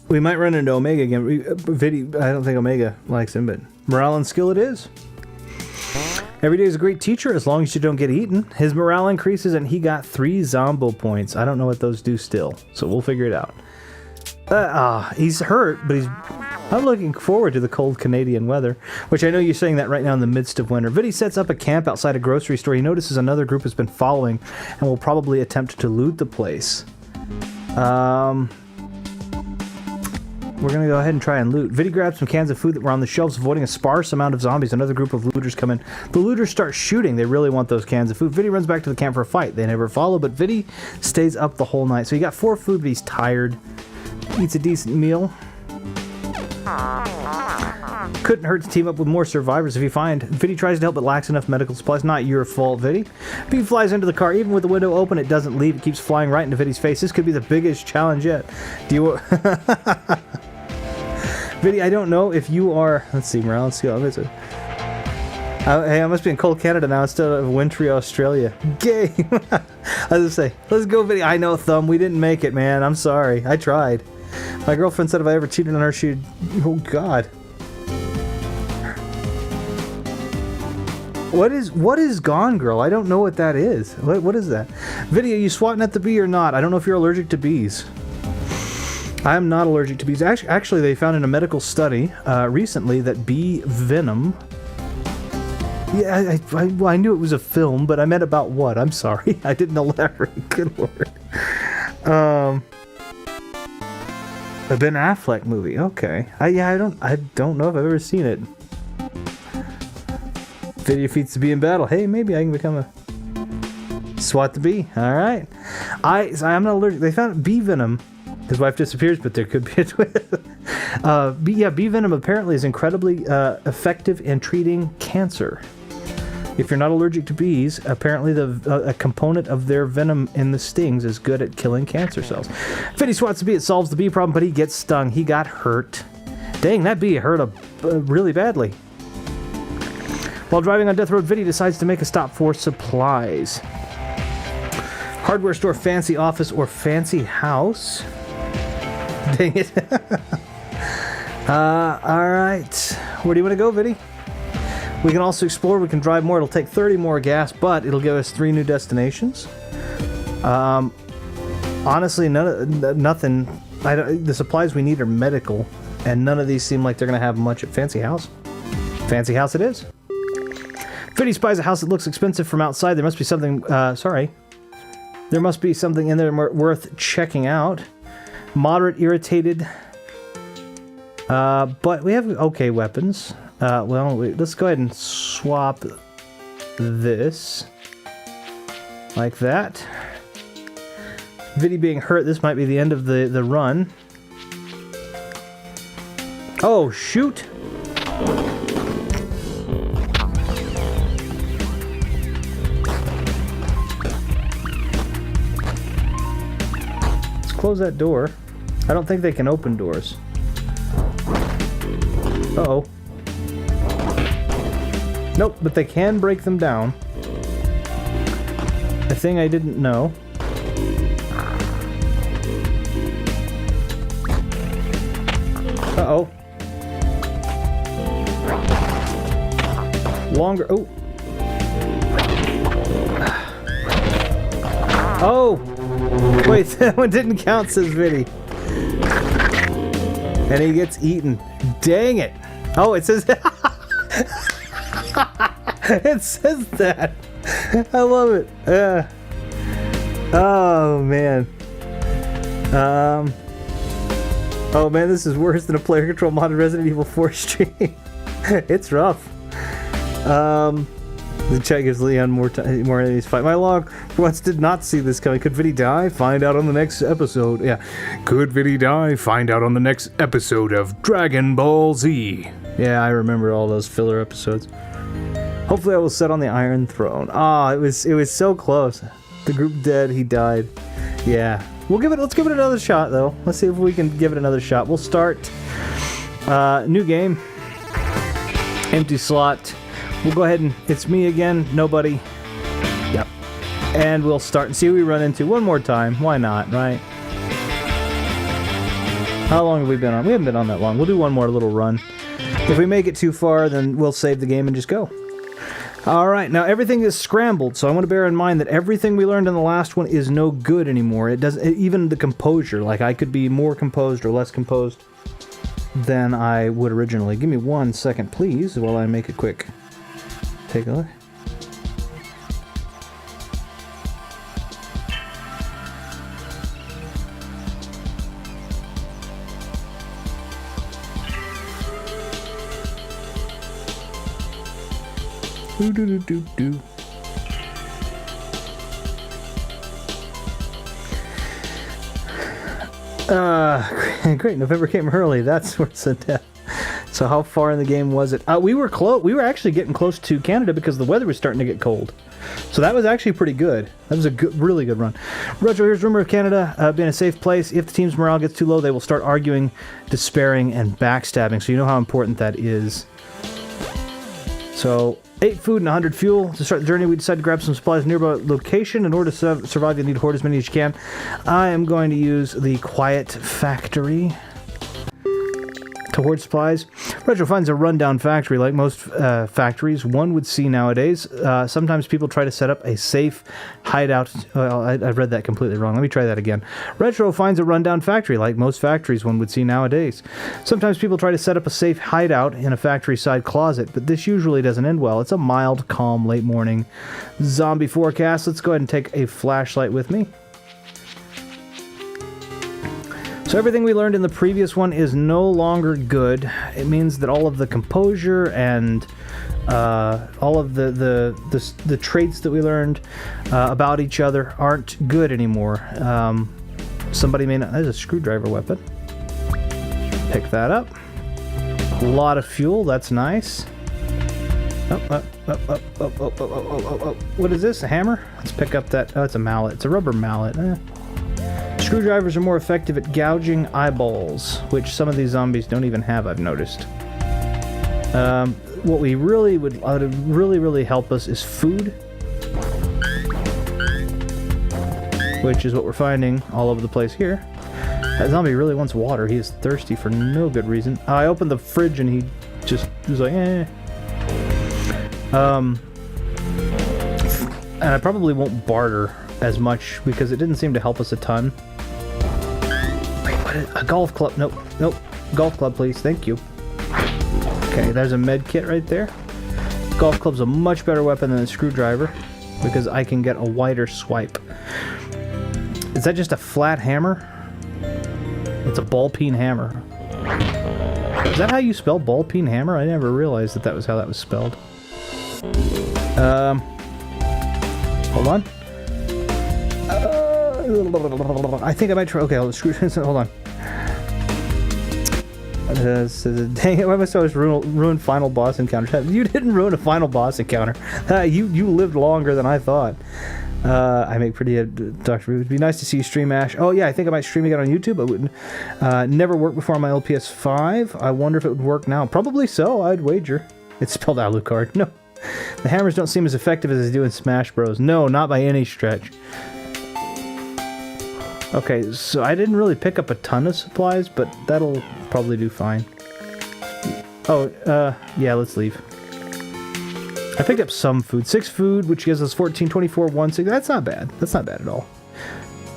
we might run into Omega again. Viddy, I don't think Omega likes him, but morale and skill it is. Every day is a great teacher as long as you don't get eaten. His morale increases and he got 3 Zombo points. I don't know what those do still, so we'll figure it out. He's hurt, but I'm looking forward to the cold Canadian weather, which I know you're saying that right now in the midst of winter. Viddy sets up a camp outside a grocery store. He notices another group has been following and will probably attempt to loot the place. We're going to go ahead and try and loot. Viddy grabs some cans of food that were on the shelves, avoiding a sparse amount of zombies. Another group of looters come in. The looters start shooting. They really want those cans of food. Viddy runs back to the camp for a fight. They never follow, but Viddy stays up the whole night. So he got 4 food, but he's tired. Eats a decent meal. Couldn't hurt to team up with more survivors if you find. Viddy tries to help but lacks enough medical supplies. Not your fault, Viddy. Bee flies into the car. Even with the window open, it doesn't leave. It keeps flying right into Viddy's face. This could be the biggest challenge yet. Do you... Viddy, I don't know if you are... Let's see, Morale. Let's see how it is. Hey, I must be in cold Canada now instead of wintry Australia. Gay! I was gonna say, let's go, Viddy. I know, Thumb. We didn't make it, man. I'm sorry. I tried. My girlfriend said if I ever cheated on her, she'd... Oh, God. What is Gone Girl? I don't know what that is. What is that? Viddy, are you swatting at the bee or not? I don't know if you're allergic to bees. I am not allergic to bees. Actually, they found in a medical study recently that bee venom... Yeah, I knew it was a film, but I meant about what? I'm sorry. I didn't elaborate. Good Lord. A Ben Affleck movie. Okay. I don't know if I've ever seen it. Viddy defeats the bee in battle. Hey, maybe I can become a... Swat the bee. All right. I'm not allergic. They found bee venom. His wife disappears, but there could be a twist. Bee venom apparently is incredibly effective in treating cancer. If you're not allergic to bees, apparently a component of their venom in the stings is good at killing cancer cells. Viddy swats the bee, it solves the bee problem, but he gets stung. He got hurt. Dang, that bee hurt really badly. While driving on Death Road, Viddy decides to make a stop for supplies. Hardware store, fancy office, or fancy house. Dang it. Alright. Where do you want to go, Viddy? We can also explore, we can drive more. It'll take 30 more gas, but it'll give us 3 new destinations. Honestly, nothing. The supplies we need are medical, and none of these seem like they're going to have much at Fancy House. Fancy House it is. Viddy spies a house that looks expensive from outside. There must be something, There must be something in there worth checking out. Moderate irritated. But we have okay weapons. Let's go ahead and swap this. Like that. Viddy being hurt, this might be the end of the run. Oh, shoot! Let's close that door. I don't think they can open doors. Uh-oh. Nope, but they can break them down. A thing I didn't know. Uh-oh. Longer... Oh! Oh! Wait, that one didn't count, says Viddy. And he gets eaten. Dang it! Oh, it says... It says that. I love it. Oh man. Oh man, this is worse than a player control modded Resident Evil 4 stream. It's rough. The chat gives Leon more enemies fight. My log for once did not see this coming. Could Viddy die? Find out on the next episode. Yeah. Could Viddy die? Find out on the next episode of Dragon Ball Z. Yeah, I remember all those filler episodes. Hopefully I will sit on the Iron Throne. Ah, it was so close. The group dead, he died. Yeah. Let's give it another shot though. Let's see if we can give it another shot. We'll start new game. Empty slot. We'll go ahead and it's me again, nobody. Yep. And we'll start and see who we run into one more time. Why not, right? How long have we been on? We haven't been on that long. We'll do one more little run. If we make it too far, then we'll save the game and just go. Alright, now everything is scrambled, so I want to bear in mind that everything we learned in the last one is no good anymore. It doesn't, even the composure, like I could be more composed or less composed than I would originally. Give me 1 second, please, while I make a quick take a look. Do. Great. November came early. That's where it's a death. So how far in the game was it? We were close. We were actually getting close to Canada because the weather was starting to get cold. So that was actually pretty good. That was a good, really good run. Retro, here's rumor of Canada being a safe place. If the team's morale gets too low, they will start arguing, despairing, and backstabbing. So you know how important that is. So 8 food and 100 fuel. To start the journey, we decided to grab some supplies in a nearby location. In order to survive, you need to hoard as many as you can. I am going to use the Quiet Factory to hoard supplies. Retro finds a rundown factory like most factories one would see nowadays. Sometimes people try to set up a safe hideout. Well, I read that completely wrong. Let me try that again. Retro finds a rundown factory like most factories one would see nowadays. Sometimes people try to set up a safe hideout in a factory side closet, but this usually doesn't end well. It's a mild, calm, late morning zombie forecast. Let's go ahead and take a flashlight with me. So everything we learned in the previous one is no longer good. It means that all of the composure and all of the traits that we learned about each other aren't good anymore. Somebody may not... There's a screwdriver weapon. Pick that up. A lot of fuel. That's nice. What is this? A hammer? Let's pick up that... Oh, it's a mallet. It's a rubber mallet. Screwdrivers are more effective at gouging eyeballs, which some of these zombies don't even have, I've noticed. What we really would really help us is food, which is what we're finding all over the place here. That zombie really wants water. He is thirsty for no good reason. I opened the fridge and he just was like, eh. And I probably won't barter as much because it didn't seem to help us a ton. Wait, what is a golf club? Nope. Golf club, please. Thank you. Okay, there's a med kit right there. Golf club's a much better weapon than a screwdriver because I can get a wider swipe. Is that just a flat hammer? It's a ball-peen hammer. Is that how you spell ball-peen hammer? I never realized that was how that was spelled. Hold on. I think I might try. Okay, let's screw. Hold on. Dang it! Why must I always ruin final boss encounters? You didn't ruin a final boss encounter. You lived longer than I thought. I make pretty Dr. It would be nice to see you stream Ash. Oh yeah, I think I might stream again on YouTube. It wouldn't never worked before on my LPS 5. I wonder if it would work now. Probably so. I'd wager. It's spelled Alucard. No. The hammers don't seem as effective as they do in Smash Bros. No, not by any stretch. Okay, so I didn't really pick up a ton of supplies, but that'll probably do fine. Oh, yeah, let's leave. I picked up some food. 6 food, which gives us 14, 24, 1, 6. That's not bad. That's not bad at all.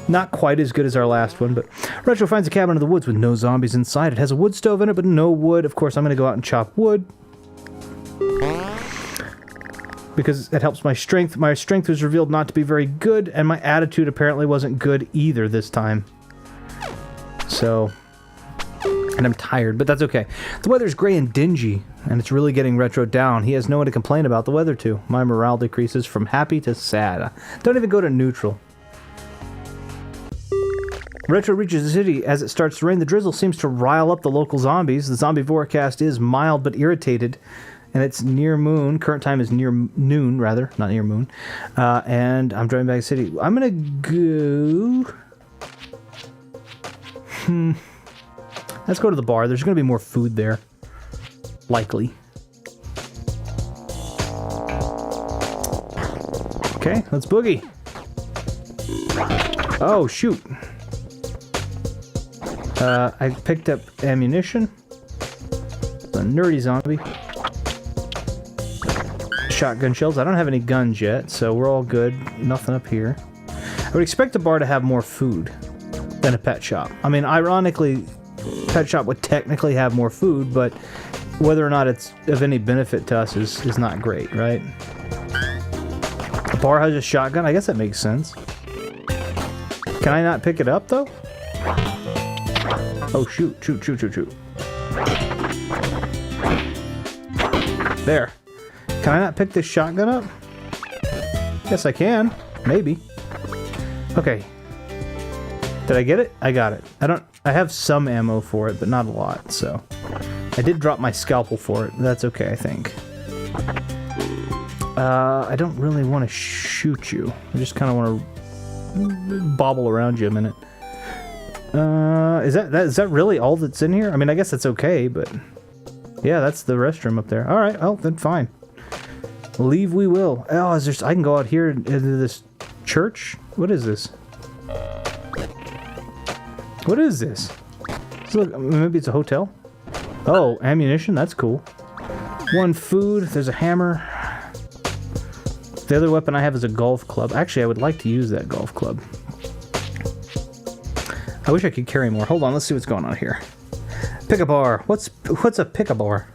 Not quite as good as our last one, but... Retro finds a cabin in the woods with no zombies inside. It has a wood stove in it, but no wood. Of course, I'm going to go out and chop wood. Because it helps my strength. My strength was revealed not to be very good, and my attitude apparently wasn't good either this time. So... And I'm tired, but that's okay. The weather's gray and dingy, and it's really getting Retro down. He has no one to complain about the weather to. My morale decreases from happy to sad. Don't even go to neutral. Retro reaches the city. As it starts to rain, the drizzle seems to rile up the local zombies. The zombie forecast is mild but irritated, and it's near moon. Current time is near noon, rather, not near moon. And I'm driving back to the city. I'm gonna go... Let's go to the bar. There's going to be more food there. Likely. Okay, let's boogie. Oh, shoot. I picked up ammunition. A nerdy zombie. Shotgun shells. I don't have any guns yet, so we're all good. Nothing up here. I would expect a bar to have more food than a pet shop. I mean, ironically... Pet shop would technically have more food, but whether or not it's of any benefit to us is not great, right? The bar has a shotgun? I guess that makes sense. Can I not pick it up, though? Oh, shoot. There. Can I not pick this shotgun up? Yes, I can. Maybe. Okay. Did I get it? I got it. I have some ammo for it, but not a lot, so... I did drop my scalpel for it. That's okay, I think. I don't really want to shoot you. I just kind of want to bobble around you a minute. Is that really all that's in here? I mean, I guess that's okay, but yeah, that's the restroom up there. All right, oh, then fine. Leave we will. Oh, is there? I can go out here into this church. What is this? What is this? Look, maybe it's a hotel. Oh, ammunition. That's cool. 1 food. There's a hammer. The other weapon I have is a golf club. Actually, I would like to use that golf club. I wish I could carry more. Hold on, let's see what's going on here. Pick-a-bar. What's a pick-a-bar?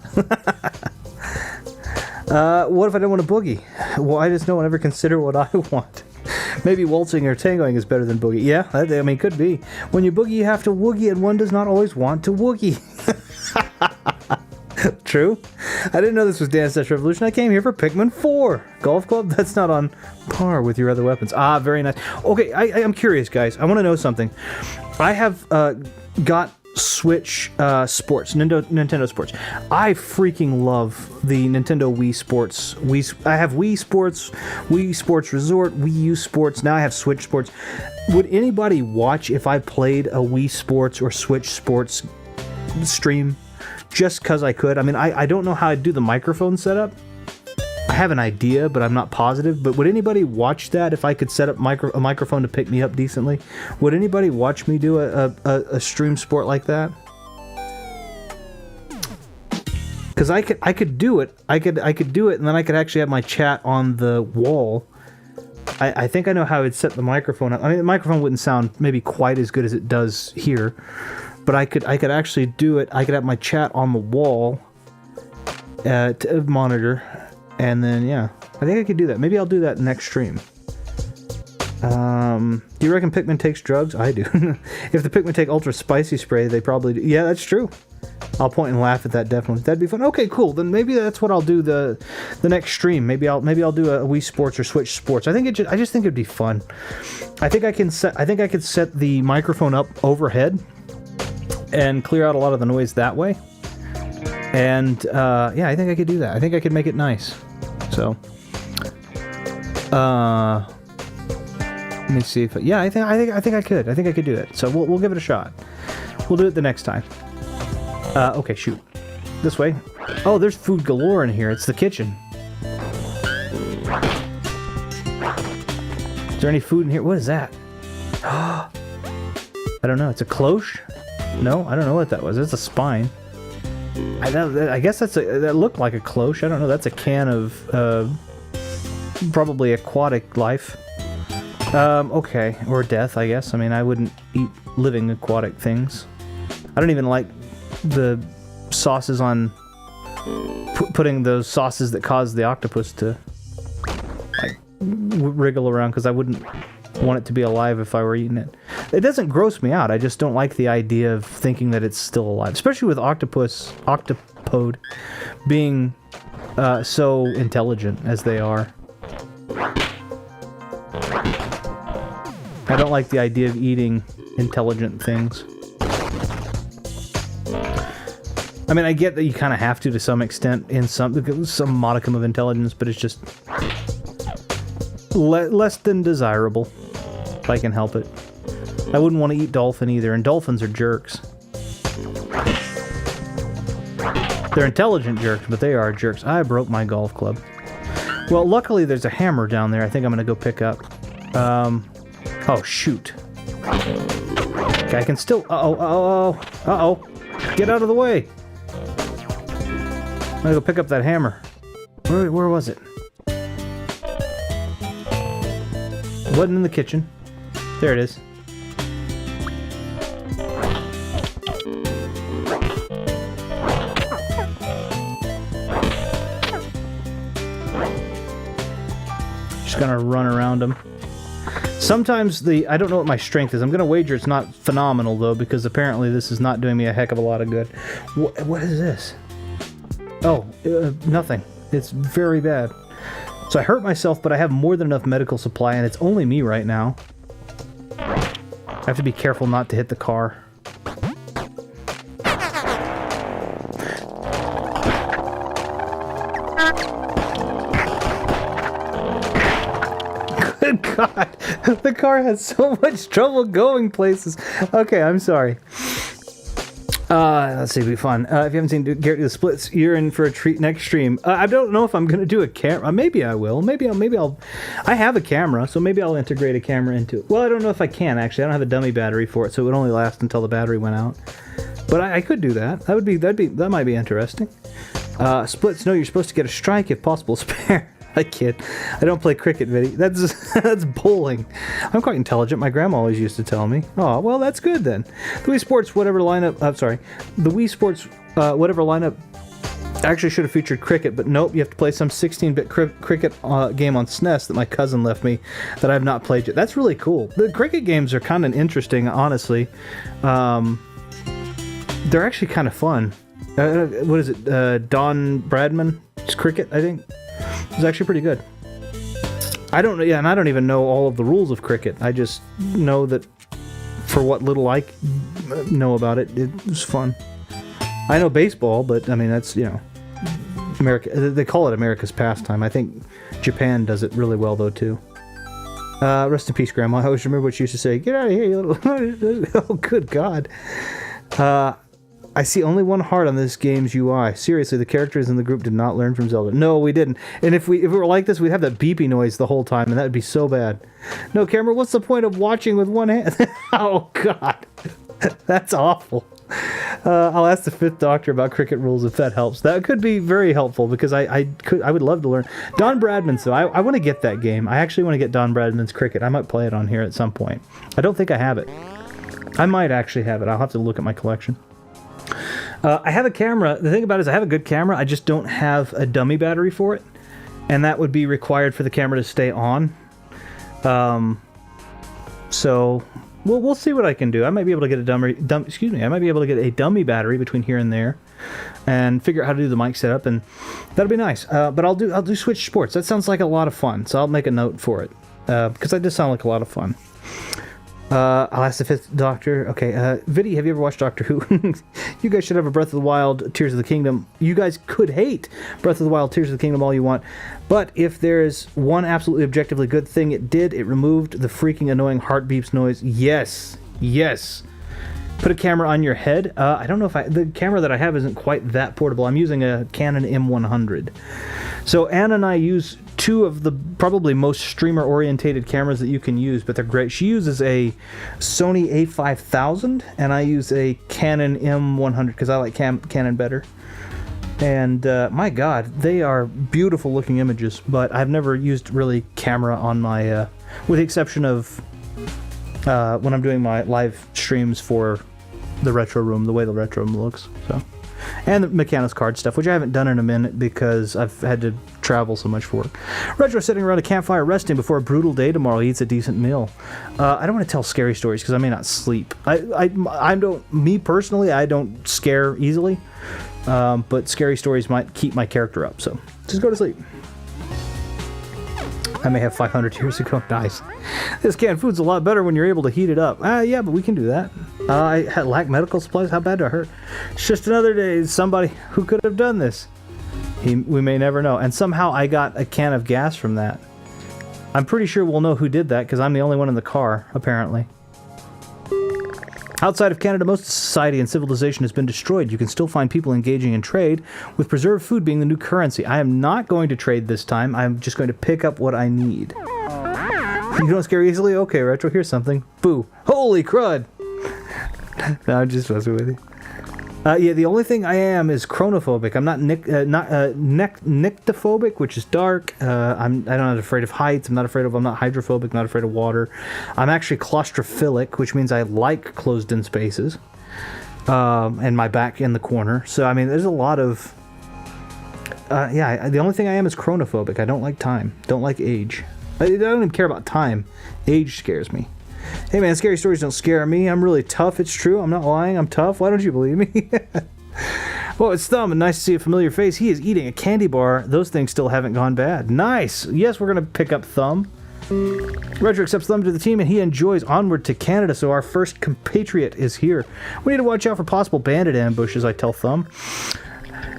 What if I don't want a boogie? Why does no one ever consider what I want? Maybe waltzing or tangoing is better than boogie. Yeah, I mean, could be. When you boogie, you have to woogie, and one does not always want to woogie. True. I didn't know this was Dance Dash Revolution. I came here for Pikmin 4. Golf club? That's not on par with your other weapons. Ah, very nice. Okay, I'm curious, guys. I want to know something. I have got Switch Sports, Nintendo Sports. I freaking love the Nintendo Wii Sports. I have Wii Sports, Wii Sports Resort, Wii U Sports. Now I have Switch Sports. Would anybody watch if I played a Wii Sports or Switch Sports stream? Just because I could. I mean, I don't know how I'd do the microphone setup. I have an idea, but I'm not positive. But would anybody watch that if I could set up a microphone to pick me up decently? Would anybody watch me do a stream sport like that? Because I could do it. I could do it, and then I could actually have my chat on the wall. I think I know how I'd set the microphone up. I mean, the microphone wouldn't sound maybe quite as good as it does here, but I could actually do it. I could have my chat on the wall to monitor. And then, yeah, I think I could do that. Maybe I'll do that next stream. Do you reckon Pikmin takes drugs? I do. If the Pikmin take ultra spicy spray, they probably do. Yeah, that's true. I'll point and laugh at that, definitely. That'd be fun. Okay, cool. Then maybe that's what I'll do the next stream. Maybe I'll do a Wii Sports or Switch Sports. I just think it'd be fun. I think I could set the microphone up overhead and clear out a lot of the noise that way. And yeah, I think I could do that. I think I could make it nice. So, let me see if yeah, I think I could. I think I could do it. So we'll give it a shot. We'll do it the next time. Okay, shoot. This way. Oh, there's food galore in here. It's the kitchen. Is there any food in here? What is that? I don't know. It's a cloche? No, I don't know what that was. It's a spine. I guess that looked like a cloche. I don't know. That's a can of probably aquatic life. Okay, or death, I guess. I mean, I wouldn't eat living aquatic things. I don't even like the sauces on putting those sauces that cause the octopus to like wriggle around, because I wouldn't want it to be alive if I were eating it. It doesn't gross me out. I just don't like the idea of thinking that it's still alive, especially with octopode being so intelligent as they are. I don't like the idea of eating intelligent things. I mean, I get that you kind of have to some extent in some modicum of intelligence, but it's just less than desirable if I can help it. I wouldn't want to eat dolphin either, and dolphins are jerks. They're intelligent jerks, but they are jerks. I broke my golf club. Well, luckily there's a hammer down there I think I'm going to go pick up. Oh, shoot. Okay, I can still... Uh-oh. Get out of the way. I'm going to go pick up that hammer. Where was it? It wasn't in the kitchen. There it is. Just gonna run around them. Sometimes I don't know what my strength is. I'm gonna wager it's not phenomenal though, because apparently this is not doing me a heck of a lot of good. What is this? Oh, nothing. It's very bad. So I hurt myself, but I have more than enough medical supply, and it's only me right now. I have to be careful not to hit the car. Good God, the car has so much trouble going places. Okay, I'm sorry. Let's see, it'll be fun. If you haven't seen Garrett do the splits, you're in for a treat next stream. I don't know if I'm gonna do a camera. Maybe I will. Maybe I'll. I have a camera, so maybe I'll integrate a camera into it. Well, I don't know if I can actually. I don't have a dummy battery for it, so it would only last until the battery went out. But I could do that. That might be interesting. Splits. No, you're supposed to get a strike if possible. Spare. I kid. I don't play cricket, Vinny. That's bowling. I'm quite intelligent. My grandma always used to tell me. Oh, well, that's good then. The Wii Sports whatever lineup. The Wii Sports whatever lineup actually should have featured cricket, but nope. You have to play some 16-bit cricket game on SNES that my cousin left me that I have not played yet. That's really cool. The cricket games are kind of interesting, honestly. They're actually kind of fun. What is it? Don Bradman? It's cricket, I think. It's actually pretty good. I don't even know all of the rules of cricket. I just know that for what little I know about it, it was fun. I know baseball, but I mean that's America. They call it America's pastime. I think Japan does it really well though too. Rest in peace, Grandma. I always remember what she used to say. Get out of here, you little. Oh, good God. I see only one heart on this game's UI. Seriously, the characters in the group did not learn from Zelda. No, we didn't. And if we were like this, we'd have that beepy noise the whole time, and that would be so bad. No, camera, what's the point of watching with one hand? Oh, God. That's awful. I'll ask the Fifth Doctor about cricket rules if that helps. That could be very helpful, because I would love to learn. Don Bradman's, though, I want to get that game. I actually want to get Don Bradman's cricket. I might play it on here at some point. I don't think I have it. I might actually have it. I'll have to look at my collection. I have a camera. The thing about it is I have a good camera. I just don't have a dummy battery for it. And that would be required for the camera to stay on. So we'll see what I can do. I might be able to get I might be able to get a dummy battery between here and there and figure out how to do the mic setup, and that'll be nice. But I'll do Switch Sports. That sounds like a lot of fun. So I'll make a note for it. Because that does sound like a lot of fun. I'll ask the Fifth Doctor. Okay, Viddy, have you ever watched Doctor Who? You guys should have a Breath of the Wild, Tears of the Kingdom. You guys could hate Breath of the Wild, Tears of the Kingdom all you want, but if there is one absolutely objectively good thing it did, it removed the freaking annoying heart beeps noise. Yes. Put a camera on your head. I don't know if the camera that I have isn't quite that portable. I'm using a Canon M100. So Anna and I use two of the probably most streamer-orientated cameras that you can use, but they're great. She uses a Sony A5000, and I use a Canon M100 because I like Canon better. And my God, they are beautiful-looking images, but I've never used really camera on my, with the exception of when I'm doing my live streams for the Retro Room, the way the Retro Room looks. So, and the Mechanos card stuff, which I haven't done in a minute because I've had to travel so much for work. Retro sitting around a campfire resting before a brutal day tomorrow. He eats a decent meal. I don't want to tell scary stories because I may not sleep. I don't. Me personally, I don't scare easily, but scary stories might keep my character up. So just go to sleep. I may have 500 years ago. Nice. This canned food's a lot better when you're able to heat it up. Yeah, but we can do that. I lack medical supplies. How bad do I hurt? It's just another day. Somebody who could have done this. We may never know. And somehow I got a can of gas from that. I'm pretty sure we'll know who did that because I'm the only one in the car, apparently. Outside of Canada, most society and civilization has been destroyed. You can still find people engaging in trade, with preserved food being the new currency. I am not going to trade this time. I'm just going to pick up what I need. You don't scare easily? Okay, Retro, here's something. Boo. Holy crud! No, I'm just messing with you. Yeah, the only thing I am is chronophobic. I'm not nyctophobic, which is dark. I'm not afraid of heights. I'm not hydrophobic, not afraid of water. I'm actually claustrophilic, which means I like closed-in spaces. And my back in the corner. So, I mean, there's a lot of... the only thing I am is chronophobic. I don't like time. Don't like age. I don't even care about time. Age scares me. Hey man, scary stories don't scare me. I'm really tough. It's true. I'm not lying. I'm tough. Why don't you believe me? Well, it's Thumb, and nice to see a familiar face. He is eating a candy bar. Those things still haven't gone bad. Nice. Yes, we're going to pick up Thumb. Retro accepts Thumb to the team, and he enjoys Onward to Canada, so our first compatriot is here. We need to watch out for possible bandit ambushes, I tell Thumb.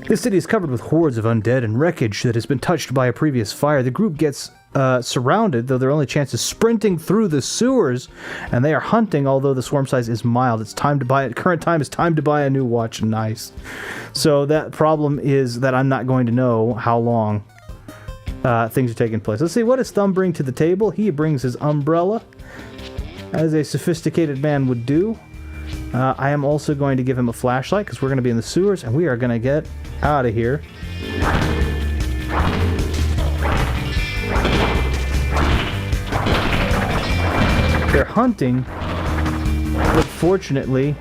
This city is covered with hordes of undead and wreckage that has been touched by a previous fire. The group gets surrounded, though their only chance is sprinting through the sewers, and they are hunting, although the swarm size is mild. It's time to buy it. Current time is time to buy a new watch. Nice. So that problem is that I'm not going to know how long things are taking place. Let's see, what does Thumb bring to the table? He brings his umbrella, as a sophisticated man would do. I am also going to give him a flashlight, because we're going to be in the sewers, and we are going to get out of here. They're hunting, but fortunately...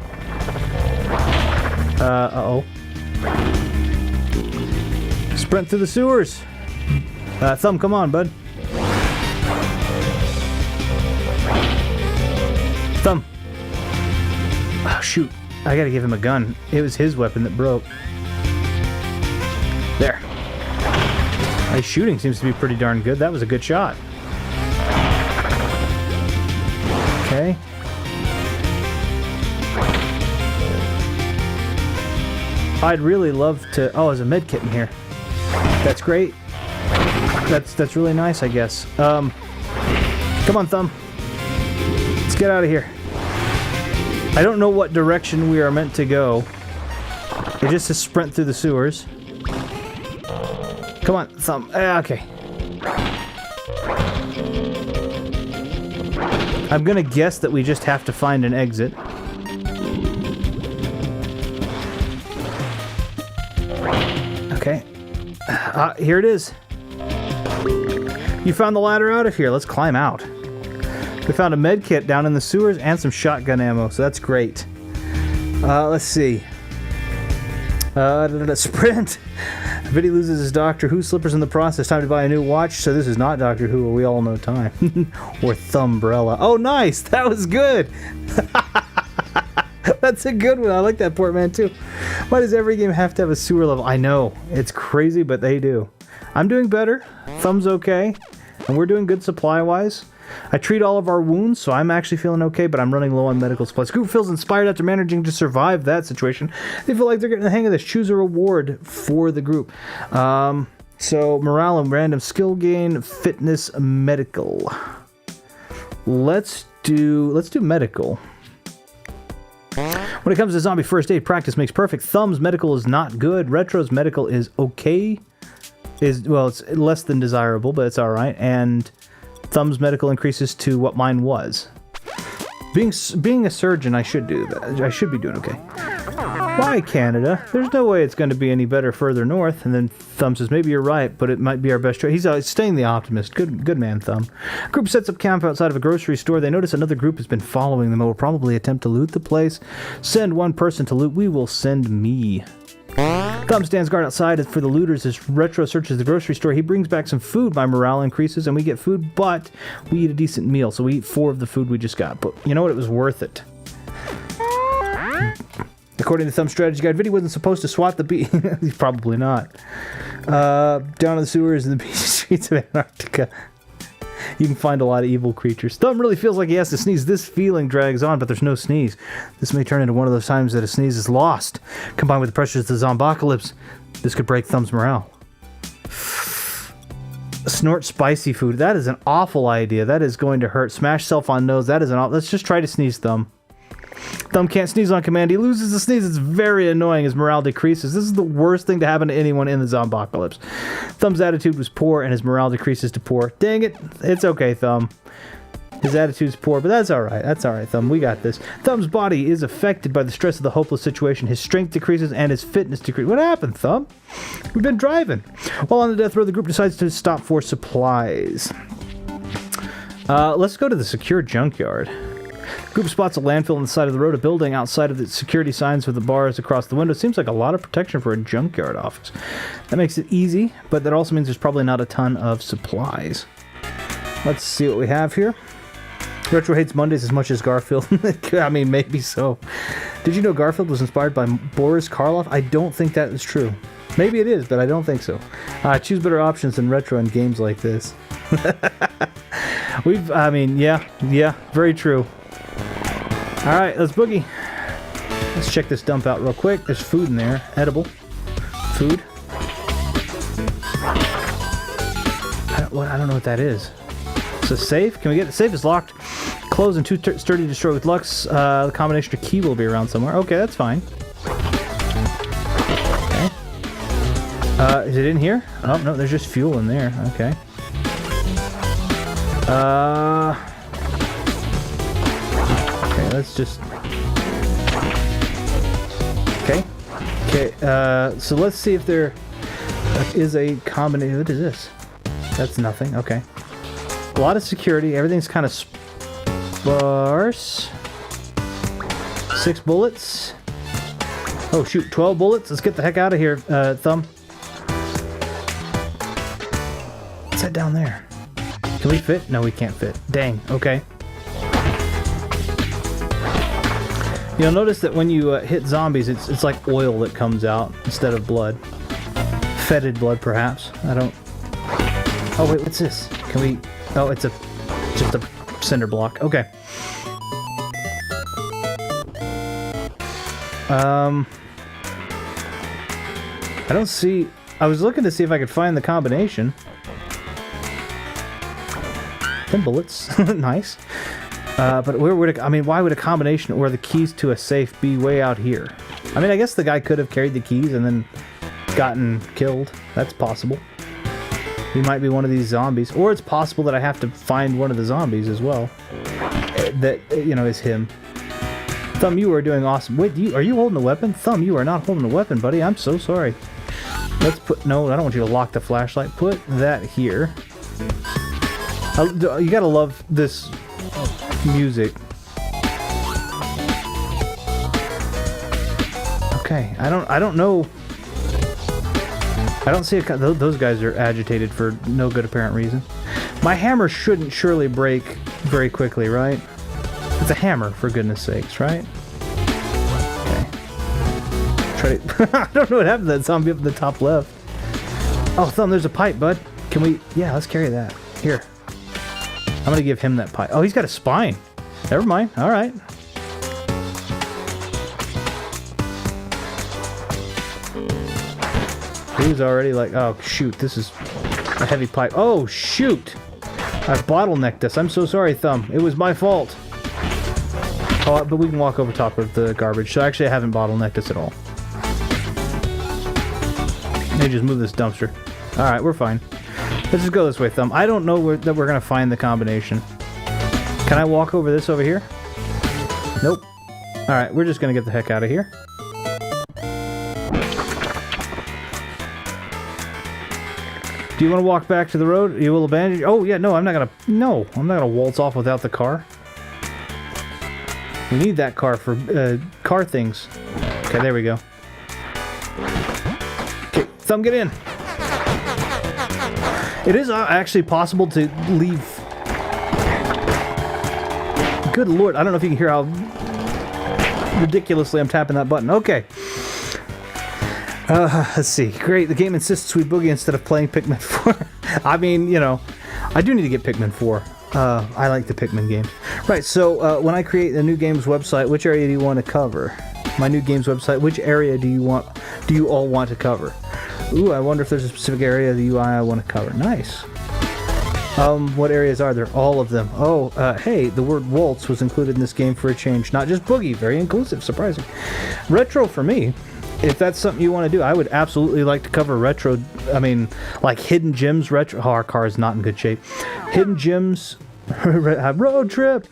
uh-oh. Sprint through the sewers! Thumb, come on, bud. Thumb! Oh, shoot. I gotta give him a gun. It was his weapon that broke. There. His shooting seems to be pretty darn good. That was a good shot. Okay. I'd really love to... Oh, there's a med kit in here. That's great. That's really nice, I guess. Come on, Thumb. Let's get out of here. I don't know what direction we are meant to go. It just says sprint through the sewers. Come on, Thumb. Okay. I'm gonna guess that we just have to find an exit. Okay. Here it is. You found the ladder out of here. Let's climb out. We found a med kit down in the sewers and some shotgun ammo, so that's great. Let's see. Sprint. Vinny loses his Doctor Who slippers in the process. Time to buy a new watch. So this is not Doctor Who, we all know time. Or Thumbbrella. Oh, nice! That was good! That's a good one. I like that portmanteau. Why does every game have to have a sewer level? I know. It's crazy, but they do. I'm doing better. Thumb's okay. And we're doing good supply-wise. I treat all of our wounds, so I'm actually feeling okay, but I'm running low on medical supplies. Group feels inspired after managing to survive that situation. They feel like they're getting the hang of this. Choose a reward for the group. So, morale and random skill gain, fitness, medical. Let's do medical. When it comes to zombie first aid, practice makes perfect. Thumb's medical is not good. Retro's medical is okay. Well, it's less than desirable, but it's alright. And Thumb's medical increases to what mine was. Being a surgeon, I should do that. I should be doing okay. Why Canada? There's no way it's going to be any better further north. And then Thumb says, maybe you're right, but it might be our best choice. He's staying the optimist. Good man, Thumb. Group sets up camp outside of a grocery store. They notice another group has been following them and will probably attempt to loot the place. Send one person to loot. We will send me. Thumb stands guard outside for the looters as Retro searches the grocery store. He brings back some food. My morale increases and we get food, but we eat a decent meal. So we eat 4 of the food we just got. But you know what? It was worth it. According to Thumb's strategy guide, Vinny wasn't supposed to swat the bee. He's probably not. Down in the sewers and the beach streets of Antarctica. You can find a lot of evil creatures. Thumb really feels like he has to sneeze. This feeling drags on, but there's no sneeze. This may turn into one of those times that a sneeze is lost. Combined with the pressures of the zombocalypse, this could break Thumb's morale. Snort spicy food. That is an awful idea. That is going to hurt. Smash self on nose. That is an awful... Let's just try to sneeze, Thumb. Thumb can't sneeze on command. He loses the sneeze. It's very annoying as morale decreases. This is the worst thing to happen to anyone in the zombocalypse. Thumb's attitude was poor and his morale decreases to poor. Dang it. It's okay, Thumb. His attitude's poor, but that's alright. That's alright, Thumb. We got this. Thumb's body is affected by the stress of the hopeless situation. His strength decreases and his fitness decreases. What happened, Thumb? We've been driving. While on the death row, the group decides to stop for supplies. Let's go to the secure junkyard. Group spots a landfill on the side of the road, a building outside of the security signs with the bars across the window. Seems like a lot of protection for a junkyard office. That makes it easy, but that also means there's probably not a ton of supplies. Let's see what we have here. Retro hates Mondays as much as Garfield. I mean, maybe so. Did you know Garfield was inspired by Boris Karloff? I don't think that is true. Maybe it is, but I don't think so. Choose better options than Retro in games like this. Yeah, very true. Alright, let's boogie. Let's check this dump out real quick. There's food in there. Edible. Food. I don't know what that is. It's a safe. Can we get the safe is locked? Closed and too sturdy to destroy with Lux. The combination of key will be around somewhere. Okay, that's fine. Okay. Is it in here? Oh, no, there's just fuel in there. Okay. Okay, let's just... Okay. Okay, so let's see if there is a combination... What is this? That's nothing. Okay. A lot of security. Everything's kind of sparse. 6 bullets. Oh, shoot. 12 bullets. Let's get the heck out of here, Thumb. What's that down there? Can we fit? No, we can't fit. Dang. Okay. You'll notice that when you hit zombies, it's like oil that comes out instead of blood. Fetid blood, perhaps. I don't... Oh, wait, what's this? Can we... Oh, it's just a cinder block. Okay. I don't see... I was looking to see if I could find the combination. 10 bullets. Nice. But where would it... I mean, why would a combination or the keys to a safe be way out here? I mean, I guess the guy could have carried the keys and then gotten killed. That's possible. He might be one of these zombies. Or it's possible that I have to find one of the zombies as well. That, you know, is him. Thumb, you are doing awesome. Wait, are you holding a weapon? Thumb, you are not holding a weapon, buddy. I'm so sorry. Let's put... No, I don't want you to lock the flashlight. Put that here. You gotta love this music. Okay, I don't know... I don't see those guys are agitated for no good apparent reason. My hammer shouldn't surely break very quickly, right? It's a hammer, for goodness sakes, right? Okay. Try to... I don't know what happened to that zombie up in the top left. Oh, Thumb, there's a pipe, bud. Can we... Yeah, let's carry that. Here. I'm gonna give him that pipe. Oh, he's got a spine. Never mind. All right. He's already like, oh shoot, this is a heavy pipe. Oh shoot! I bottlenecked this. I'm so sorry, Thumb. It was my fault. Oh, but we can walk over top of the garbage. So actually I haven't bottlenecked this at all. Maybe just move this dumpster. Alright, we're fine. Let's just go this way, Thumb. I don't know that we're gonna find the combination. Can I walk over this over here? Nope. Alright, we're just gonna get the heck out of here. Do you want to walk back to the road? You will abandon... Oh, yeah, no, I'm not gonna waltz off without the car. We need that car for car things. Okay, there we go. Okay, Thumb, get in. It is actually possible to leave... Good lord, I don't know if you can hear how ridiculously I'm tapping that button. Okay. Let's see. Great, the game insists Sweet Boogie instead of playing Pikmin 4. I mean, you know, I do need to get Pikmin 4. I like the Pikmin games. Right, so when I create a new games website, which area do you want to cover? My new games website, which area do you all want to cover? Ooh, I wonder if there's a specific area of the UI I want to cover. Nice. What areas are there? All of them. Oh, hey, the word waltz was included in this game for a change. Not just boogie. Very inclusive. Surprising. Retro for me. If that's something you want to do, I would absolutely like to cover retro. I mean, like Hidden Gems retro. Oh, our car is not in good shape. Hidden Gems road trip.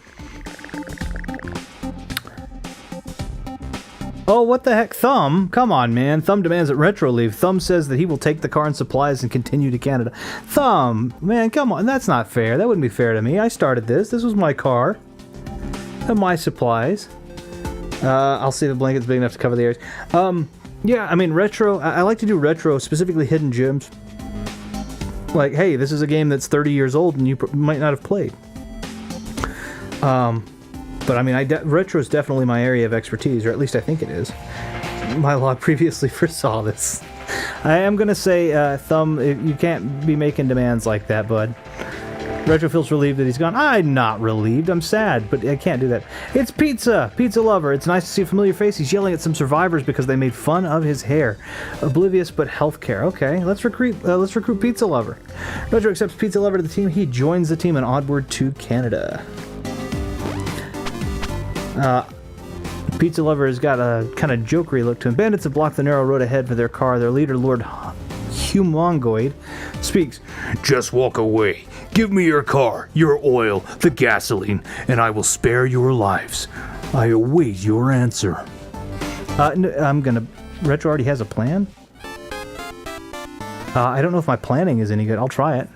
Oh, what the heck? Thumb? Come on, man. Thumb demands that Retro leave. Thumb says that he will take the car and supplies and continue to Canada. Thumb, man, come on. That's not fair. That wouldn't be fair to me. I started this. This was my car. And my supplies. I'll see if the blanket's big enough to cover the areas. Yeah, I mean, retro. I like to do retro, specifically Hidden Gems. Like, hey, this is a game that's 30 years old and you might not have played. But I mean, retro is definitely my area of expertise, or at least I think it is. My log previously foresaw this. I am gonna say, Thumb, you can't be making demands like that, bud. Retro feels relieved that he's gone. I'm not relieved. I'm sad, but I can't do that. It's Pizza! Pizza Lover. It's nice to see a familiar face. He's yelling at some survivors because they made fun of his hair. Oblivious but healthcare. Okay, let's recruit Pizza Lover. Retro accepts Pizza Lover to the team. He joins the team and onward to Canada. Pizza Lover has got a kind of jokery look to him. Bandits have blocked the narrow road ahead for their car. Their leader, Lord Humongoid, speaks. Just walk away. Give me your car, your oil, the gasoline, and I will spare your lives. I await your answer. Retro already has a plan? I don't know if my planning is any good. I'll try it.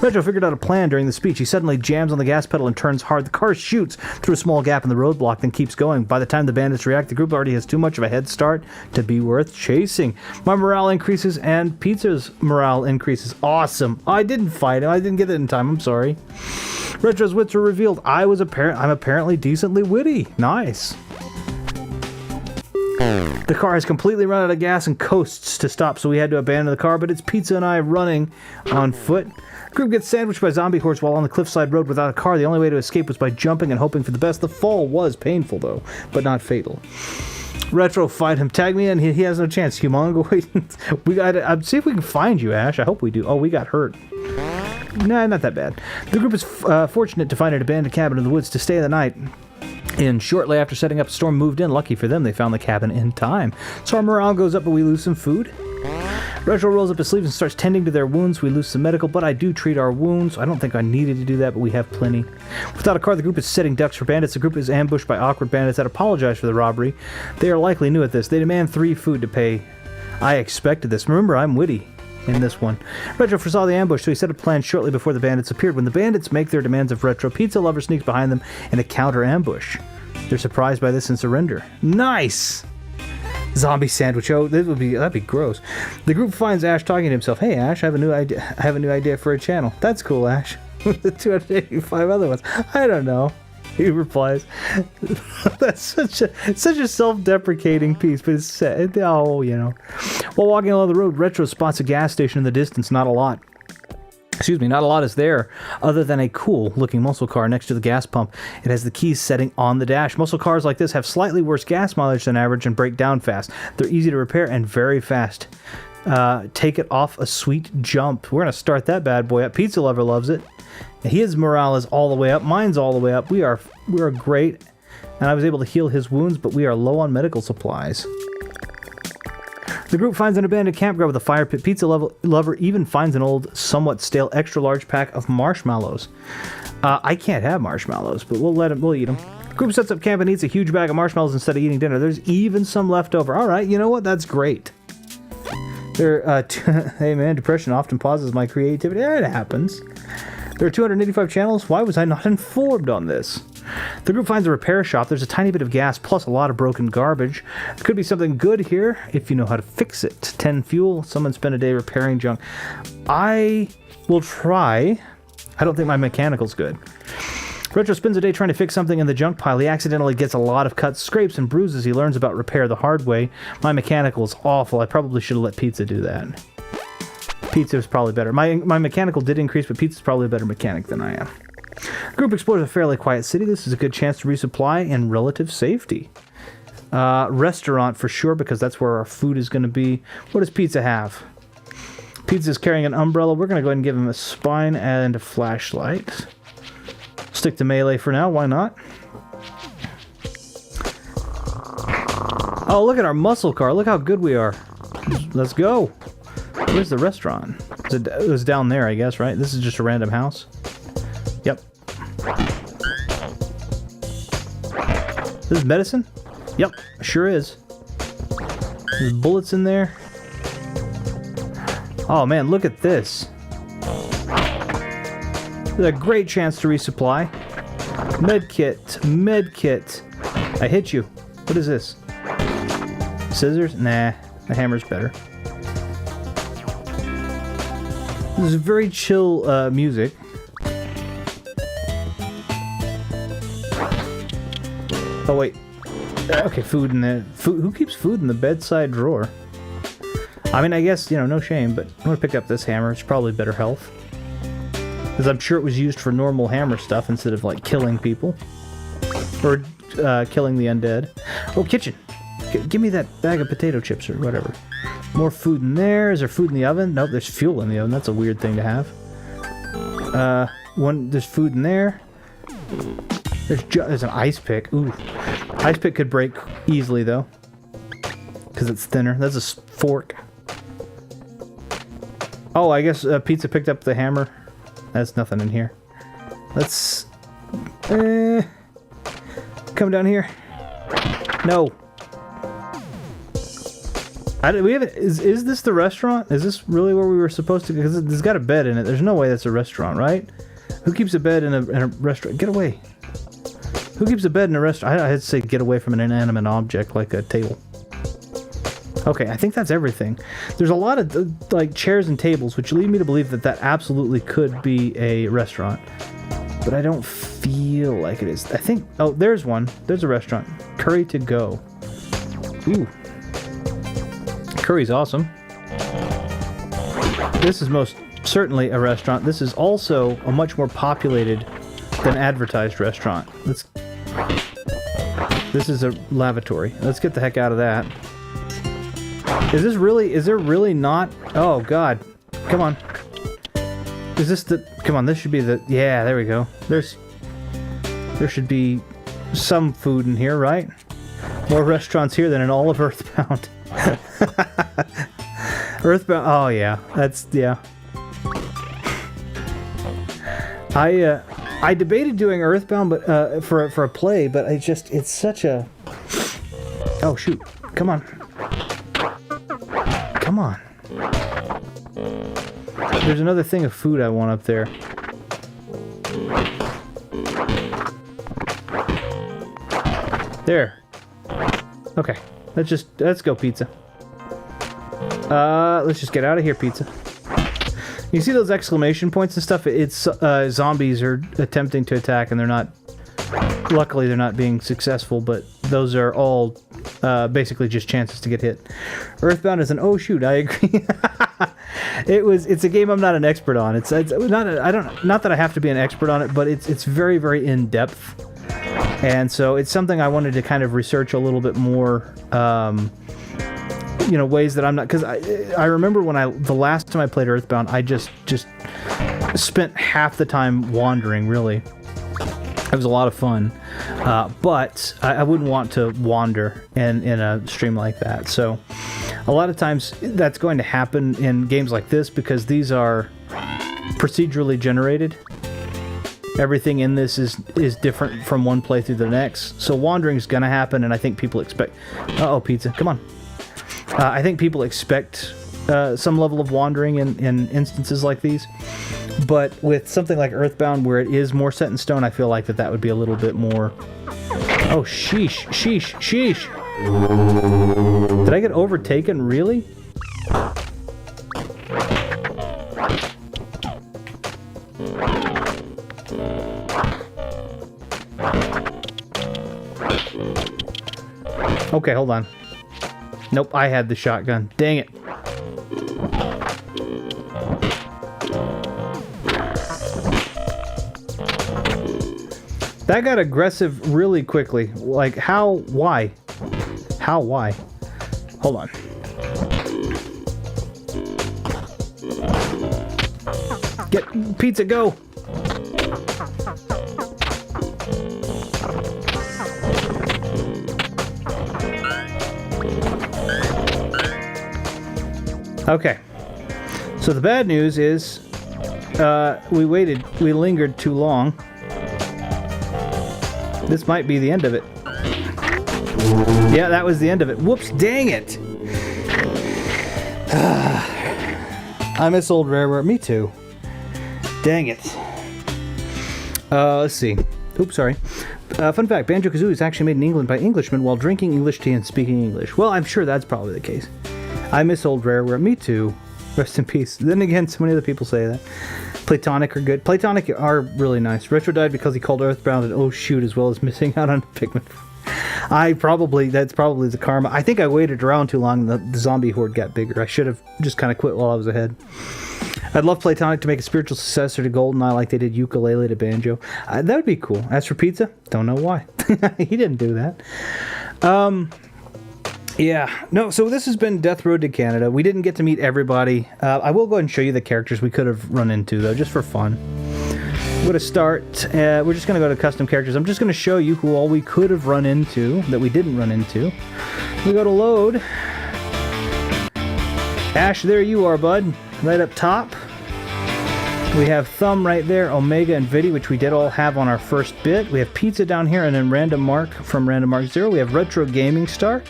Retro figured out a plan during the speech. He suddenly jams on the gas pedal and turns hard. The car shoots through a small gap in the roadblock, then keeps going. By the time the bandits react, the group already has too much of a head start to be worth chasing. My morale increases, and Pizza's morale increases. Awesome. I didn't fight him. I didn't get it in time. I'm sorry. Retro's wits were revealed. I'm apparently decently witty. Nice. The car has completely run out of gas and coasts to stop, so we had to abandon the car, but it's Pizza and I running on foot. The group gets sandwiched by zombie hordes while on the cliffside road without a car. The only way to escape was by jumping and hoping for the best. The fall was painful, though, but not fatal. Retro fight him. Tag me in. He has no chance. Humongo. We gotta see if we can find you, Ash. I hope we do. Oh, we got hurt. Nah, not that bad. The group is fortunate to find an abandoned cabin in the woods to stay the night. And shortly after setting up, a storm moved in. Lucky for them, they found the cabin in time. So our morale goes up, but we lose some food. Retro rolls up his sleeves and starts tending to their wounds. We lose some medical, but I do treat our wounds. I don't think I needed to do that, but we have plenty. Without a car, the group is setting ducks for bandits. The group is ambushed by awkward bandits that apologize for the robbery. They are likely new at this. They demand 3 food to pay. I expected this. Remember, I'm witty in this one. Retro foresaw the ambush, so he set a plan shortly before the bandits appeared. When the bandits make their demands of Retro, Pizza Lover sneaks behind them in a counter ambush. They're surprised by this and surrender. Nice! Zombie sandwich. Oh, that'd be gross. The group finds Ash talking to himself. Hey Ash, I have a new idea for a channel. That's cool, Ash. With the 285 other ones. I don't know. He replies. That's such a self-deprecating piece, but it's sad. Oh, you know. While walking along the road, Retro spots a gas station in the distance. Not a lot is there other than a cool-looking muscle car next to the gas pump. It has the keys setting on the dash. Muscle cars like this have slightly worse gas mileage than average and break down fast. They're easy to repair and very fast. Take it off a sweet jump. We're going to start that bad boy up. Pizza Lover loves it. His morale is all the way up. Mine's all the way up. We are great. And I was able to heal his wounds, but we are low on medical supplies. The group finds an abandoned campground with a fire pit. Pizza Lover even finds an old, somewhat stale, extra-large pack of marshmallows. I can't have marshmallows, but we'll eat them. The group sets up camp and eats a huge bag of marshmallows instead of eating dinner. There's even some left over. All right, you know what? That's great. Hey man, depression often pauses my creativity. It happens. There are 285 channels. Why was I not informed on this? The group finds a repair shop. There's a tiny bit of gas plus a lot of broken garbage. There could be something good here if you know how to fix it. 10 fuel. Someone spent a day repairing junk. I will try. I don't think my mechanical's good. Retro spends a day trying to fix something in the junk pile. He accidentally gets a lot of cuts, scrapes, and bruises. He learns about repair the hard way. My mechanical is awful. I probably should have let Pizza do that. Pizza is probably better. My mechanical did increase, but Pizza's probably a better mechanic than I am. The group explores a fairly quiet city. This is a good chance to resupply in relative safety. Restaurant for sure, because that's where our food is going to be. What does Pizza have? Pizza's carrying an umbrella. We're going to go ahead and give him a spine and a flashlight. Stick to melee for now. Why not? Oh, look at our muscle car. Look how good we are. Let's go. Where's the restaurant? It was down there, I guess, right? This is just a random house. Yep. This is medicine? Yep, sure is. There's bullets in there. Oh man, look at this. There's a great chance to resupply. Medkit. I hit you. What is this? Scissors? Nah, the hammer's better. This is very chill music. Oh wait. Okay, food in there. Food. Who keeps food in the bedside drawer? I mean, I guess, you know, no shame, but I'm gonna pick up this hammer. It's probably better health. Because I'm sure it was used for normal hammer stuff instead of, like, killing people. Or killing the undead. Oh, kitchen! Give me that bag of potato chips or whatever. More food in there. Is there food in the oven? Nope, there's fuel in the oven. That's a weird thing to have. There's food in there. There's an ice pick. Ooh. Ice pick could break easily, though. Because it's thinner. That's a fork. Oh, I guess Pizza picked up the hammer. There's nothing in here. Let's... come down here. No. Is this the restaurant? Is this really where we were supposed to? Because there's got a bed in it. There's no way that's a restaurant, right? Who keeps a bed in a restaurant? Get away. Who keeps a bed in a restaurant? I had to say get away from an inanimate object like a table. Okay, I think that's everything. There's a lot of like chairs and tables, which lead me to believe that that absolutely could be a restaurant. But I don't feel like it is. I think... Oh, there's one. There's a restaurant. Curry to go. Ooh. Curry's awesome. This is most certainly a restaurant. This is also a much more populated than advertised restaurant. This is a lavatory. Let's get the heck out of that. Is there really not... Oh, God. Come on. Is this the... Come on, this should be the... Yeah, there we go. There should be some food in here, right? More restaurants here than in all of Earthbound. Earthbound... Oh, yeah. That's... Yeah. I debated doing Earthbound but for a play, but it's such a... Oh, shoot. Come on. Come on. There's another thing of food I want up there. There. Okay. Let's go, pizza. Let's just get out of here, pizza. You see those exclamation points and stuff? It's zombies are attempting to attack, and they're not... Luckily, they're not being successful, but those are all basically just chances to get hit. Earthbound is an... Oh, shoot, I agree. It's a game I'm not an expert on. It's not not that I have to be an expert on it, but it's very, very in-depth. And so it's something I wanted to kind of research a little bit more, ways that I'm not... Because I remember when the last time I played Earthbound, I just spent half the time wandering, really. It was a lot of fun, but I wouldn't want to wander in a stream like that. So a lot of times that's going to happen in games like this because these are procedurally generated. Everything in this is different from one playthrough to the next. So wandering is going to happen, and I think people expect... Uh-oh, pizza, come on. I think people expect some level of wandering in instances like these. But with something like Earthbound, where it is more set in stone, I feel like that would be a little bit more... Oh, sheesh, sheesh, sheesh! Did I get overtaken, really? Okay, hold on. Nope, I had the shotgun. Dang it. That got aggressive really quickly. Like, how? Why? How? Why? Hold on. Get pizza, go! Okay. So the bad news is, we lingered too long. This might be the end of it. Yeah, that was the end of it. Whoops, dang it! I miss old Rareware. Me too. Dang it. Let's see. Oops, sorry. Fun fact, Banjo-Kazooie is actually made in England by Englishmen while drinking English tea and speaking English. Well, I'm sure that's probably the case. I miss old Rareware. Me too. Rest in peace. Then again, so many other people say that. Platonic are good. Platonic are really nice. Retro died because he called Earthbound an oh shoot, as well as missing out on Pikmin. That's probably the karma. I think I waited around too long and the zombie horde got bigger. I should have just kind of quit while I was ahead. I'd love Playtonic to make a spiritual successor to GoldenEye like they did Ukulele to Banjo. That would be cool. As for pizza, don't know why. He didn't do that. Yeah. No, so this has been Death Road to Canada. We didn't get to meet everybody. I will go ahead and show you the characters we could have run into, though, just for fun. We're going to start. We're just going to go to custom characters. I'm just going to show you who all we could have run into that we didn't run into. We go to load. Ash, there you are, bud. Right up top. We have Thumb right there, Omega and Viddy, which we did all have on our first bit. We have Pizza down here, and then Random Mark from Random Mark Zero. We have Retro Gaming Star.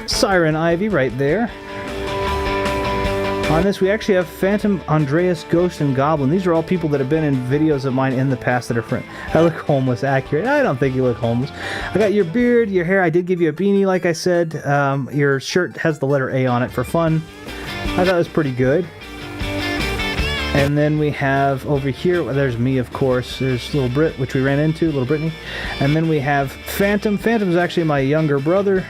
Siren Ivy right there. On this, we actually have Phantom, Andreas, Ghost, and Goblin. These are all people that have been in videos of mine in the past that are friends. I look homeless, accurate. I don't think you look homeless. I got your beard, your hair. I did give you a beanie, like I said. Your shirt has the letter A on it for fun. I thought it was pretty good. And then we have over here, well, there's me, of course. There's Little Brit, which we ran into, Little Brittany. And then we have Phantom. Phantom's actually my younger brother.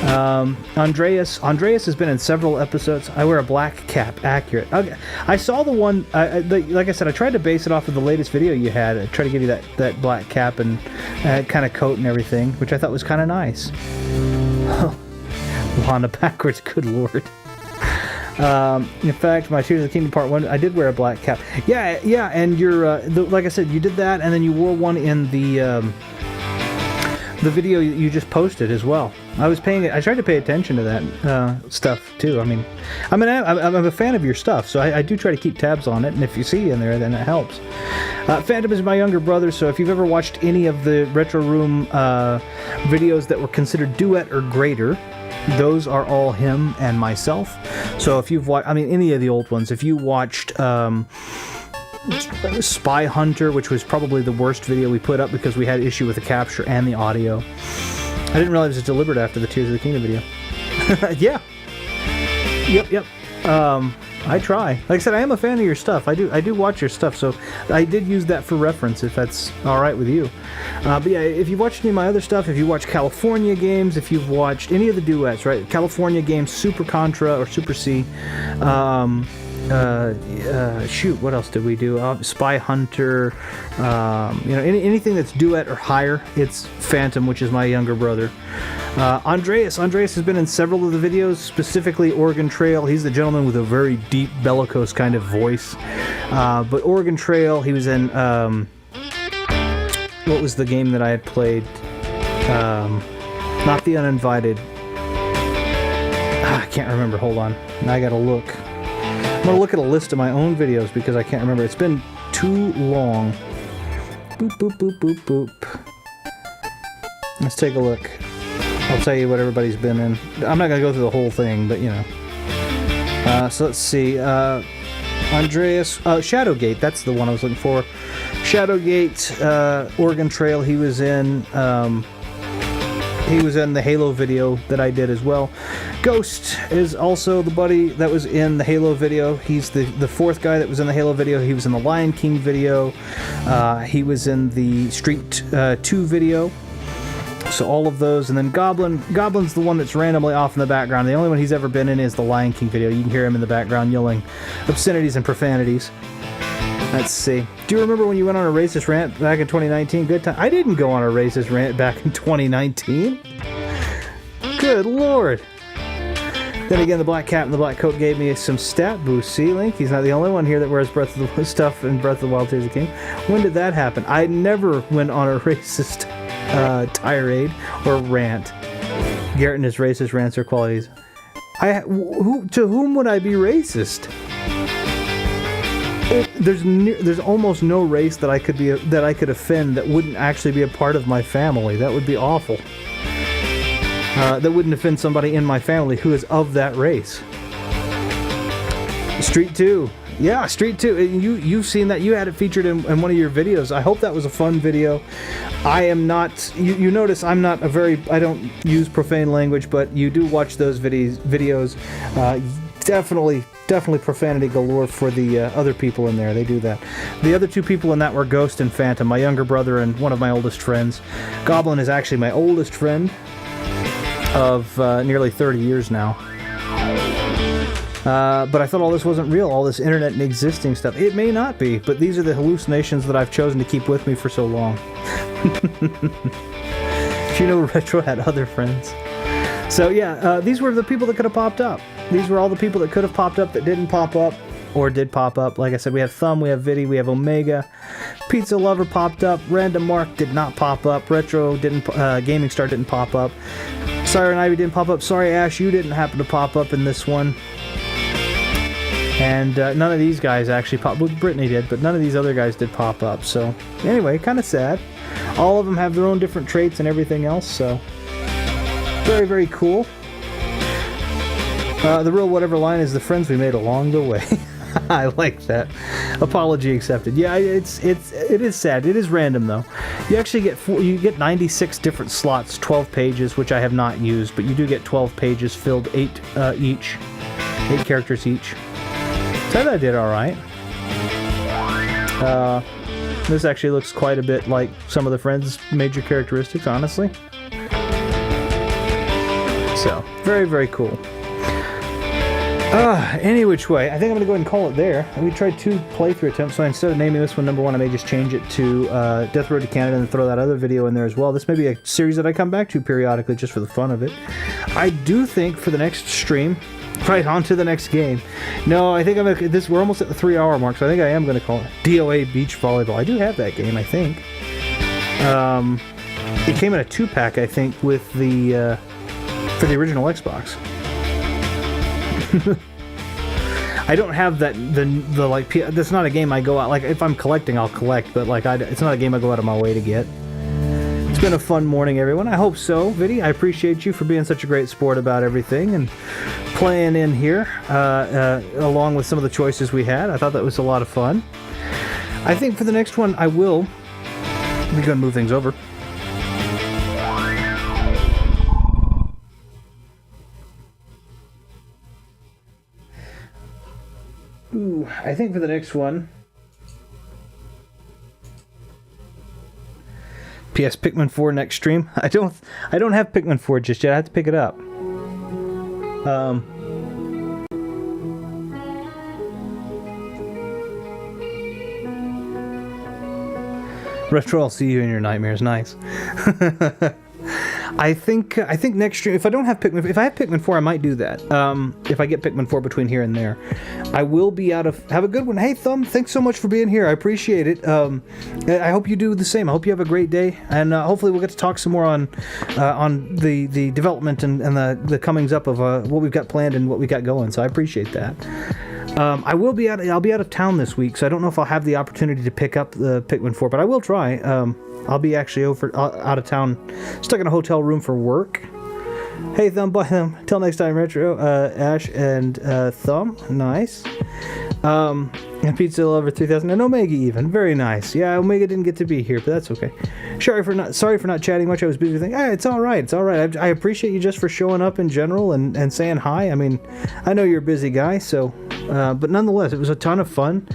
Andreas has been in several episodes. I wear a black cap, accurate. Okay. I saw the one, like I said, I tried to base it off of the latest video you had. I tried to give you that black cap and kind of coat and everything, which I thought was kind of nice. Wanda backwards, good lord. In fact, my Tears of the Kingdom Part 1, I did wear a black cap. Yeah, and you're, like I said, you did that, and then you wore one in the video you just posted as well. I tried to pay attention to that stuff too. I mean, I'm a fan of your stuff, so I do try to keep tabs on it, and if you see in there, then it helps. Phantom is my younger brother, so if you've ever watched any of the Retro Room videos that were considered duet or greater, those are all him and myself. So if you've watched, any of the old ones, if you watched Spy Hunter, which was probably the worst video we put up because we had issue with the capture and the audio. I didn't realize it was delivered after the Tears of the Kingdom video. Yeah. Yep. I try. Like I said, I am a fan of your stuff. I do watch your stuff, so I did use that for reference, if that's all right with you. But yeah, if you've watched any of my other stuff, if you watch California games, if you've watched any of the duets, right? California games, Super Contra or Super C. Shoot, what else did we do? Spy Hunter. Anything that's duet or higher, it's Phantom, which is my younger brother. Andreas has been in several of the videos, specifically Oregon Trail. He's the gentleman with a very deep, bellicose kind of voice. But Oregon Trail, he was in, what was the game that I had played? Not The Uninvited. I can't remember, hold on. Now I gotta look. I'm gonna look at a list of my own videos because I can't remember. It's been too long. Boop, boop, boop, boop, boop. Let's take a look. I'll tell you what everybody's been in. I'm not gonna go through the whole thing, but you know. So let's see. Andreas, Shadowgate. That's the one I was looking for. Shadowgate, Oregon Trail. He was in. He was in the Halo video that I did as well. Ghost is also the buddy that was in the Halo video. He's the fourth guy that was in the Halo video. He was in the Lion King video. He was in the Street 2 video. So all of those. And then Goblin's the one that's randomly off in the background. The only one he's ever been in is the Lion King video. You can hear him in the background yelling obscenities and profanities. Let's see. Do you remember when you went on a racist rant back in 2019? Good time. I didn't go on a racist rant back in 2019. Good lord. Then again, the black cap and the black coat gave me some stat boost. See, Link? He's not the only one here that wears Breath of the stuff in Breath of the Wild Tears of the King. When did that happen? I never went on a racist tirade or rant. Garrett and his racist rants or qualities. To whom would I be racist? There's almost no race that I could offend that wouldn't actually be a part of my family. That would be awful. That wouldn't offend somebody in my family who is of that race. Street 2. Yeah, Street 2. You've seen that. You had it featured in one of your videos. I hope that was a fun video. I am not... You notice I'm not I don't use profane language, but you do watch those videos. Definitely profanity galore for the other people in there. They do that. The other two people in that were Ghost and Phantom, my younger brother and one of my oldest friends. Goblin is actually my oldest friend of nearly 30 years now. But I thought all this wasn't real, all this internet and existing stuff. It may not be, but these are the hallucinations that I've chosen to keep with me for so long. You know, Retro had other friends. So yeah, these were the people that could have popped up. These were all the people that could have popped up that didn't pop up, or did pop up. Like I said, we have Thumb, we have Viddy, we have Omega. Pizza Lover popped up. Random Mark did not pop up. Retro didn't. Gaming Star didn't pop up. Siren Ivy didn't pop up. Sorry, Ash, you didn't happen to pop up in this one. And none of these guys actually popped. Well, Brittany did, but none of these other guys did pop up. So anyway, kind of sad. All of them have their own different traits and everything else. So very, very cool. The real whatever line is the friends we made along the way. I like that. Apology accepted. Yeah, it is sad. It is random though. You actually get 96 different slots, 12 pages, which I have not used, but you do get 12 pages filled, 8 characters each. So I did all right. This actually looks quite a bit like some of the friends' major characteristics, honestly. So very, very cool. Any which way, I think I'm going to go ahead and call it there. We tried 2 playthrough attempts, so instead of naming this one number 1, I may just change it to Death Road to Canada and throw that other video in there as well. This may be a series that I come back to periodically just for the fun of it. I do think for the next stream, right on to the next game. No, I think we're almost at the 3-hour mark, so I think I am going to call it DOA Beach Volleyball. I do have that game, I think. It came in a 2-pack, I think, with the for the original Xbox. I don't have that the like. That's not a game I go out like. If I'm collecting, I'll collect, but like it's not a game I go out of my way to get. It's been a fun morning, everyone. I hope so, Viddy. I appreciate you for being such a great sport about everything and playing in here along with some of the choices we had. I thought that was a lot of fun. I think for the next one, I will. We're gonna move things over. Ooh, I think for the next one. PS Pikmin 4 next stream. I don't have Pikmin 4 just yet. I have to pick it up. Retro, I'll see you in your nightmares. Nice. I think next stream, if I have Pikmin 4, I might do that. If I get Pikmin 4 between here and there, I will be out of. Have a good one. Hey Thumb, thanks so much for being here. I appreciate it. I hope you do the same. I hope you have a great day, and hopefully we'll get to talk some more on the development and the comings up of what we've got planned and what we got going. So I appreciate that. I'll be out of town this week, so I don't know if I'll have the opportunity to pick up the Pikmin 4, but I will try. I'll be actually out of town, stuck in a hotel room for work. Hey Thumb, bye Thumb. Till next time, Retro, Ash, and Thumb. Nice. And Pizza Lover 3000 and Omega even. Very nice. Yeah, Omega didn't get to be here, but that's okay. Sorry for not chatting much. I was busy thinking, it's all right. It's all right. I appreciate you just for showing up in general and saying hi. I mean, I know you're a busy guy, so but nonetheless, it was a ton of fun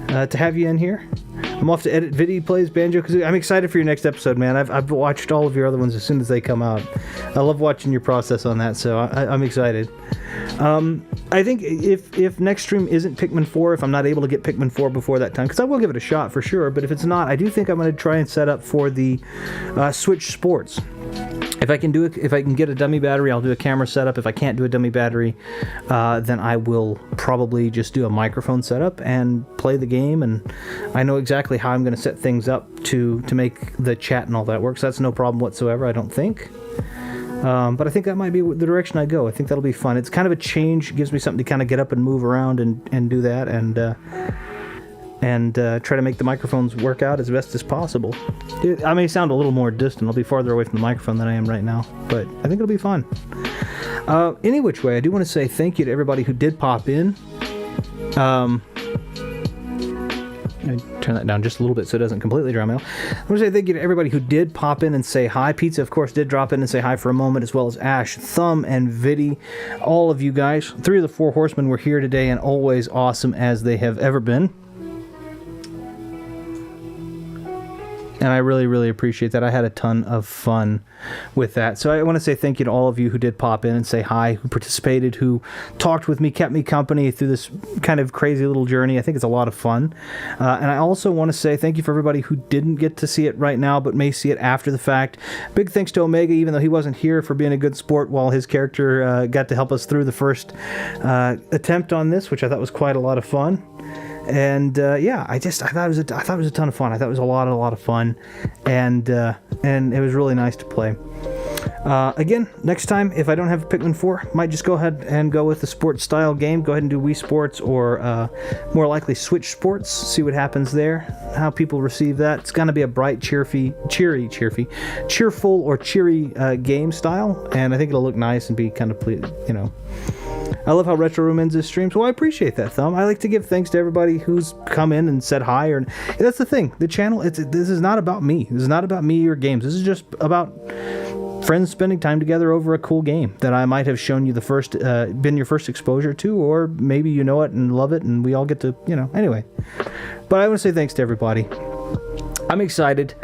to have you in here. I'm off to edit Viddy Plays Banjo-Kazooie. I'm excited for your next episode, man. I've watched all of your other ones as soon as they come out. I love watching your process on that, so I'm excited. I think if next stream isn't Pikmin 4, if I'm not able to get Pikmin 4 before that time, because I will give it a shot for sure, but if it's not, I do think I'm going to try and set up for the Switch Sports. If I can get a dummy battery, I'll do a camera setup. If I can't do a dummy battery, then I will probably just do a microphone setup and play the game. And I know exactly how I'm going to set things up to make the chat and all that work. So that's no problem whatsoever, I don't think. But I think that might be the direction I go. I think that'll be fun. It's kind of a change. It gives me something to kind of get up and move around and do that and try to make the microphones work out as best as possible. I may sound a little more distant. I'll be farther away from the microphone than I am right now, but I think it'll be fun. Any which way, I do want to say thank you to everybody who did pop in. I turn that down just a little bit so it doesn't completely drown me out. I want to say thank you to everybody who did pop in and say hi. Pizza, of course, did drop in and say hi for a moment, as well as Ash, Thumb, and Viddy. All of you guys. 3 of the 4 horsemen were here today and always awesome as they have ever been. And I really, really appreciate that. I had a ton of fun with that. So I want to say thank you to all of you who did pop in and say hi, who participated, who talked with me, kept me company through this kind of crazy little journey. I think it's a lot of fun. And I also want to say thank you for everybody who didn't get to see it right now, but may see it after the fact. Big thanks to Omega, even though he wasn't here, for being a good sport while his character got to help us through the first attempt on this, which I thought was quite a lot of fun. And I thought it was a ton of fun. I thought it was a lot of fun, and it was really nice to play. Again, next time, if I don't have Pikmin 4, might just go ahead and go with the sports style game. Go ahead and do Wii Sports, or more likely Switch Sports. See what happens there, how people receive that. It's going to be a bright, cheerful or cheery game style, and I think it'll look nice and be kind of, I love how Retro Room ends his streams. Well, I appreciate that, Thumb. I like to give thanks to everybody who's come in and said hi. Or that's the thing. The channel, this is not about me. This is not about me or games. This is just about friends spending time together over a cool game that I might have shown you been your first exposure to, or maybe you know it and love it, and we all get to, anyway. But I want to say thanks to everybody. I'm excited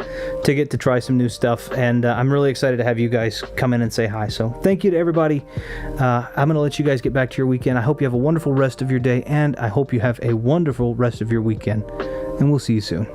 to get to try some new stuff, and I'm really excited to have you guys come in and say hi. So thank you to everybody. I'm going to let you guys get back to your weekend. I hope you have a wonderful rest of your day, and I hope you have a wonderful rest of your weekend. And we'll see you soon.